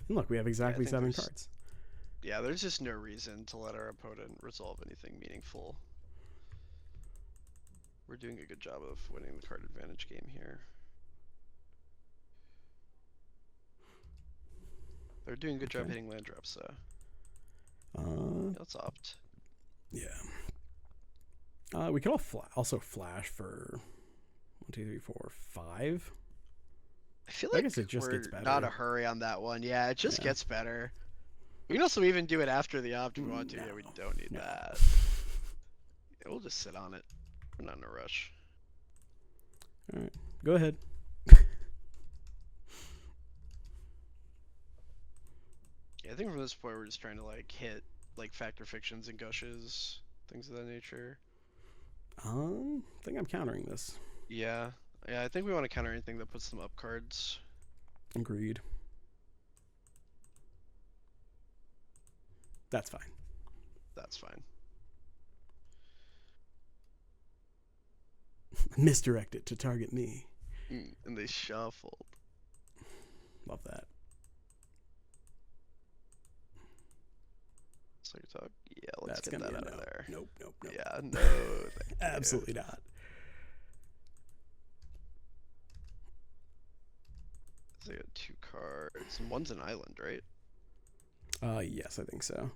And look, we have exactly 7 there's- cards. Yeah, there's just no reason to let our opponent resolve anything meaningful. We're doing a good job of winning the card advantage game here. They're doing a good job Okay. hitting land drops, though. Let's opt. Yeah. We could also flash for 1, 2, 3, 4, 5. I feel I like guess it just we're gets better. not a hurry on that one. Yeah, it just Yeah. gets better. We can also even do it after the opt if we want to. Yeah, we No. don't need No. that. Yeah, we'll just sit on it. We're not in a rush. All right, go ahead. Yeah, I think from this point we're just trying to like hit like factor fictions and gushes, things of that nature. I think I'm countering this. Yeah, I think we want to counter anything that puts them up cards. Agreed. That's fine. That's fine. Misdirect it to target me. And they shuffled. Love that. Psychatog. Yeah, let's That's get gonna that be a out of no. there. Nope. Yeah, no. Thank you. Absolutely not. They got 2 cards, and one's an island, right? Yes, I think so.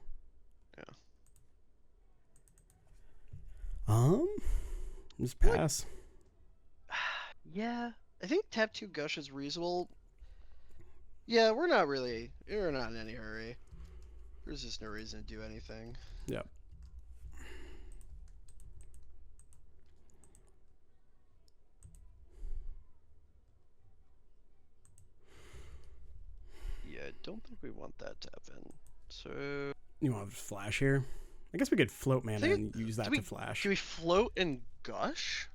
Yeah. Just pass. Yeah, I think tap 2 Gush is reasonable. Yeah, we're not in any hurry. There's just no reason to do anything. Yep. Yeah, I don't think we want that to happen. So You want to flash here? I guess we could float mana and use that to flash. Do we float and Gush?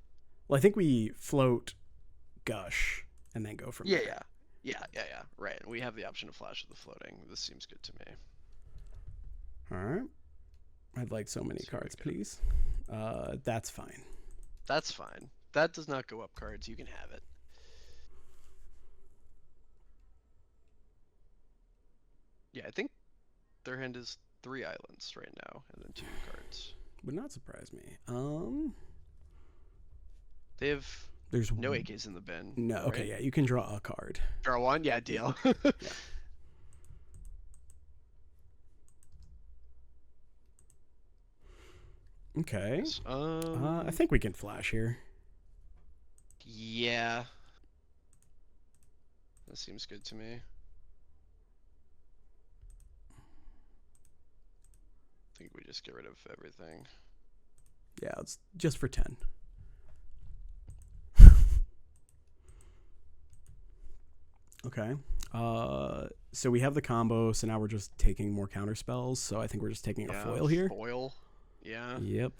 Well, I think we float Gush and then go from there. Yeah. Right. We have the option to flash with the floating. This seems good to me. All right. I'd like so many cards, please. That's fine. That's fine. That does not go up cards. You can have it. Yeah, I think their hand is 3 islands right now, and then 2 cards. Would not surprise me. They have There's no AKs in the bin. No, right? okay, yeah, you can draw a card. Draw 1? Yeah, deal. Yeah. Okay. I think we can flash here. Yeah. That seems good to me. I think we just get rid of everything. Yeah, it's just for 10. Okay. So we have the combo, so now we're just taking more counter spells. So I think we're just taking a foil here. Foil. Yeah. Yep.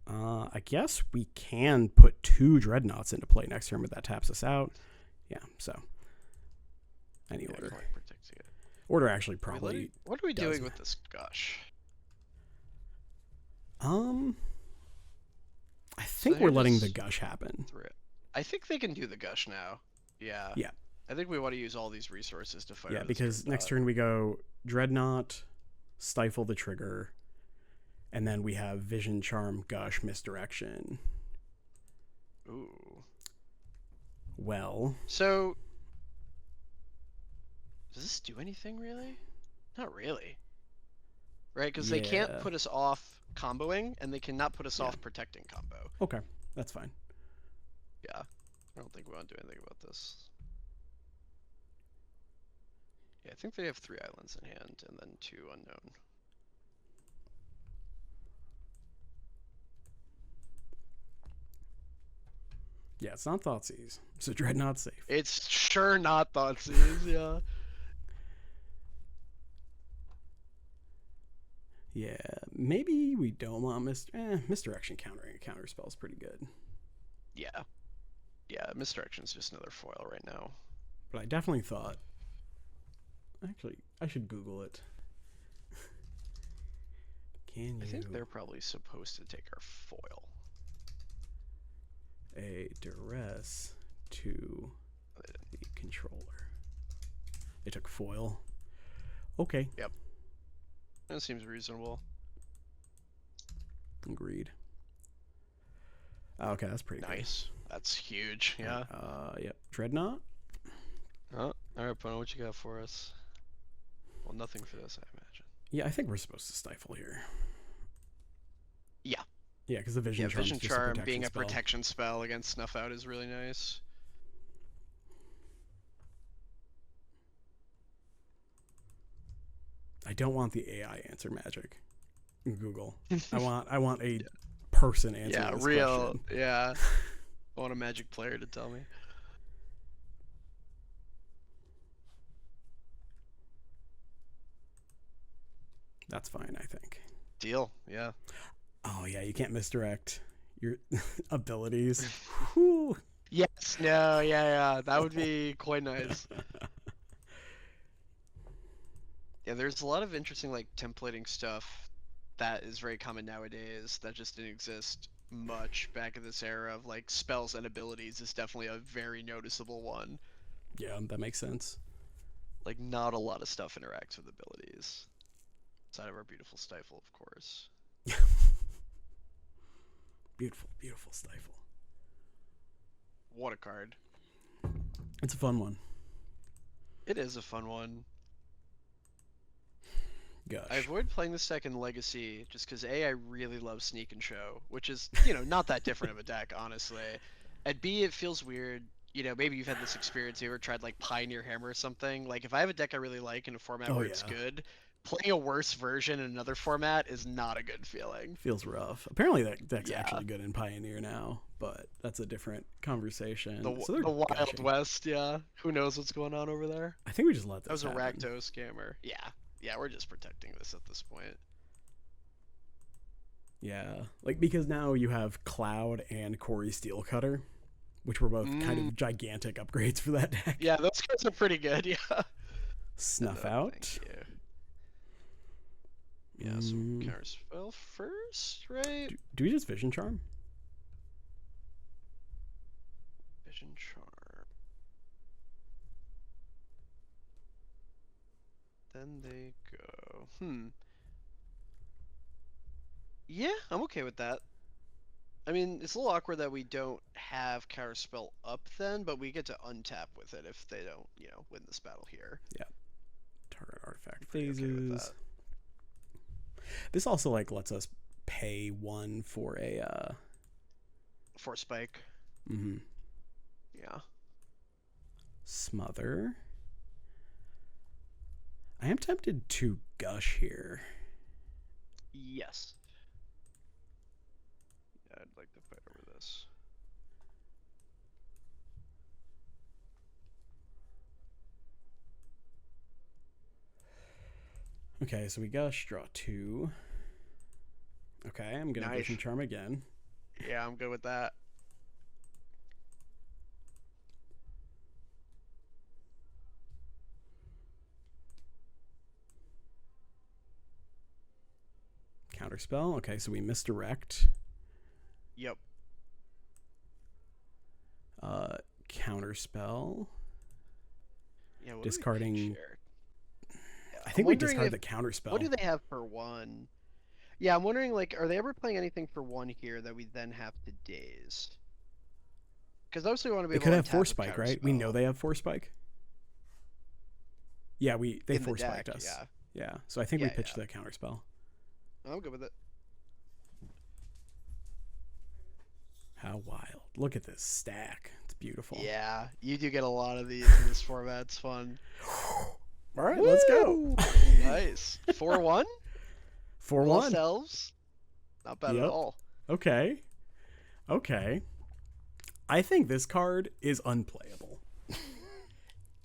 I guess we can put 2 Dreadnoughts into play next turn, but that taps us out. Yeah, so any order. Order actually probably. What are we doing with this Gush? I think we're letting the Gush happen. I think they can do the Gush now. Yeah. Yeah. I think we want to use all these resources to fight. Yeah, because next turn we go Dreadnought, Stifle the Trigger, and then we have Vision Charm, Gush, Misdirection. Ooh. Well. So, does this do anything really? Not really. Right? Because they can't put us off comboing, and they cannot put us off protecting combo. Okay, that's fine. Yeah. I don't think we want to do anything about this. Yeah, I think they have 3 islands in hand, and then 2 unknown. Yeah, it's not Thoughtseize, so Dreadnought's safe. It's sure not Thoughtseize, yeah. Yeah, maybe we don't want Misdirection countering a counter spell is pretty good. Yeah. Yeah, Misdirection's just another foil right now. But I definitely thought... Actually, I should Google it. Can you... I think they're probably supposed to take our foil. A duress to the controller. They took foil. Okay. Yep. That seems reasonable. Agreed. Okay, that's pretty nice. Good. That's huge. Yeah. Yep. Dreadnought. All right, opponent, what you got for us? Well, nothing for this, I imagine. Yeah, I think we're supposed to stifle here. Yeah. Yeah, because the Vision Charm. Vision Charm being a protection spell against Snuff Out is really nice. I don't want the AI answer magic in Google. I want a person answer. Yeah, this real. question. Yeah. I want a Magic player to tell me. That's fine, I think. Deal. Yeah. Oh yeah, you can't misdirect your abilities. Yes. No. Yeah. That would be quite nice. Yeah, there's a lot of interesting like templating stuff that is very common nowadays that just didn't exist much back in this era of like spells and abilities is definitely a very noticeable one. Yeah, that makes sense. Like not a lot of stuff interacts with abilities. Outside of our beautiful Stifle, of course. Beautiful, beautiful Stifle. What a card. It's a fun one. It is a fun one. Gosh. I avoid playing this deck in Legacy just because A, I really love Sneak and Show, which is, not that different of a deck, honestly. And B, it feels weird. Maybe you've had this experience, you ever tried like Pioneer Hammer or something. Like, if I have a deck I really like in a format Oh where it's yeah. good, playing a worse version in another format is not a good feeling. Feels rough. Apparently that deck's Yeah. actually good in Pioneer now, but that's a different conversation. The, So they're the Wild gushing. West, yeah. Who knows what's going on over there? I think we just let That this was a happen. Rakdos scammer. Yeah. Yeah, we're just protecting this at this point. Yeah, like because now you have Cloud and Corey Steelcutter, which were both kind of gigantic upgrades for that deck. Yeah, those guys are pretty good, yeah. Snuff out. Thank you. Yeah, so counterspell first, right? Do we just Vision Charm? Vision Charm. Then they go. Yeah, I'm okay with that. I mean, it's a little awkward that we don't have counterspell up then, but we get to untap with it if they don't, win this battle here. Yeah. Target artifact Okay phases. This also lets us pay 1 for a for spike. Mm-hmm. Yeah. Smother. I am tempted to gush here. Yes. Yeah, I'd like to fight over this. Okay, so we gush, draw 2. Okay, I'm gonna Vision Charm again. Yeah, I'm good with that. Counterspell. Okay, so we misdirect. Yep. Counterspell. Yeah, discarding. I think I'm we discard the counterspell. What do they have for 1? Yeah, I'm wondering, are they ever playing anything for 1 here that we then have to daze? Because obviously we want to be able to. They could have Force Spike, right? We know they have Force Spike. Yeah, they Force Spiked us. Yeah. So I think we pitched the counterspell. I'm good with it. How wild. Look at this stack. It's beautiful. Yeah, you do get a lot of these in this format. It's fun. All right, let's go. Nice. 4-1? 4-1. Elves. Not bad at all. Okay. I think this card is unplayable.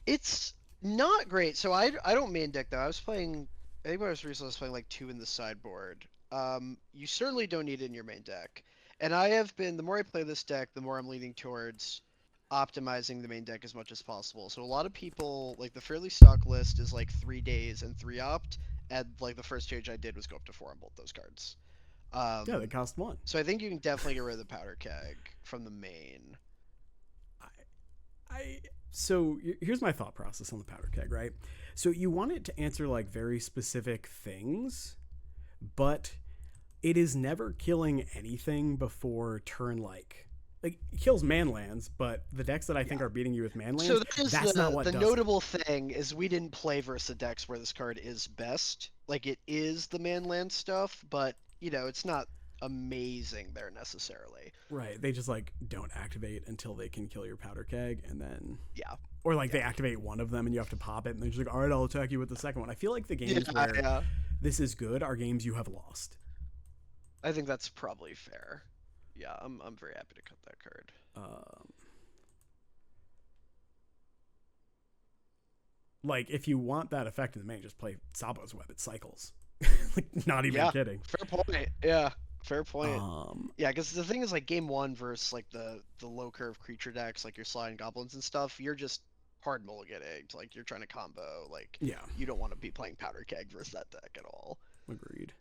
It's not great. So I don't main deck, though. I think I was recently playing 2 in the sideboard. You certainly don't need it in your main deck. And I have been, the more I play this deck, the more I'm leaning towards optimizing the main deck as much as possible. So a lot of people, the fairly stock list is 3 days and 3 opt, and the first change I did was go up to 4 on both those cards. Yeah, they cost 1. So I think you can definitely get rid of the powder keg from the main. So here's my thought process on the powder keg, right? So you want it to answer very specific things, but it is never killing anything before turn it kills manlands, but the decks that I think are beating you with manlands, so that's not what the does notable thing is we didn't play versus decks where this card is best. It is the manland stuff, but it's not amazing there necessarily. Right. They just don't activate until they can kill your powder keg, and then or they activate one of them and you have to pop it, and they're just all right, I'll attack you with the second one. I feel like the games where this is good are games you have lost. I think that's probably fair. Yeah, I'm very happy to cut that card. If you want that effect in the main, just play Sabo's Web. It cycles. Not even kidding. Fair point. Yeah, fair point. Yeah, because the thing is, game 1 versus the low curve creature decks, your Sly and Goblins and stuff, you're just hard mulliganing. You're trying to combo. You don't want to be playing powder keg versus that deck at all. Agreed.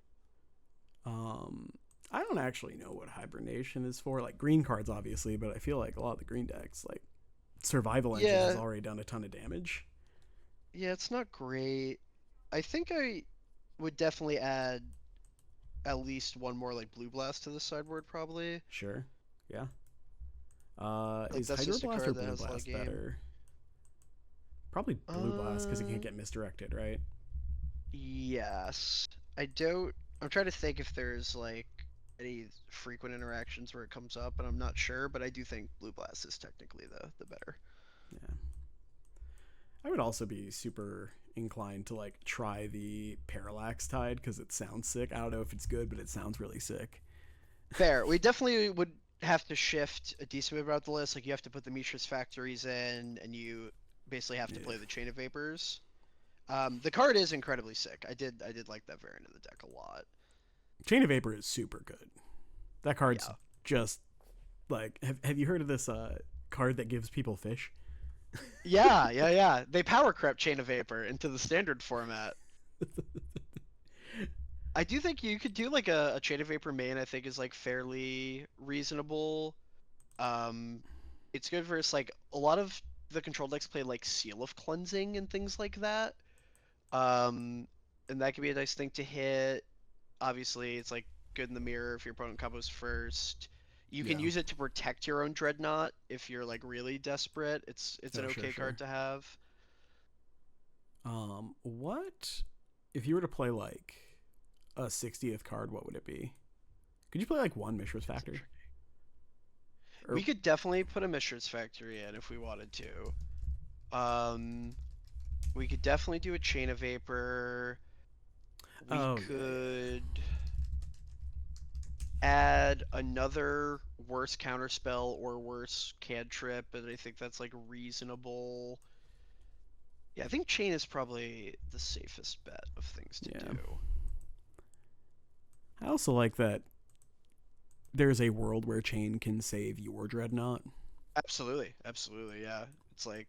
I don't actually know what hibernation is for. Green cards, obviously, but I feel a lot of the green decks, Survival Engine has already done a ton of damage. Yeah, it's not great. I think I would definitely add at least 1 more Blue Blast to the sideboard, probably. Sure. Yeah. Is Hydro Blast or Blue Blast better? Probably blue blast because it can't Uh, get misdirected, right? yes. I don't. I'm trying to think if there's like any frequent interactions where it comes up, and I'm not sure, but I do think Blue Blast is technically the better. Yeah. I would also be super inclined to like try the parallax tide because it sounds sick. I don't know if it's good, but it sounds really sick. Fair. We definitely would have to shift a decent bit about the list. Like you have to put the Mishra's factories in, and you basically have to Yeah. play the Chain of Vapors. The card is incredibly sick. I did like that variant of the deck a lot. Chain of Vapor is super good. That card's Yeah. just like have you heard of this card that gives people fish? Yeah. They power crept Chain of Vapor into the standard format. I do think you could do like a Chain of Vapor main. I think is like fairly reasonable. Um, it's good versus like a lot of the control decks play like Seal of Cleansing and things like that. Um, and that could be a nice thing to hit. Obviously, it's like good in the mirror if your opponent combos first. You can Yeah. use it to protect your own Dreadnought if you're like really desperate. It's an Oh, sure, okay sure. card to have. What if you were to play like a 60th card? What would it be? Could you play like one Mishra's Factory? Or We could definitely put a Mishra's Factory in if we wanted to. We could definitely do a Chain of Vapor. We oh yeah, could add another worse counterspell or worse cantrip, and I think that's like reasonable. Yeah, I think Chain is probably the safest bet of things to yeah, yeah. do. I also like that there's a world where Chain can save your Dreadnought. Absolutely, yeah. It's like,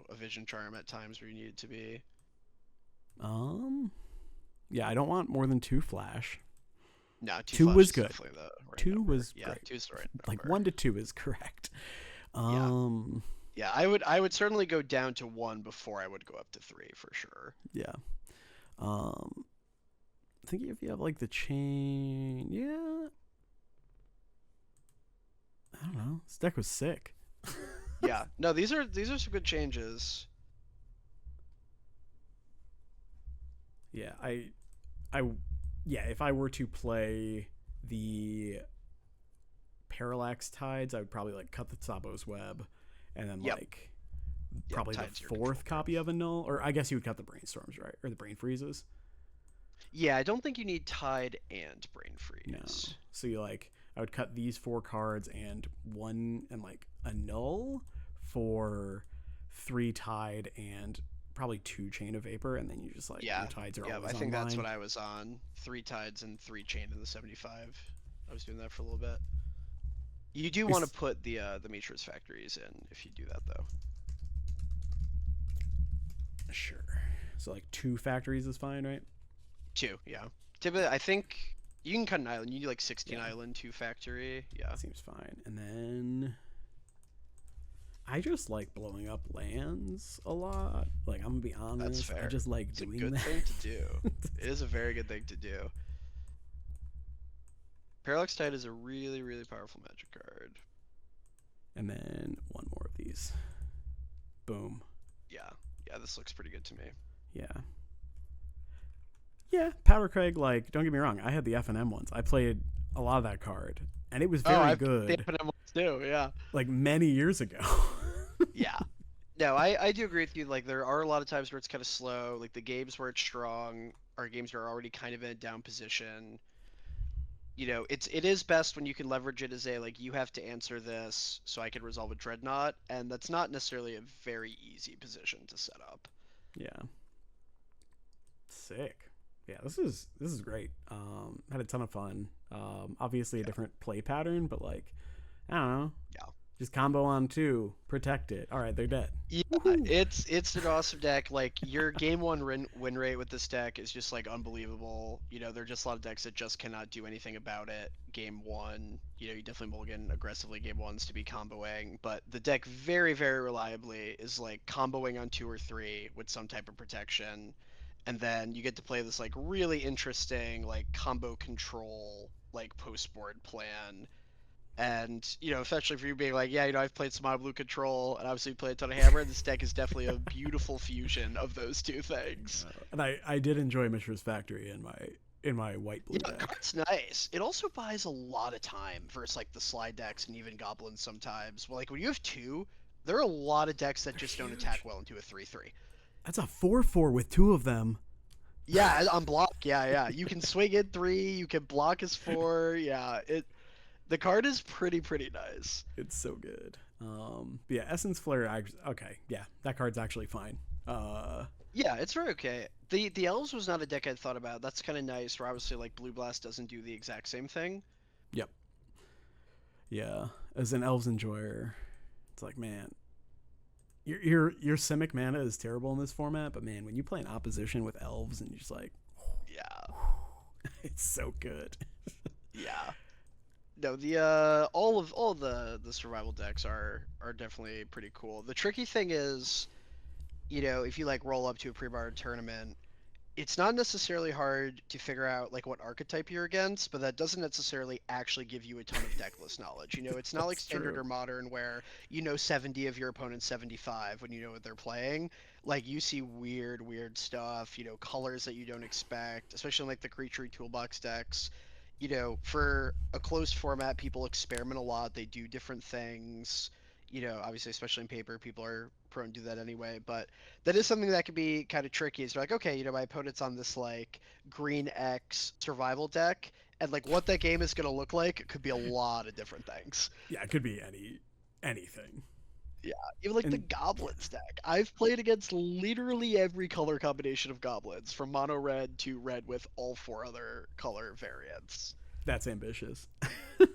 a vision charm at times where you need it to be. Um, yeah, I don't want more than two flash. No, two Two flash was is good. definitely the right Two number. was Yeah, great. two's the right Like number. 1 to 2 is correct. Yeah. Um, Yeah, I would certainly go down to one before I would go up to three for sure. yeah. Um, I think if you have like the chain, yeah. I don't know. This deck was sick. Yeah. No, these are some good changes. Yeah, I, yeah. If I were to play the Parallax Tides, I would probably like cut the Sabo's Web, and then Yep. like Yep, probably the tied to your control fourth copy cards. of a Null, or I guess you would cut the Brainstorms, right, or the Brain Freezes. Yeah, I don't think you need Tide and Brain No, Freeze. so you like I would cut these four cards and one and like a Null for three Tide and probably two Chain of Vapor, and then you just like your Yeah. tides are Yeah, I always think that's online. what I was on. Three Tides and three Chain in the 75. I was doing that for a little bit. You do want to It's, put the Mishra's factories in if you do that though. sure. So like two factories is fine, right? Two, yeah. Typically, I think you can cut an island. You do like 16 Yeah, island, two factory. Yeah. seems fine. And then I just like blowing up lands a lot. Like I'm gonna be That's honest, I fair. just like It's a doing good that. thing to do. It is a very good thing to do. Parallax Tide is a really, really powerful magic card. And then one more of these. Boom. Yeah. Yeah, this looks pretty good to me. Yeah. Yeah, Powder Craig, like, don't get me wrong, I had the FNM ones. I played a lot of that card, and it was Oh, very I've the good, FNM ones too, yeah. like, many years ago. Yeah. No, I do agree with you. Like, there are a lot of times where it's kind of slow. Like, the games where it's strong are games where are already kind of in a down position. It is best when you can leverage it as a, like, you have to answer this so I can resolve a Dreadnought, and that's not necessarily a very easy position to set up. Yeah. Sick. Yeah, this is great. Had a ton of fun. Obviously a Yeah. different play pattern, but like, I don't know. Yeah. Just combo on two, protect it. All right, they're dead. Yeah, Woohoo! it's an awesome deck. Like your game one win rate with this deck is just like unbelievable. There are just a lot of decks that just cannot do anything about it. Game one, you definitely mulligan aggressively game ones to be comboing, but the deck very, very reliably is like comboing on two or three with some type of protection, and then you get to play this like really interesting like combo control like post board plan And, especially for you being like, yeah, I've played some Mono Blue Control and obviously played a ton of Hammer, and this deck is definitely a beautiful fusion of those two things. And I did enjoy Mishra's Factory in my white blue Yeah, deck. card's nice. It also buys a lot of time versus like the slide decks and even goblins sometimes. Well, like when you have two, there are a lot of decks that They're just don't attack huge. well into a 3/3. That's a 4/4 with two of them. Yeah, on block. Yeah, yeah. You can swing in three. You can block as four. Yeah, the card is pretty nice. It's so good. Yeah, Essence Flare. Okay, yeah, that card's actually fine. Yeah, it's very okay. The elves was not a deck I'd thought about. That's kind of nice. Where obviously like Blue Blast doesn't do the exact same thing. Yep. Yeah, as an Elves enjoyer, it's like, man, your Simic mana is terrible in this format, but man, when you play in opposition with Elves and you're just like, Yeah, it's so good. yeah. No, the all of the survival decks are definitely pretty cool. The tricky thing is, if you like roll up to a pre-bar tournament, it's not necessarily hard to figure out like what archetype you're against, but that doesn't necessarily actually give you a ton of deck list knowledge. It's not like That's standard true. or modern where 70 of your opponent's 75 when you know what they're playing. Like you see weird stuff, colors that you don't expect, especially in like the creature toolbox decks. For a closed format, people experiment a lot. They do different things. Obviously, especially in paper, people are prone to do that anyway. But that is something that can be kind of tricky. Is like, okay, my opponent's on this like green X survival deck, and like what that game is going to look like could be a lot of different things. Yeah, it could be anything. Yeah, even like the And Goblins deck. I've played against literally every color combination of Goblins, from mono red to red with all four other color variants. that's ambitious.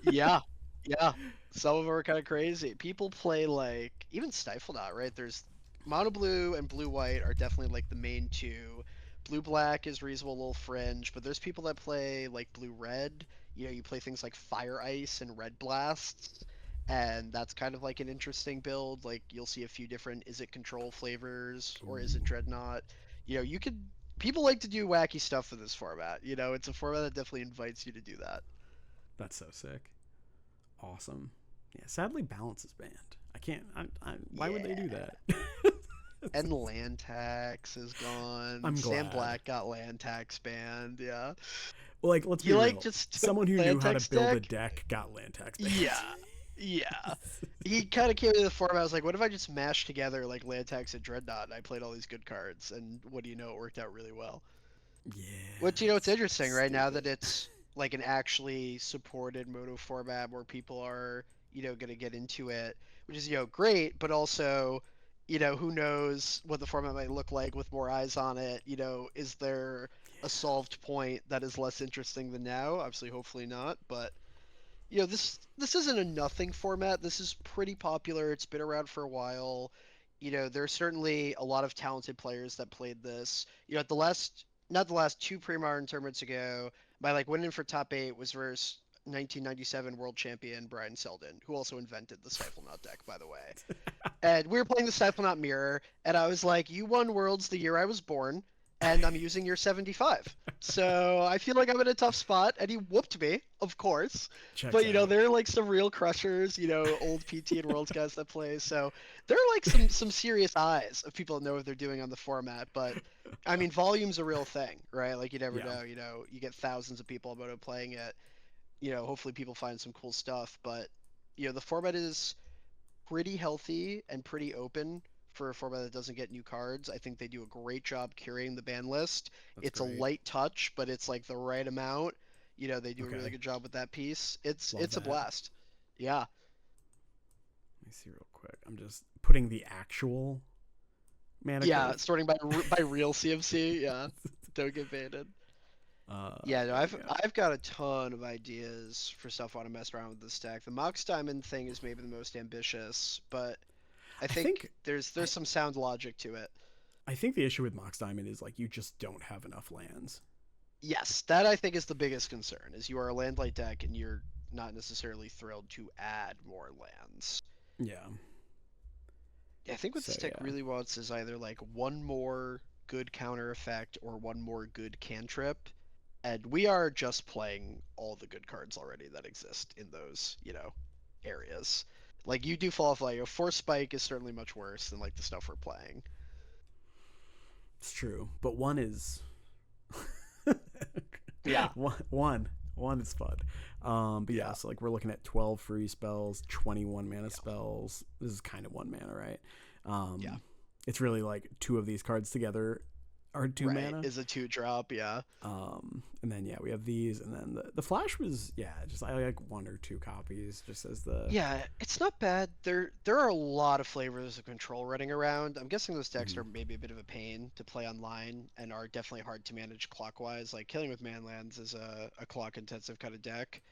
Yeah, yeah. Some of them are kind of crazy. People play like even StifleNought, right? There's mono blue and blue white are definitely like the main two. Blue black is reasonable, little fringe, but there's people that play like blue red. You play things like fire ice and red blasts, and that's kind of like an interesting build. Like you'll see a few different is it control flavors or is it Ooh, dreadnought. You could people like to do wacky stuff with this format. It's a format that definitely invites you to do that. that's so sick. Awesome. Yeah, sadly, balance is banned. I can't. Why would they do Yeah. that? And land tax is gone. I'm Sam glad. Black got land tax banned. Yeah. Well, like, let's be He like real. just took Someone who knew land how to tax build a deck. deck got land tax banned. Yeah. Yeah. He kind of came into the form. I was like, what if I just mashed together like land tax and dreadnought and I played all these good cards? And what do you know? It worked out really well. Yeah, Which, it's interesting right now that stupid. it's like an actually supported mono format where people are, going to get into it, which is, great, but also, who knows what the format might look like with more eyes on it? Is there a solved point that is less interesting than now? Obviously, hopefully not, but this isn't a nothing format. This is pretty popular. It's been around for a while. There's certainly a lot of talented players that played this. At the last, not the last two pre-modern tournaments ago, my like winning for top eight was versus 1997 world champion Brian Selden, who also invented the StifleNought deck, by the way. And we were playing the StifleNought mirror, and I was like, "You won Worlds the year I was born, and I'm using your 75." So I feel like I'm in a tough spot, and he whooped me, of course. Checks But out. there are like some real crushers, old PT and Worlds guys that play. So there are like some serious eyes of people that know what they're doing on the format. But I mean, volume's a real thing, right? Like you never Yeah, know. You get thousands of people about playing it. Hopefully people find some cool stuff. But the format is pretty healthy and pretty open for a format that doesn't get new cards. I think they do a great job curating the ban list. that's It's a great. light touch, but it's like the right amount. They do a really Okay, good job with that piece. It's love it's a that. blast. Yeah. Let me see real quick. I'm just putting the actual mana Yeah, cost. sorting by real CMC. Yeah. Don't get baited. Yeah, no, Here we I've go. I've got a ton of ideas for stuff I want to mess around with this deck. The Mox Diamond thing is maybe the most ambitious, but I I think think there's I, some sound logic to it. I think the issue with Mox Diamond is like you just don't have enough lands. Yes, that I think is the biggest concern, is you are a land light deck and you're not necessarily thrilled to add more lands. Yeah. I think what So this deck yeah, really wants is either like one more good counter effect or one more good cantrip. And we are just playing all the good cards already that exist in those. areas. Like you do fall off like a force spike is certainly much worse than like the stuff we're playing. It's true, but one is Yeah. one is fun. But yeah, so like we're looking at 12 free spells, 21 mana spells. This is kind of 1 mana, right? Yeah. It's really like two of these cards together are 2 mana. Is a 2-drop, yeah. And then we have these, and then the flash was just I like 1 or 2 copies just as the Yeah, it's not bad. There are a lot of flavors of control running around. I'm guessing those decks are maybe a bit of a pain to play online and are definitely hard to manage clockwise. Like Killing with Manlands is a clock intensive kind of deck.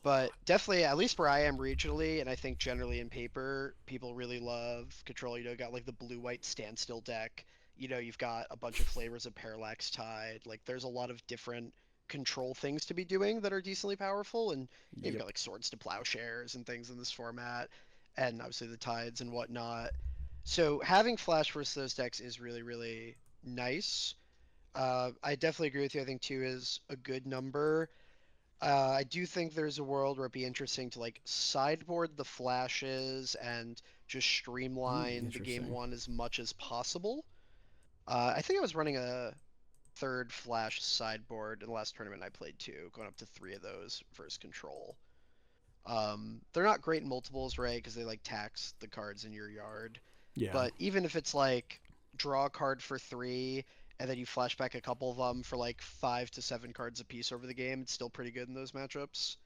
But definitely, at least where I am regionally, and I think generally in paper, people really love control. You know, got like the blue-white standstill deck. You know, you've got a bunch of flavors of Parallax Tide. Like, there's a lot of different control things to be doing that are decently powerful. And you've got like Swords to Plowshares and things in this format, and obviously the Tides and whatnot. So having Flash versus those decks is really, really nice. I definitely agree with you. I think 2 is a good number. I do think there's a world where it'd be interesting to like sideboard the flashes and just streamline the game interesting. one as much as possible. I think I was running a third flash sideboard in the last tournament I played too, going up to 3 of those versus control. They're not great in multiples, right? Because they like tax the cards in your yard. Yeah, But even if it's like draw a card for 3 and then you flash back a couple of them for like 5 to 7 cards a piece over the game, it's still pretty good in those matchups.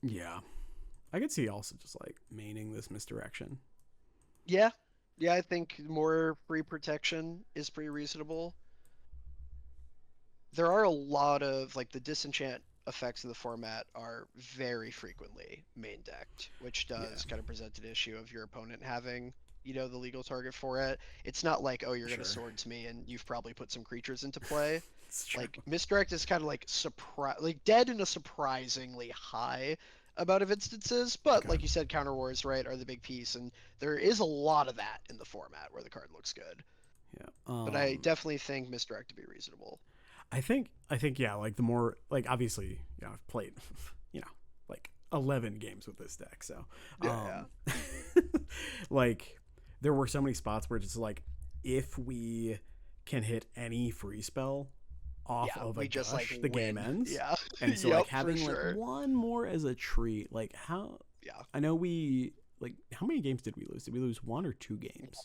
yeah. I could see also just like maining this misdirection. Yeah, yeah, I think more free protection is pretty reasonable. There are a lot of like the disenchant effects in the format are very frequently main decked, which Yeah, does kind of present an issue of your opponent having, you know, the legal target for it. It's not like, oh, you're gonna sure. swords me and you've probably put some creatures into play. It's true. Like misdirect is kind of like like dead in a surprisingly high amount of instances, but Okay. like you said, counter wars, right, are the big piece, and there is a lot of that in the format where the card looks good. Yeah. But I definitely think misdirect to be reasonable. I think yeah, like the more like obviously, I've played like 11 games with this deck, so Yeah, like there were so many spots where it's just like if we can hit any free spell off yeah, of a we just like gush, the game win. ends. Yeah, And so yep, like for having like sure. one more as a treat, like how Yeah. I know we like how many games did we lose? Did we lose 1 or 2 games?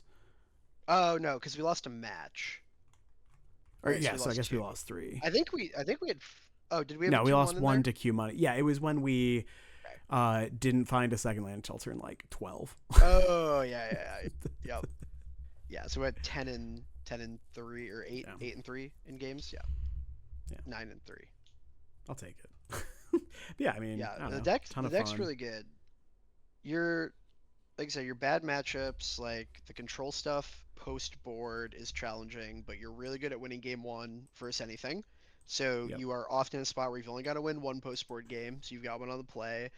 Oh no, because we lost a match. Or Right, so yeah, we so I lost guess we 2. lost 3. I think we had. Oh, did we have a No, we 2-1 lost in one there? to Q money. Yeah, it was when we Okay. didn't find a second land until turn like 12. Oh yeah. Yep. Yeah, so we had 10-3 or 8 Yeah. 8-3 in games. Yeah. Yeah. 9-3. I'll take it. Yeah, I mean, Yeah, I don't the know. deck Ton the of deck's fun. really good. Your like I said, your bad matchups, like the control stuff post board is challenging, but you're really good at winning game one versus anything. So Yep. you are often in a spot where you've only got to win one post board game, so you've got one on the play,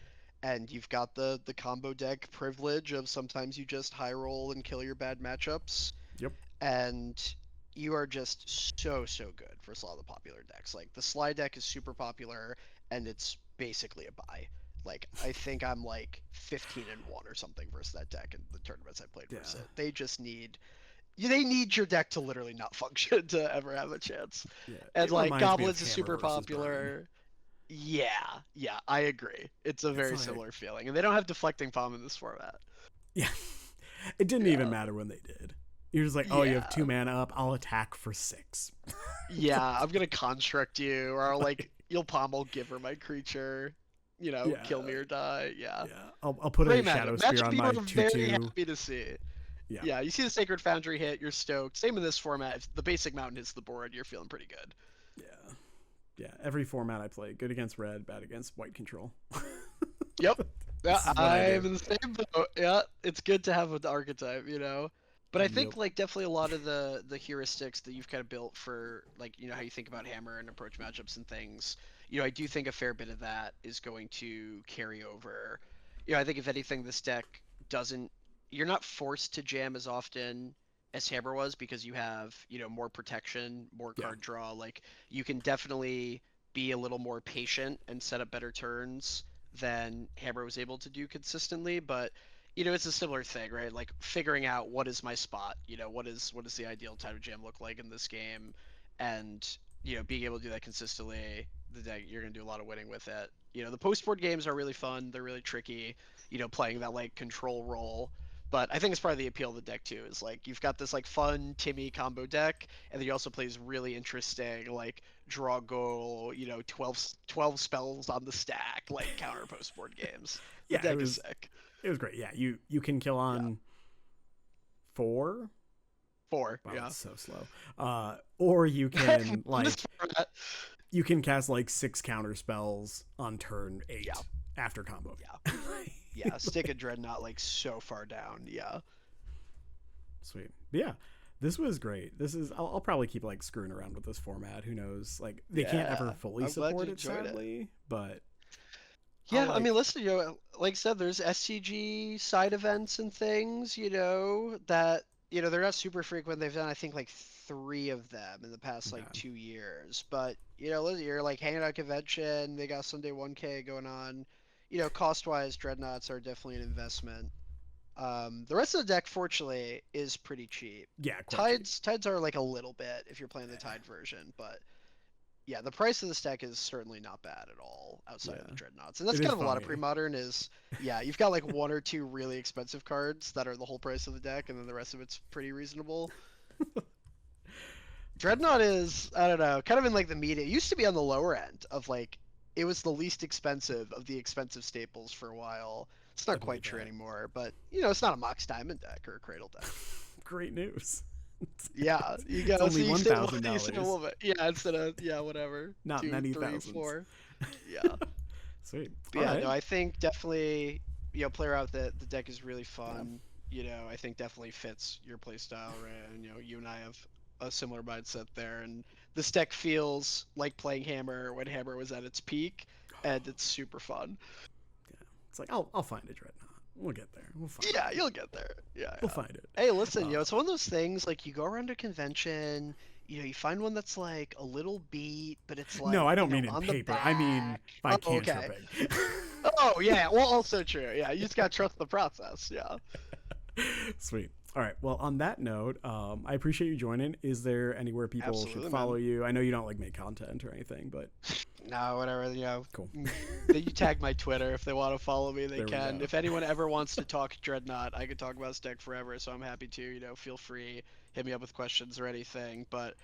and you've got the combo deck privilege of sometimes you just high roll and kill your bad matchups, Yep. and you are just so good for a lot of the popular decks. Like the slide deck is super popular, and it's basically a buy. Like I think I'm like 15-1 or something versus that deck in the tournaments I played Yeah. versus it. They need your deck to literally not function to ever have a chance. Yeah. And It like reminds me of Goblins is Hammer super versus Burn. popular. Yeah, yeah, I agree. It's a It's very like, similar feeling, and they don't have deflecting palm in this format. yeah. It didn't even Yeah, matter when they did. You're just like, oh, you have yeah, 2 mana up. I'll attack for 6. yeah. I'm gonna construct you, or I'll like you'll pommel give her my creature. You know, Yeah. kill me or die. Yeah, Yeah. I'll put a great matchup. Shadow Spear Matchup on you my are 2 very 2. happy to see. Yeah. Yeah, you see the Sacred Foundry hit, you're stoked. Same in this format. If the basic mountain hits the board, you're feeling pretty good. Yeah. Yeah. Every format I play, good against red, bad against white control. Yep. Yeah, This is what I I'm do. in the same boat. Yeah, it's good to have an archetype, you know. But I Yep. think like definitely a lot of the heuristics that you've kind of built for like how you think about hammer and approach matchups and things. I do think a fair bit of that is going to carry over. I think if anything, this deck doesn't. You're not forced to jam as often as hammer was because you have more protection, more Yeah. card draw. Like you can definitely be a little more patient and set up better turns than Hammer was able to do consistently. But it's a similar thing, right? Like figuring out what is my spot. What is the ideal time jam look like in this game, and being able to do that consistently. The deck, you're gonna do a lot of winning with it. The post board games are really fun. They're really tricky. Playing that like control role. But I think it's part of the appeal of the deck too. Is like you've got this like fun Timmy combo deck, and then you also plays really interesting like draw goal, 12 spells on the stack, like counter post board games. The Yeah, deck is sick. it was great. Yeah, you can kill on Yeah. 4. 4, Wow, yeah. it's so slow. Or you can like This format, you can cast like 6 counter spells on turn 8 Yeah. after combo. Yeah. Yeah, stick a Dreadnought like so far down. Yeah. Sweet. But yeah, this was great. This is I'll probably keep like screwing around with this format. Who knows? Like they can't ever Yeah. fully I'm glad support you it, enjoyed it. sadly. But Yeah, I like, mean, listen, like I said, there's SCG side events and things, that, they're not super frequent. They've done, I think, like 3 of them in the past, like, okay. 2 years. But, listen, you're, like, hanging out at convention. They got Sunday 1K going on. Cost-wise, Dreadnoughts are definitely an investment. The rest of the deck, fortunately, is pretty cheap. Yeah, quite cheap. Tides are, like, a little bit if you're playing the Tide version, but yeah, the price of this deck is certainly not bad at all outside of the Yeah, Dreadnoughts. And that's it is kind of a lot of funny. pre-modern is, yeah, you've got like 1 or 2 really expensive cards that are the whole price of the deck, and then the rest of it's pretty reasonable. Dreadnought is, I don't know, kind of in like the medium. It used to be on the lower end of like, it was the least expensive of the expensive staples for a while. It's I not quite believe true that. anymore, but it's not a Mox Diamond deck or a Cradle deck. Great news. Yeah, you It's go. So only you save, you save a $1,000. little bit. Yeah, instead of whatever, Not 2, many 3, thousands. 4. Yeah. Sweet. But All yeah, right. no, I think definitely, play around the deck is really fun. I think definitely fits your play style, right? And you and I have a similar mindset there, and this deck feels like playing Hammer when Hammer was at its peak, and it's super fun. Yeah. It's like I'll find a Dreadnought. We'll get there. We'll find Yeah, one. you'll get there. Yeah, We'll yeah. find it. Hey, listen, Uh, it's one of those things like you go around a convention, you find one that's like a little beat, but it's no, like, I don't mean in on the paper. I mean back. by Oh, okay. cantripping. Oh, yeah. Well, also true. Yeah, you just gotta trust the process. Yeah. Sweet. All right. Well, on that note, I appreciate you joining. Is there anywhere people should Absolutely, follow man. you? I know you don't like make content or anything, but No, whatever. cool. You tag my Twitter if they want to follow me. They There we can. go. If anyone ever wants to talk Dreadnought, I could talk about this deck forever. So I'm happy to. Feel free, hit me up with questions or anything. But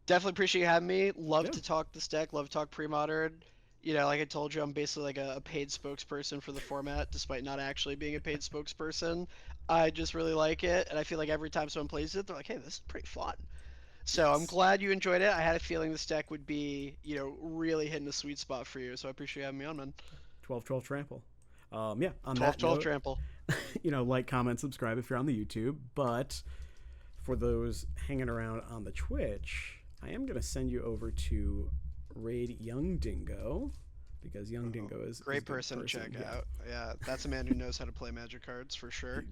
definitely appreciate you having me. Love Yeah. to talk this deck. Love to talk pre-modern. Like I told you, I'm basically like a paid spokesperson for the format, despite not actually being a paid spokesperson. I just really like it, and I feel like every time someone plays it, they're like, "Hey, this is pretty fun." So I'm Yes. glad you enjoyed it. I had a feeling this deck would be, really hitting a sweet spot for you. So I appreciate you having me on, man. 12-12 trample. Yeah. On 12 that 12 note, trample. like, comment, subscribe if you're on the YouTube. But for those hanging around on the Twitch, I am gonna send you over to raid Young Dingo because Young Dingo is a Great good person to check Yeah. out. Yeah, that's a man who knows how to play Magic cards for sure.